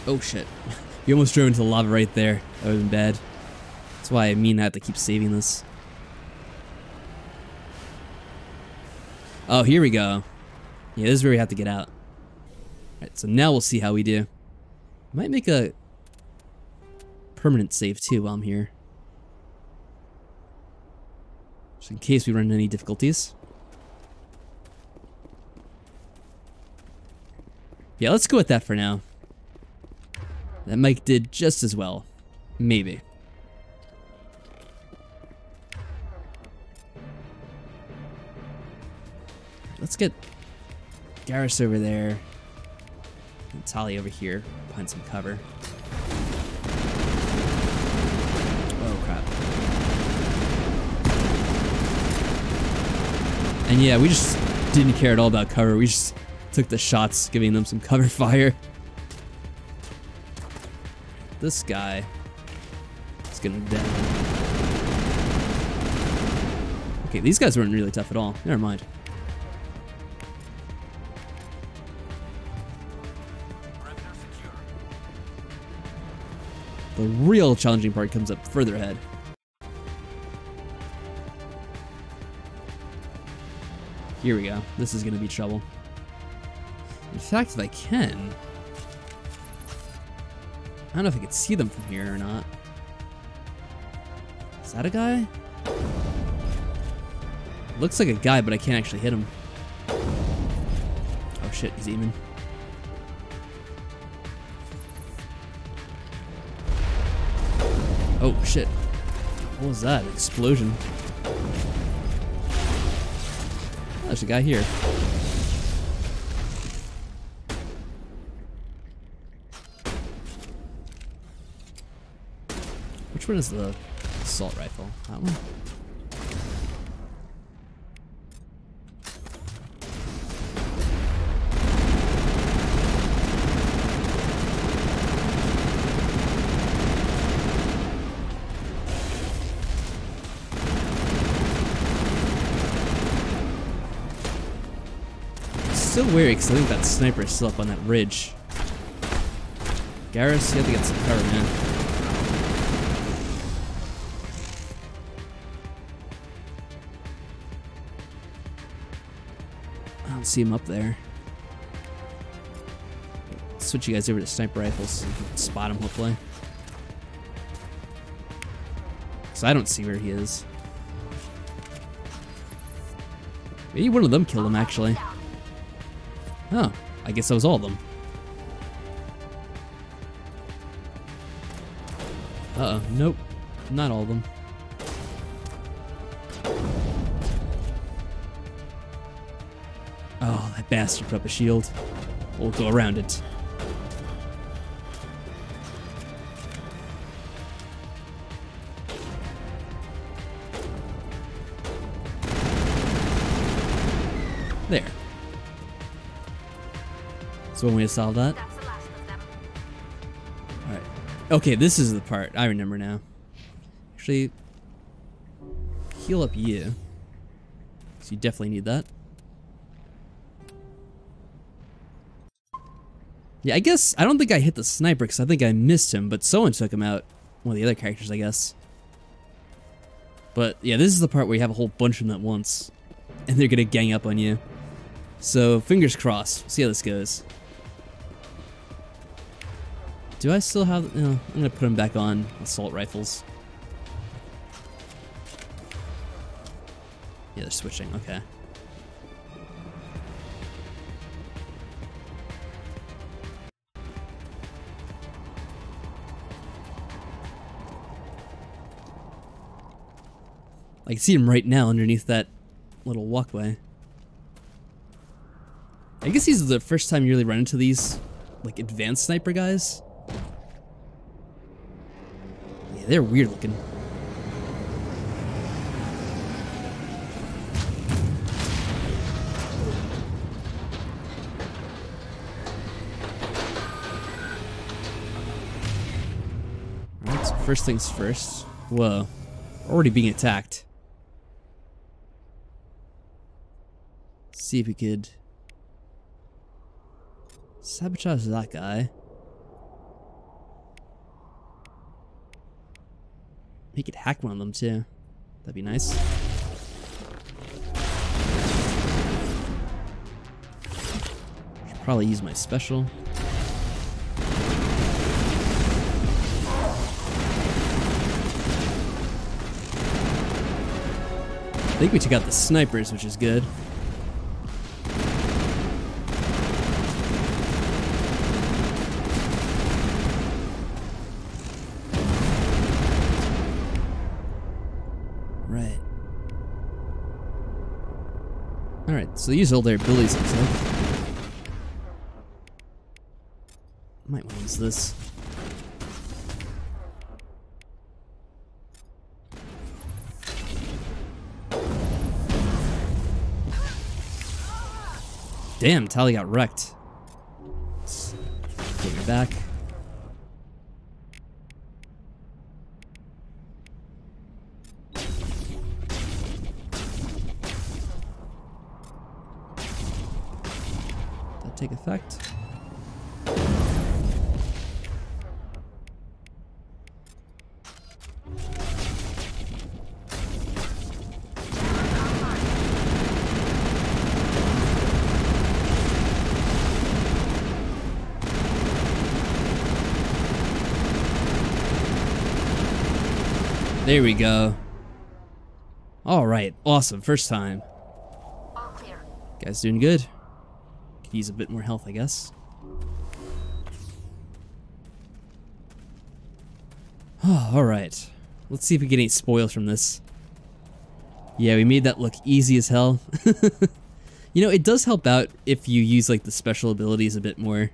Oh shit. You almost drove into the lava right there. That would have been bad. That's why I have to keep saving this. Oh, here we go. Yeah, this is where we have to get out. Alright, so now we'll see how we do. Might make a permanent save too while I'm here. Just in case we run into any difficulties. Yeah, let's go with that for now. That Mike did just as well. Maybe. Let's get Garrus over there. And Tali over here. Find some cover. Oh, crap. And yeah, we just didn't care at all about cover. We just took the shots, giving them some cover fire. This guy is gonna down. Okay, these guys weren't really tough at all. Never mind. The real challenging part comes up further ahead. Here we go. This is gonna be trouble. In fact, if I can... I don't know if I can see them from here or not. Is that a guy? Looks like a guy, but I can't actually hit him. Oh shit, he's aiming. Oh shit. What was that? An explosion. Oh, there's a guy here. Which one is the assault rifle? That one? Still wary because I think that sniper is still up on that ridge. Garrus, you have to get some cover, man. I don't see him up there. Switch you guys over to sniper rifles so you can spot him, hopefully. Because I don't see where he is. Maybe one of them killed him, actually. Oh, I guess that was all of them. Uh-oh, nope. Not all of them. Oh, that bastard put up a shield. We'll go around it. There. So one way to solve that. Alright. Okay, this is the part. I remember now. Actually, heal up you. So you definitely need that. Yeah, I guess, I don't think I hit the sniper because I think I missed him, but someone took him out. One of the other characters, I guess. But yeah, this is the part where you have a whole bunch of them at once. And they're gonna gang up on you. So, fingers crossed. See how this goes. Do I still have... No, I'm gonna put them back on assault rifles. Yeah, they're switching. Okay. I can see him right now underneath that little walkway. I guess these are the first time you really run into these like advanced sniper guys. Yeah, they're weird looking. Alright, so first things first. Whoa. Already being attacked. Let's see if we could sabotage that guy. He could hack one of them too. That'd be nice. Should probably use my special. I think we took out the snipers, which is good. Right. Alright, so use all their abilities and stuff. Might want to use this. Damn, Tali got wrecked. Let's get her back. That take effect. There we go. Alright, awesome. First time. All clear. Guys doing good. Could use a bit more health, I guess. Alright. Let's see if we get any spoils from this. Yeah, we made that look easy as hell. You know, it does help out if you use like the special abilities a bit more.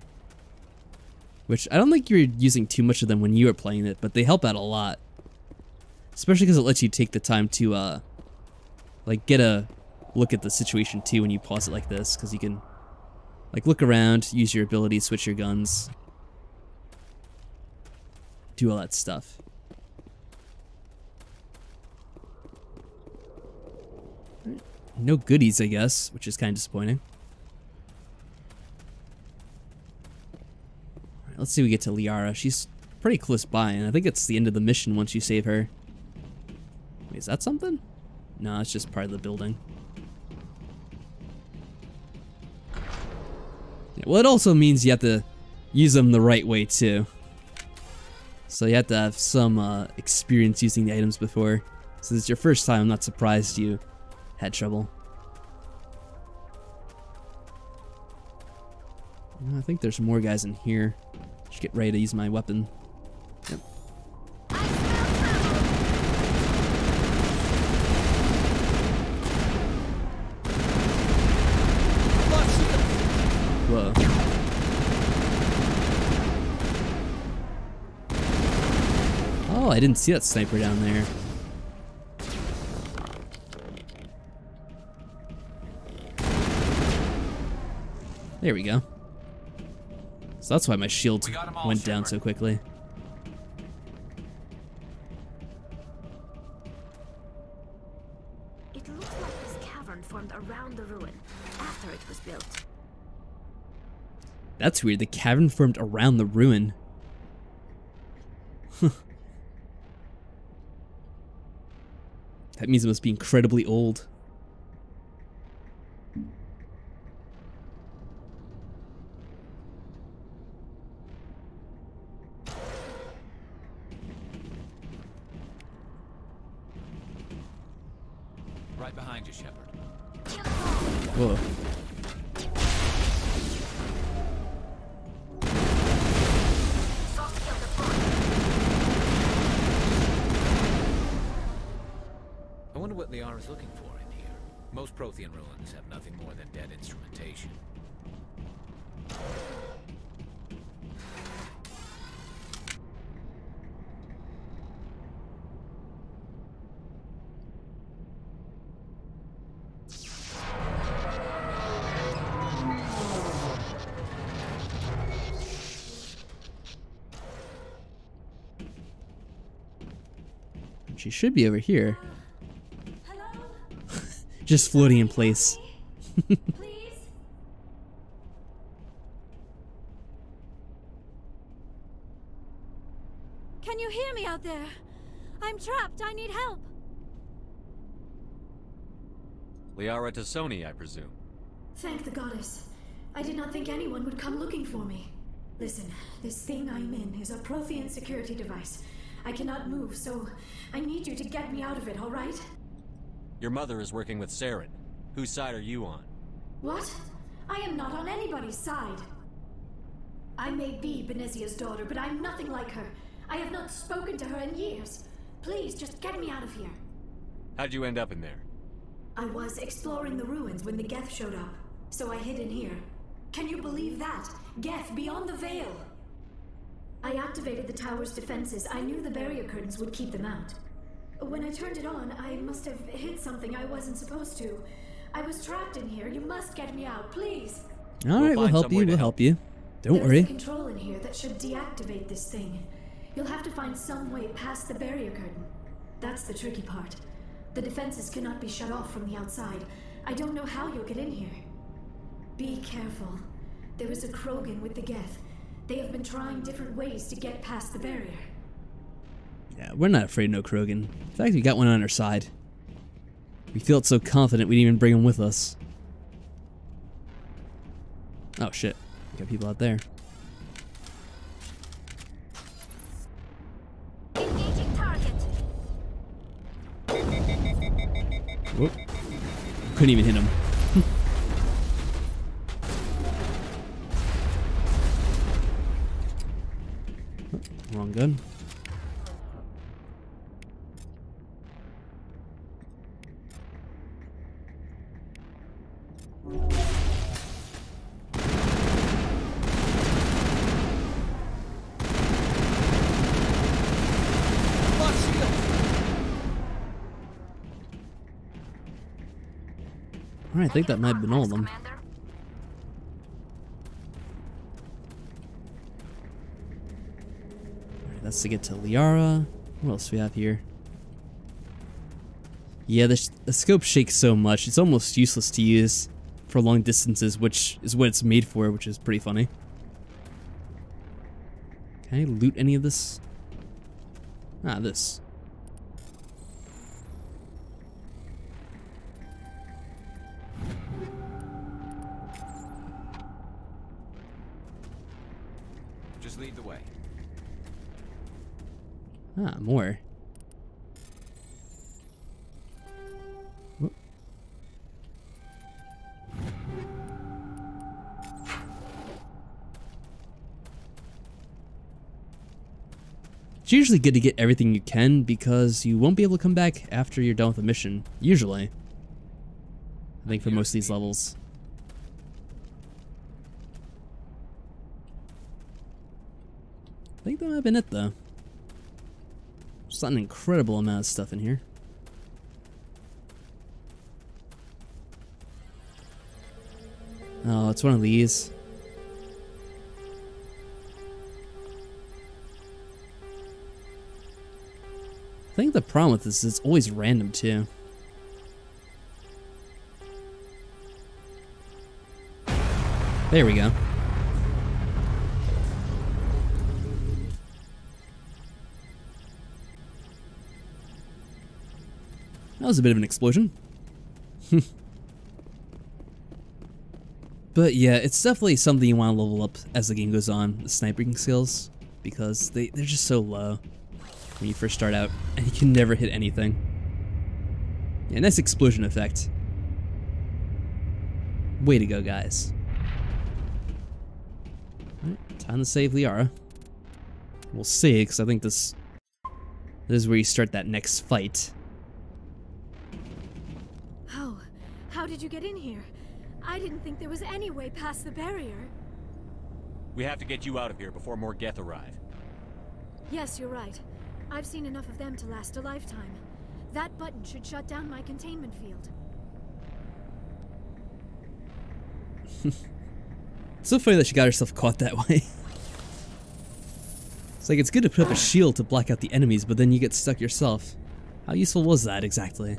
Which I don't think you're using too much of them when you were playing it, but they help out a lot. Especially because it lets you take the time to, like, get a look at the situation, too, when you pause it like this. Because you can, like, look around, use your abilities, switch your guns. Do all that stuff. No goodies, I guess, which is kind of disappointing. Alright, let's see if we get to Liara. She's pretty close by, and I think it's the end of the mission once you save her. Wait, is that something? No, it's just part of the building. Yeah, well, it also means you have to use them the right way, too. So you have to have some experience using the items before. Since it's your first time, I'm not surprised you had trouble. I think there's more guys in here. Should get ready to use my weapon. Yep. Whoa. Oh, I didn't see that sniper down there. There we go. So that's why my shield went down so quickly. It looks like this cavern formed around the ruin after it was built. That's weird. The cavern formed around the ruin. That means it must be incredibly old. Right behind you, Shepard. Whoa. I wonder what Liara's looking for in here. Most Prothean ruins have nothing more than dead instrumentation. She should be over here. Just floating in place. Can you hear me out there? I'm trapped. I need help. Liara Tassoni, I presume. Thank the goddess. I did not think anyone would come looking for me. Listen, this thing I'm in is a Prothean security device. I cannot move, so I need you to get me out of it, all right? Your mother is working with Saren. Whose side are you on? What? I am not on anybody's side. I may be Benezia's daughter, but I'm nothing like her. I have not spoken to her in years. Please, just get me out of here. How'd you end up in there? I was exploring the ruins when the Geth showed up, so I hid in here. Can you believe that? Geth, beyond the veil! I activated the tower's defenses. I knew the barrier curtains would keep them out. When I turned it on, I must have hit something I wasn't supposed to. I was trapped in here. You must get me out, please. Alright, we'll help you, we'll help you. Don't worry. There's a control in here that should deactivate this thing. You'll have to find some way past the barrier curtain. That's the tricky part. The defenses cannot be shut off from the outside. I don't know how you'll get in here. Be careful. There is a Krogan with the Geth. They have been trying different ways to get past the barrier. Yeah, we're not afraid of no Krogan. In fact, we got one on our side. We felt so confident we'd even bring him with us. Oh shit. We got people out there. Engaging target. Whoop. Couldn't even hit him. Wrong gun. Alright, I think that might have been all of them. Alright, that's to get to Liara. What else do we have here? Yeah, the scope shakes so much, it's almost useless to use for long distances, which is what it's made for, which is pretty funny. Can I loot any of this? Ah, this. Just lead the way. Ah, more. Whoop. It's usually good to get everything you can because you won't be able to come back after you're done with a mission. Usually. I think for most of these levels. I think that might have been it though. There's not an incredible amount of stuff in here. Oh, it's one of these. I think the problem with this is it's always random too. There we go. That was a bit of an explosion. But yeah, it's definitely something you want to level up as the game goes on, the sniping skills, because they're just so low when you first start out, and you can never hit anything. Yeah, nice explosion effect. Way to go, guys. Alright, time to save Liara. We'll see, because I think this is where you start that next fight. How did you get in here? I didn't think there was any way past the barrier. We have to get you out of here before more Geth arrive. Yes, you're right. I've seen enough of them to last a lifetime. That button should shut down my containment field. It's so funny that she got herself caught that way. It's like, it's good to put up a shield to block out the enemies, but then you get stuck yourself. How useful was that exactly?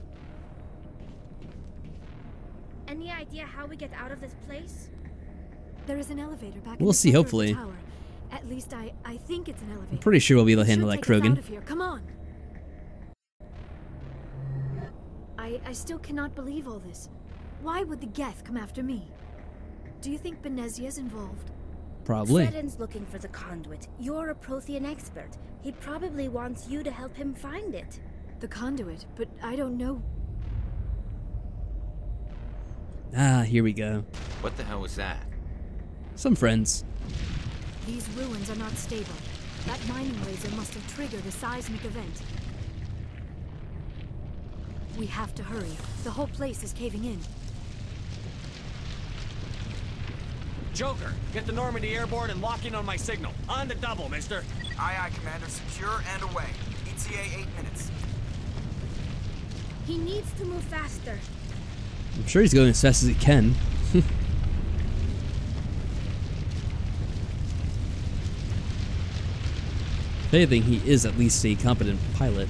Any idea how we get out of this place? There is an elevator back. We'll see, hopefully. Tower. At least I think it's an elevator. I'm pretty sure we'll be able to handle that Krogan. Out of here. Come on. I still cannot believe all this. Why would the Geth come after me? Do you think Benezia's involved? Probably. Saren's looking for the conduit. You're a Prothean expert. He probably wants you to help him find it. The conduit, but I don't know. Ah, here we go. What the hell was that? Some friends. These ruins are not stable. That mining laser must have triggered a seismic event. We have to hurry. The whole place is caving in. Joker, get the Normandy airborne and lock in on my signal. On the double, mister. Aye, aye, Commander. Secure and away. ETA 8 minutes. He needs to move faster. I'm sure he's going as fast as he can. If anything, he is at least a competent pilot.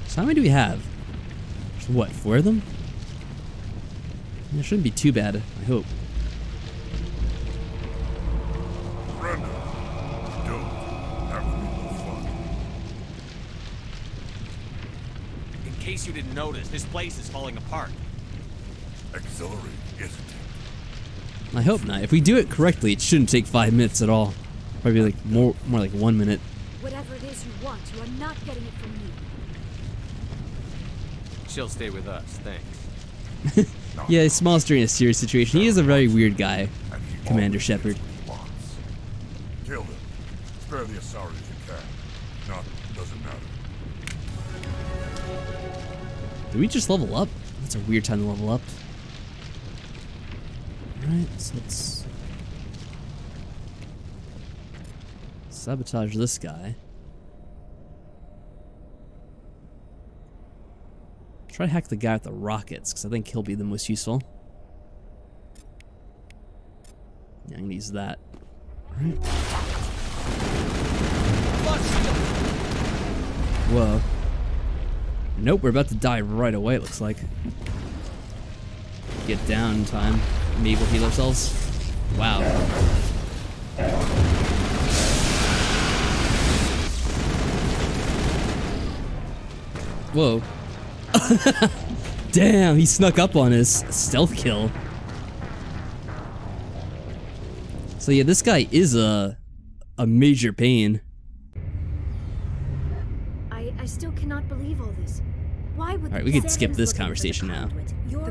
So how many do we have? So what, 4 of them? It shouldn't be too bad, I hope. Brenda, don't have no fun. In case you didn't notice, this place is falling apart. Exhilarating, isn't it? I hope not. If we do it correctly, it shouldn't take 5 minutes at all. Probably like more like 1 minute. Whatever it is you want, you are not getting it from me. She'll stay with us, thanks. Yeah, Small's during a serious situation. He is a very weird guy, Commander Shepard. Kill them. Spare the Asari if you can. Not doesn't matter. Did we just level up? That's a weird time to level up. Alright, so let's sabotage this guy. Try to hack the guy with the rockets, because I think he'll be the most useful. Yeah, I'm gonna use that. Alright. Whoa. Nope, we're about to die right away, it looks like. Get down in time. Maybe we'll heal ourselves. Wow. Whoa. Damn, he snuck up on his stealth kill. So yeah, this guy is a major pain. I still cannot believe all this. Why would Alright, we could skip this conversation now.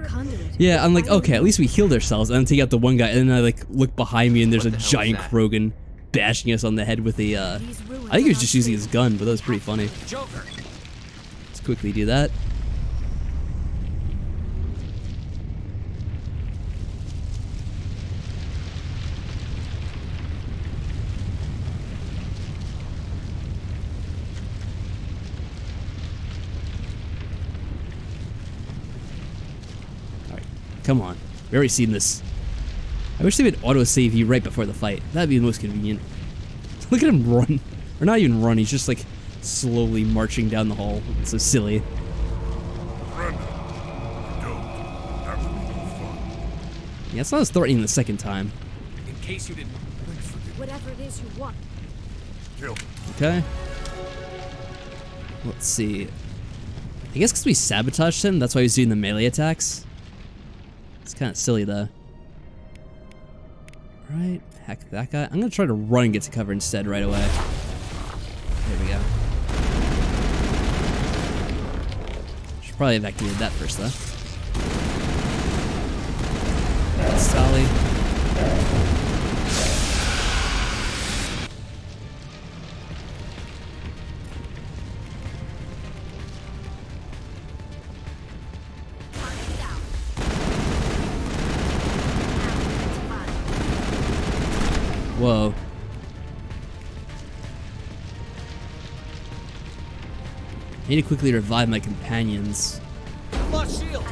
the conduit? Yeah, I'm like, okay, at least we healed ourselves. And then take out the one guy, and then I like look behind me and there's a giant Krogan bashing us on the head with a I think he was just using his gun, but that was pretty funny. Joker. Let's quickly do that. Come on. We've already seen this. I wish they would auto-save you right before the fight. That'd be the most convenient. Look at him run. Or not even run, he's just like slowly marching down the hall. It's so silly. Yeah, it's not as threatening the second time. In case you didn't. Whatever it is you want. Okay. Let's see. I guess because we sabotaged him, that's why he's doing the melee attacks. It's kind of silly though. Alright, hack that guy. I'm gonna try to run and get to cover instead right away. There we go. Should probably have activated that first though. Sally. Whoa. I need to quickly revive my companions. Lost shield.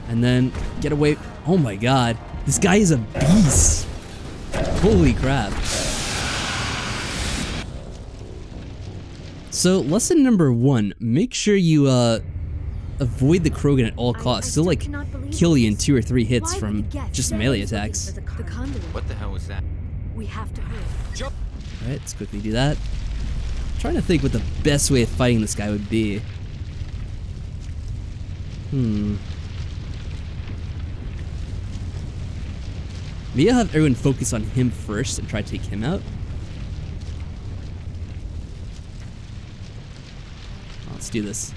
I And then get away. Oh my god. This guy is a beast. Holy crap. So, lesson number 1. Make sure you, avoid the Krogan at all costs. He'll, like, kill you in 2 or 3 hits from just melee attacks. What the hell was that? We have to hurry. Alright, let's quickly do that. I'm trying to think what the best way of fighting this guy would be. Maybe I'll have everyone focus on him first and try to take him out. Let's do this.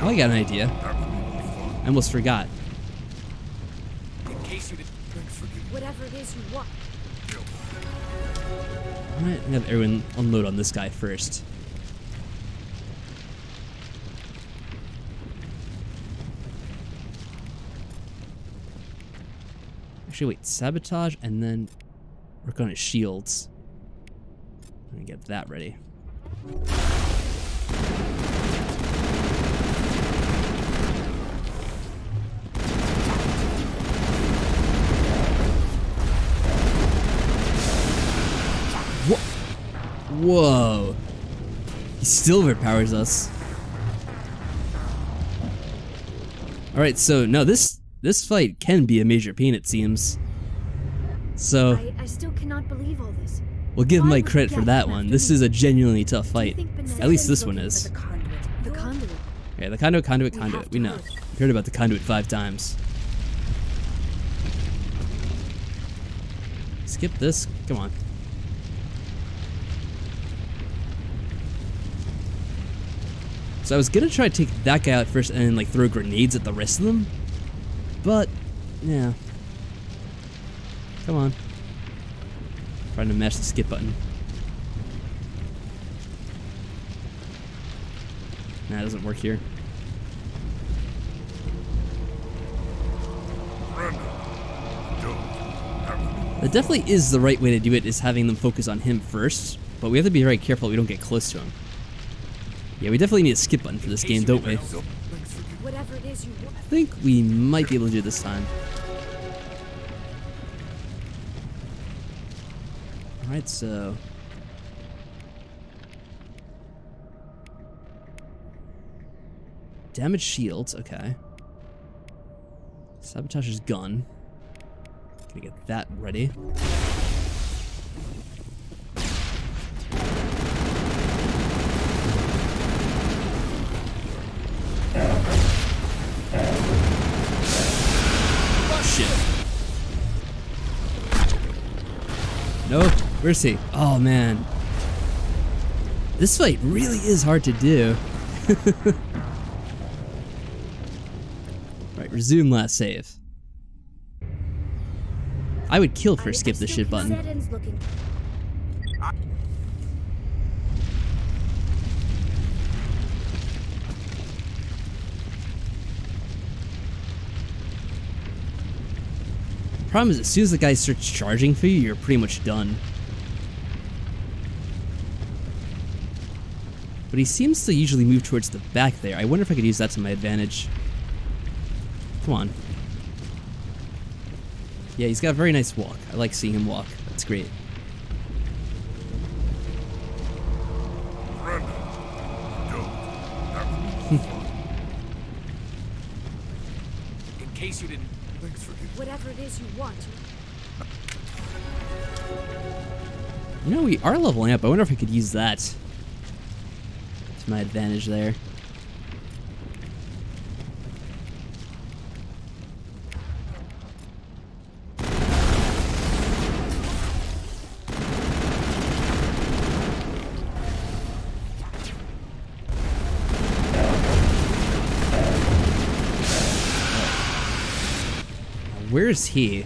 Oh, I got an idea. I almost forgot. In case you didn't. Whatever it is you want. Alright, I'm gonna have everyone unload on this guy first. Actually, wait, sabotage and then work on his shields. Let me get that ready. Whoa. He still overpowers us. Alright, so no, this fight can be a major pain, it seems. So I still cannot believe all this. we'll give Mike credit for that one. This is a genuinely tough fight. At least this one is. The conduit. Yeah, the conduit. We know. We heard about the conduit 5 times. Skip this. Come on. So I was gonna try to take that guy out first and then like throw grenades at the rest of them. But, yeah. Come on. Trying to mash the skip button. Nah, it doesn't work here. That definitely is the right way to do it, is having them focus on him first. But we have to be very careful we don't get close to him. Yeah, we definitely need a skip button for this game, don't we? Whatever it is you want. I think we might be able to do it this time. Alright, so... damage shields, okay. Sabotage's gun. Gonna get that ready. Nope. Where's he? Oh, man. This fight really is hard to do. Right, resume last save. I would kill for skip the shit button. Problem is, as soon as the guy starts charging for you, you're pretty much done. But he seems to usually move towards the back there. I wonder if I could use that to my advantage. Come on. Yeah, he's got a very nice walk. I like seeing him walk. That's great. In case you didn't. Whatever it is you want. You know, we are leveling up. I wonder if I could use that to my advantage there. Where is he?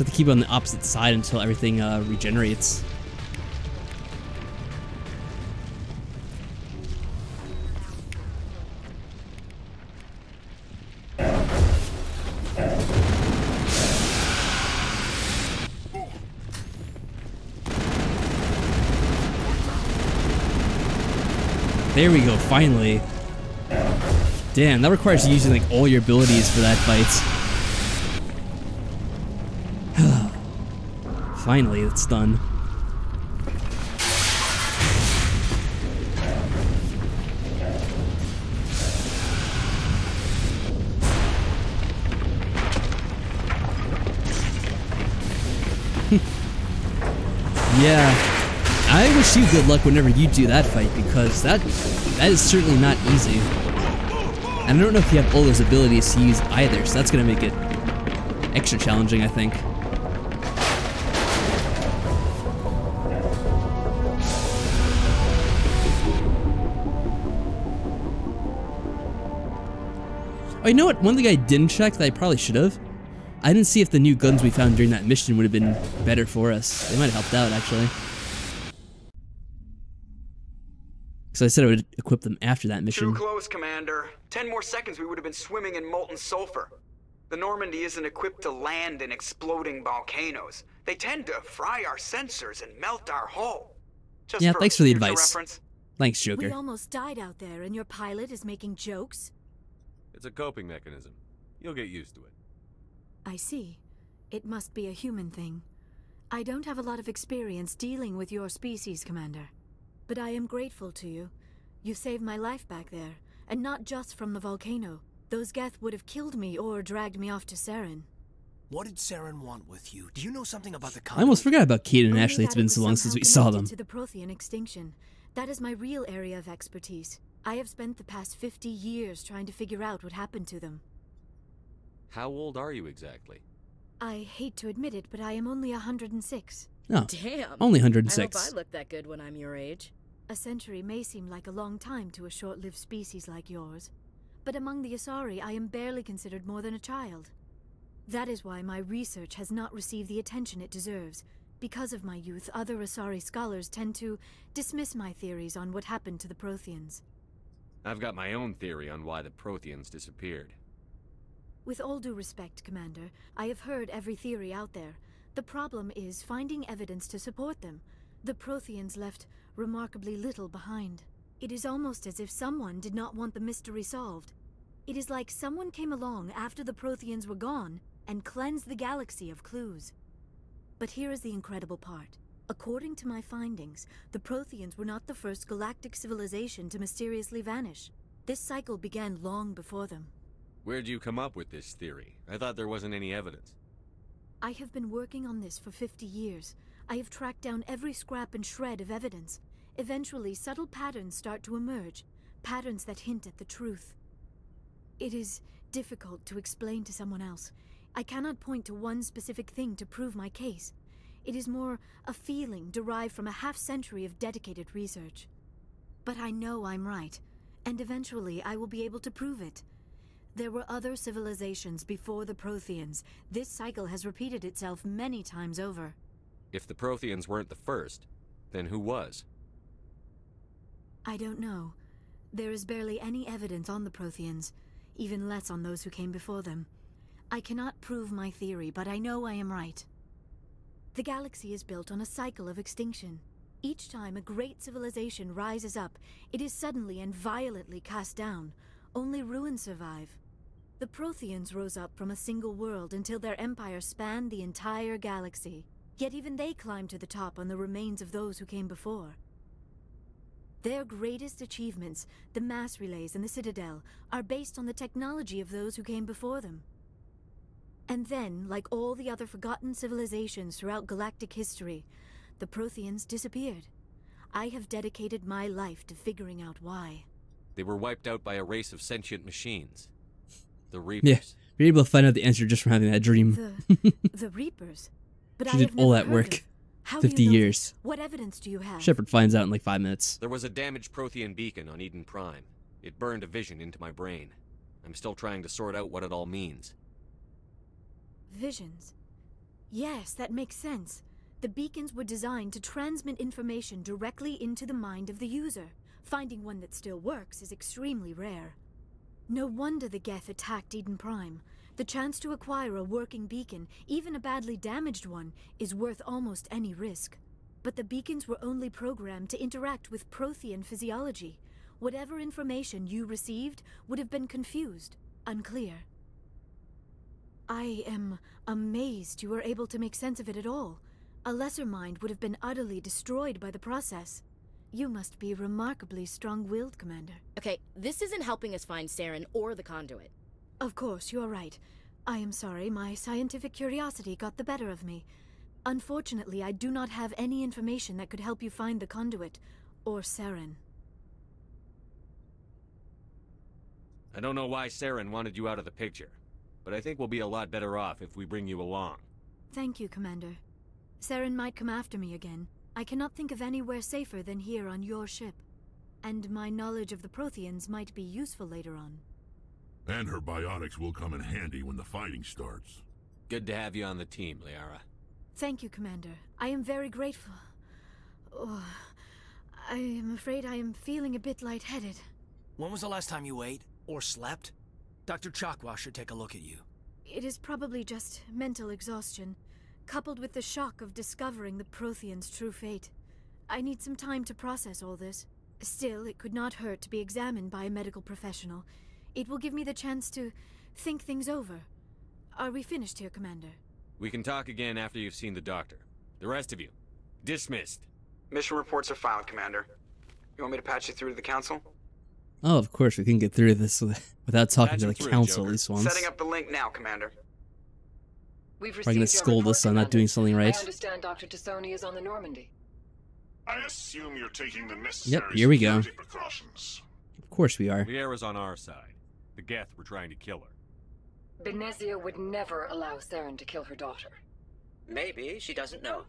So I have to keep it on the opposite side until everything regenerates. There we go, finally. Damn, that requires you using like all your abilities for that fight. Finally, it's done. Yeah, I wish you good luck whenever you do that fight, because that is certainly not easy. And I don't know if you have all those abilities to use either, so that's gonna make it extra challenging, I think. Oh, you know what? One thing I didn't check that I probably should have. I didn't see if the new guns we found during that mission would have been better for us. They might have helped out, actually. Because I said I would equip them after that mission. Too close, Commander. 10 more seconds we would have been swimming in molten sulfur. The Normandy isn't equipped to land in exploding volcanoes. They tend to fry our sensors and melt our hull. Just Yeah, thanks for the advice. Reference. Thanks, Joker. We almost died out there, and your pilot is making jokes? It's a coping mechanism. You'll get used to it. I see. It must be a human thing. I don't have a lot of experience dealing with your species, Commander. But I am grateful to you. You saved my life back there, and not just from the volcano. Those Geth would have killed me or dragged me off to Saren. What did Saren want with you? Do you know something about the I almost forgot about Kate and Only Ashley. It's that been it so was long since somehow we saw them. connected to the Prothean extinction. That is my real area of expertise. I have spent the past 50 years trying to figure out what happened to them. How old are you exactly? I hate to admit it, but I am only 106. Oh, Damn. only I 106. hope I look that good when I'm your age. A century may seem like a long time to a short-lived species like yours, but among the Asari I am barely considered more than a child. That is why my research has not received the attention it deserves. Because of my youth, other Asari scholars tend to dismiss my theories on what happened to the Protheans. I've got my own theory on why the Protheans disappeared. With all due respect, Commander, I have heard every theory out there. The problem is finding evidence to support them. The Protheans left remarkably little behind. It is almost as if someone did not want the mystery solved. It is like someone came along after the Protheans were gone and cleansed the galaxy of clues. But here is the incredible part. According to my findings, the Protheans were not the first galactic civilization to mysteriously vanish. This cycle began long before them. Where'd you come up with this theory? I thought there wasn't any evidence. I have been working on this for 50 years. I have tracked down every scrap and shred of evidence. Eventually, subtle patterns start to emerge, patterns that hint at the truth. It is difficult to explain to someone else. I cannot point to one specific thing to prove my case. It is more a feeling derived from a half-century of dedicated research. But I know I'm right, and eventually I will be able to prove it. There were other civilizations before the Protheans. This cycle has repeated itself many times over. If the Protheans weren't the first, then who was? I don't know. There is barely any evidence on the Protheans, even less on those who came before them. I cannot prove my theory, but I know I am right. The galaxy is built on a cycle of extinction. Each time a great civilization rises up, it is suddenly and violently cast down. Only ruins survive. The Protheans rose up from a single world until their empire spanned the entire galaxy. Yet even they climbed to the top on the remains of those who came before. Their greatest achievements, the mass relays and the Citadel, are based on the technology of those who came before them. And then, like all the other forgotten civilizations throughout galactic history, the Protheans disappeared. I have dedicated my life to figuring out why. They were wiped out by a race of sentient machines. The Reapers. Yeah, you're able to find out the answer just from having that dream. The Reapers? But She I did have all never that heard work. of. How 50 do you know years. this? What evidence do you have? Shepard finds out in like 5 minutes. There was a damaged Prothean beacon on Eden Prime. It burned a vision into my brain. I'm still trying to sort out what it all means. Visions. Yes, that makes sense. The beacons were designed to transmit information directly into the mind of the user. Finding one that still works is extremely rare. No wonder the Geth attacked Eden Prime. The chance to acquire a working beacon, even a badly damaged one, is worth almost any risk. But the beacons were only programmed to interact with Prothean physiology. Whatever information you received would have been confused, unclear. I am amazed you were able to make sense of it at all. A lesser mind would have been utterly destroyed by the process. You must be remarkably strong-willed, Commander. Okay, this isn't helping us find Saren or the conduit. Of course, you're right. I am sorry, my scientific curiosity got the better of me. Unfortunately, I do not have any information that could help you find the conduit, or Saren. I don't know why Saren wanted you out of the picture, but I think we'll be a lot better off if we bring you along. Thank you, Commander. Saren might come after me again. I cannot think of anywhere safer than here on your ship. And my knowledge of the Protheans might be useful later on. And her biotics will come in handy when the fighting starts. Good to have you on the team, Liara. Thank you, Commander. I am very grateful. Oh, I am afraid I am feeling a bit lightheaded. When was the last time you ate? Or slept? Dr. Chakwa should take a look at you. It is probably just mental exhaustion, coupled with the shock of discovering the Protheans' true fate. I need some time to process all this. Still, it could not hurt to be examined by a medical professional. It will give me the chance to think things over. Are we finished here, Commander? We can talk again after you've seen the doctor. The rest of you, dismissed. Mission reports are filed, Commander. You want me to patch you through to the Council? Oh, of course, we can get through this without talking to the council at least once. Setting up the link now, Commander. We've Probably gonna scold us on not doing something right. I understand Dr. Tassoni is on the Normandy. I assume you're taking the necessary Yep, here we go. security precautions. Of course we are. Liara's on our side. The Geth were trying to kill her. Benezia would never allow Saren to kill her daughter. Maybe she doesn't know.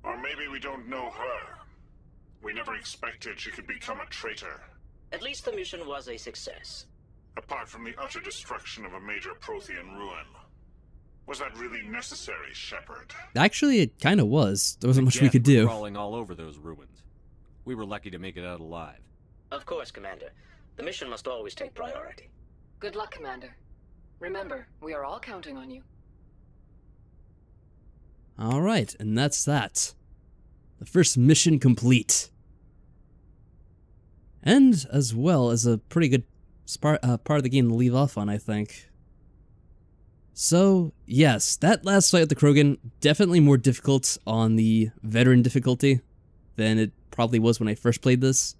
Or maybe we don't know her. We never expected she could become a traitor. At least the mission was a success. Apart from the utter destruction of a major Prothean ruin. Was that really necessary, Shepard? Actually, it kind of was. There wasn't much we Geth could were do. crawling all over those ruins. We were lucky to make it out alive. Of course, Commander. The mission must always take priority. Good luck, Commander. Remember, we are all counting on you. Alright, and that's that. The first mission complete. And as well as a pretty good part of the game to leave off on, I think. So, yes, that last fight with the Krogan, definitely more difficult on the veteran difficulty than it probably was when I first played this.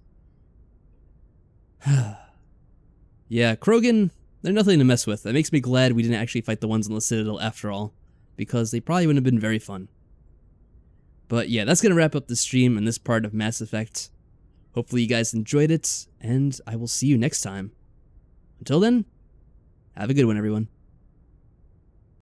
Yeah, Krogan, they're nothing to mess with. That makes me glad we didn't actually fight the ones on the Citadel after all, because they probably wouldn't have been very fun. But yeah, that's going to wrap up the stream and this part of Mass Effect. Hopefully you guys enjoyed it, and I will see you next time. Until then, have a good one, everyone.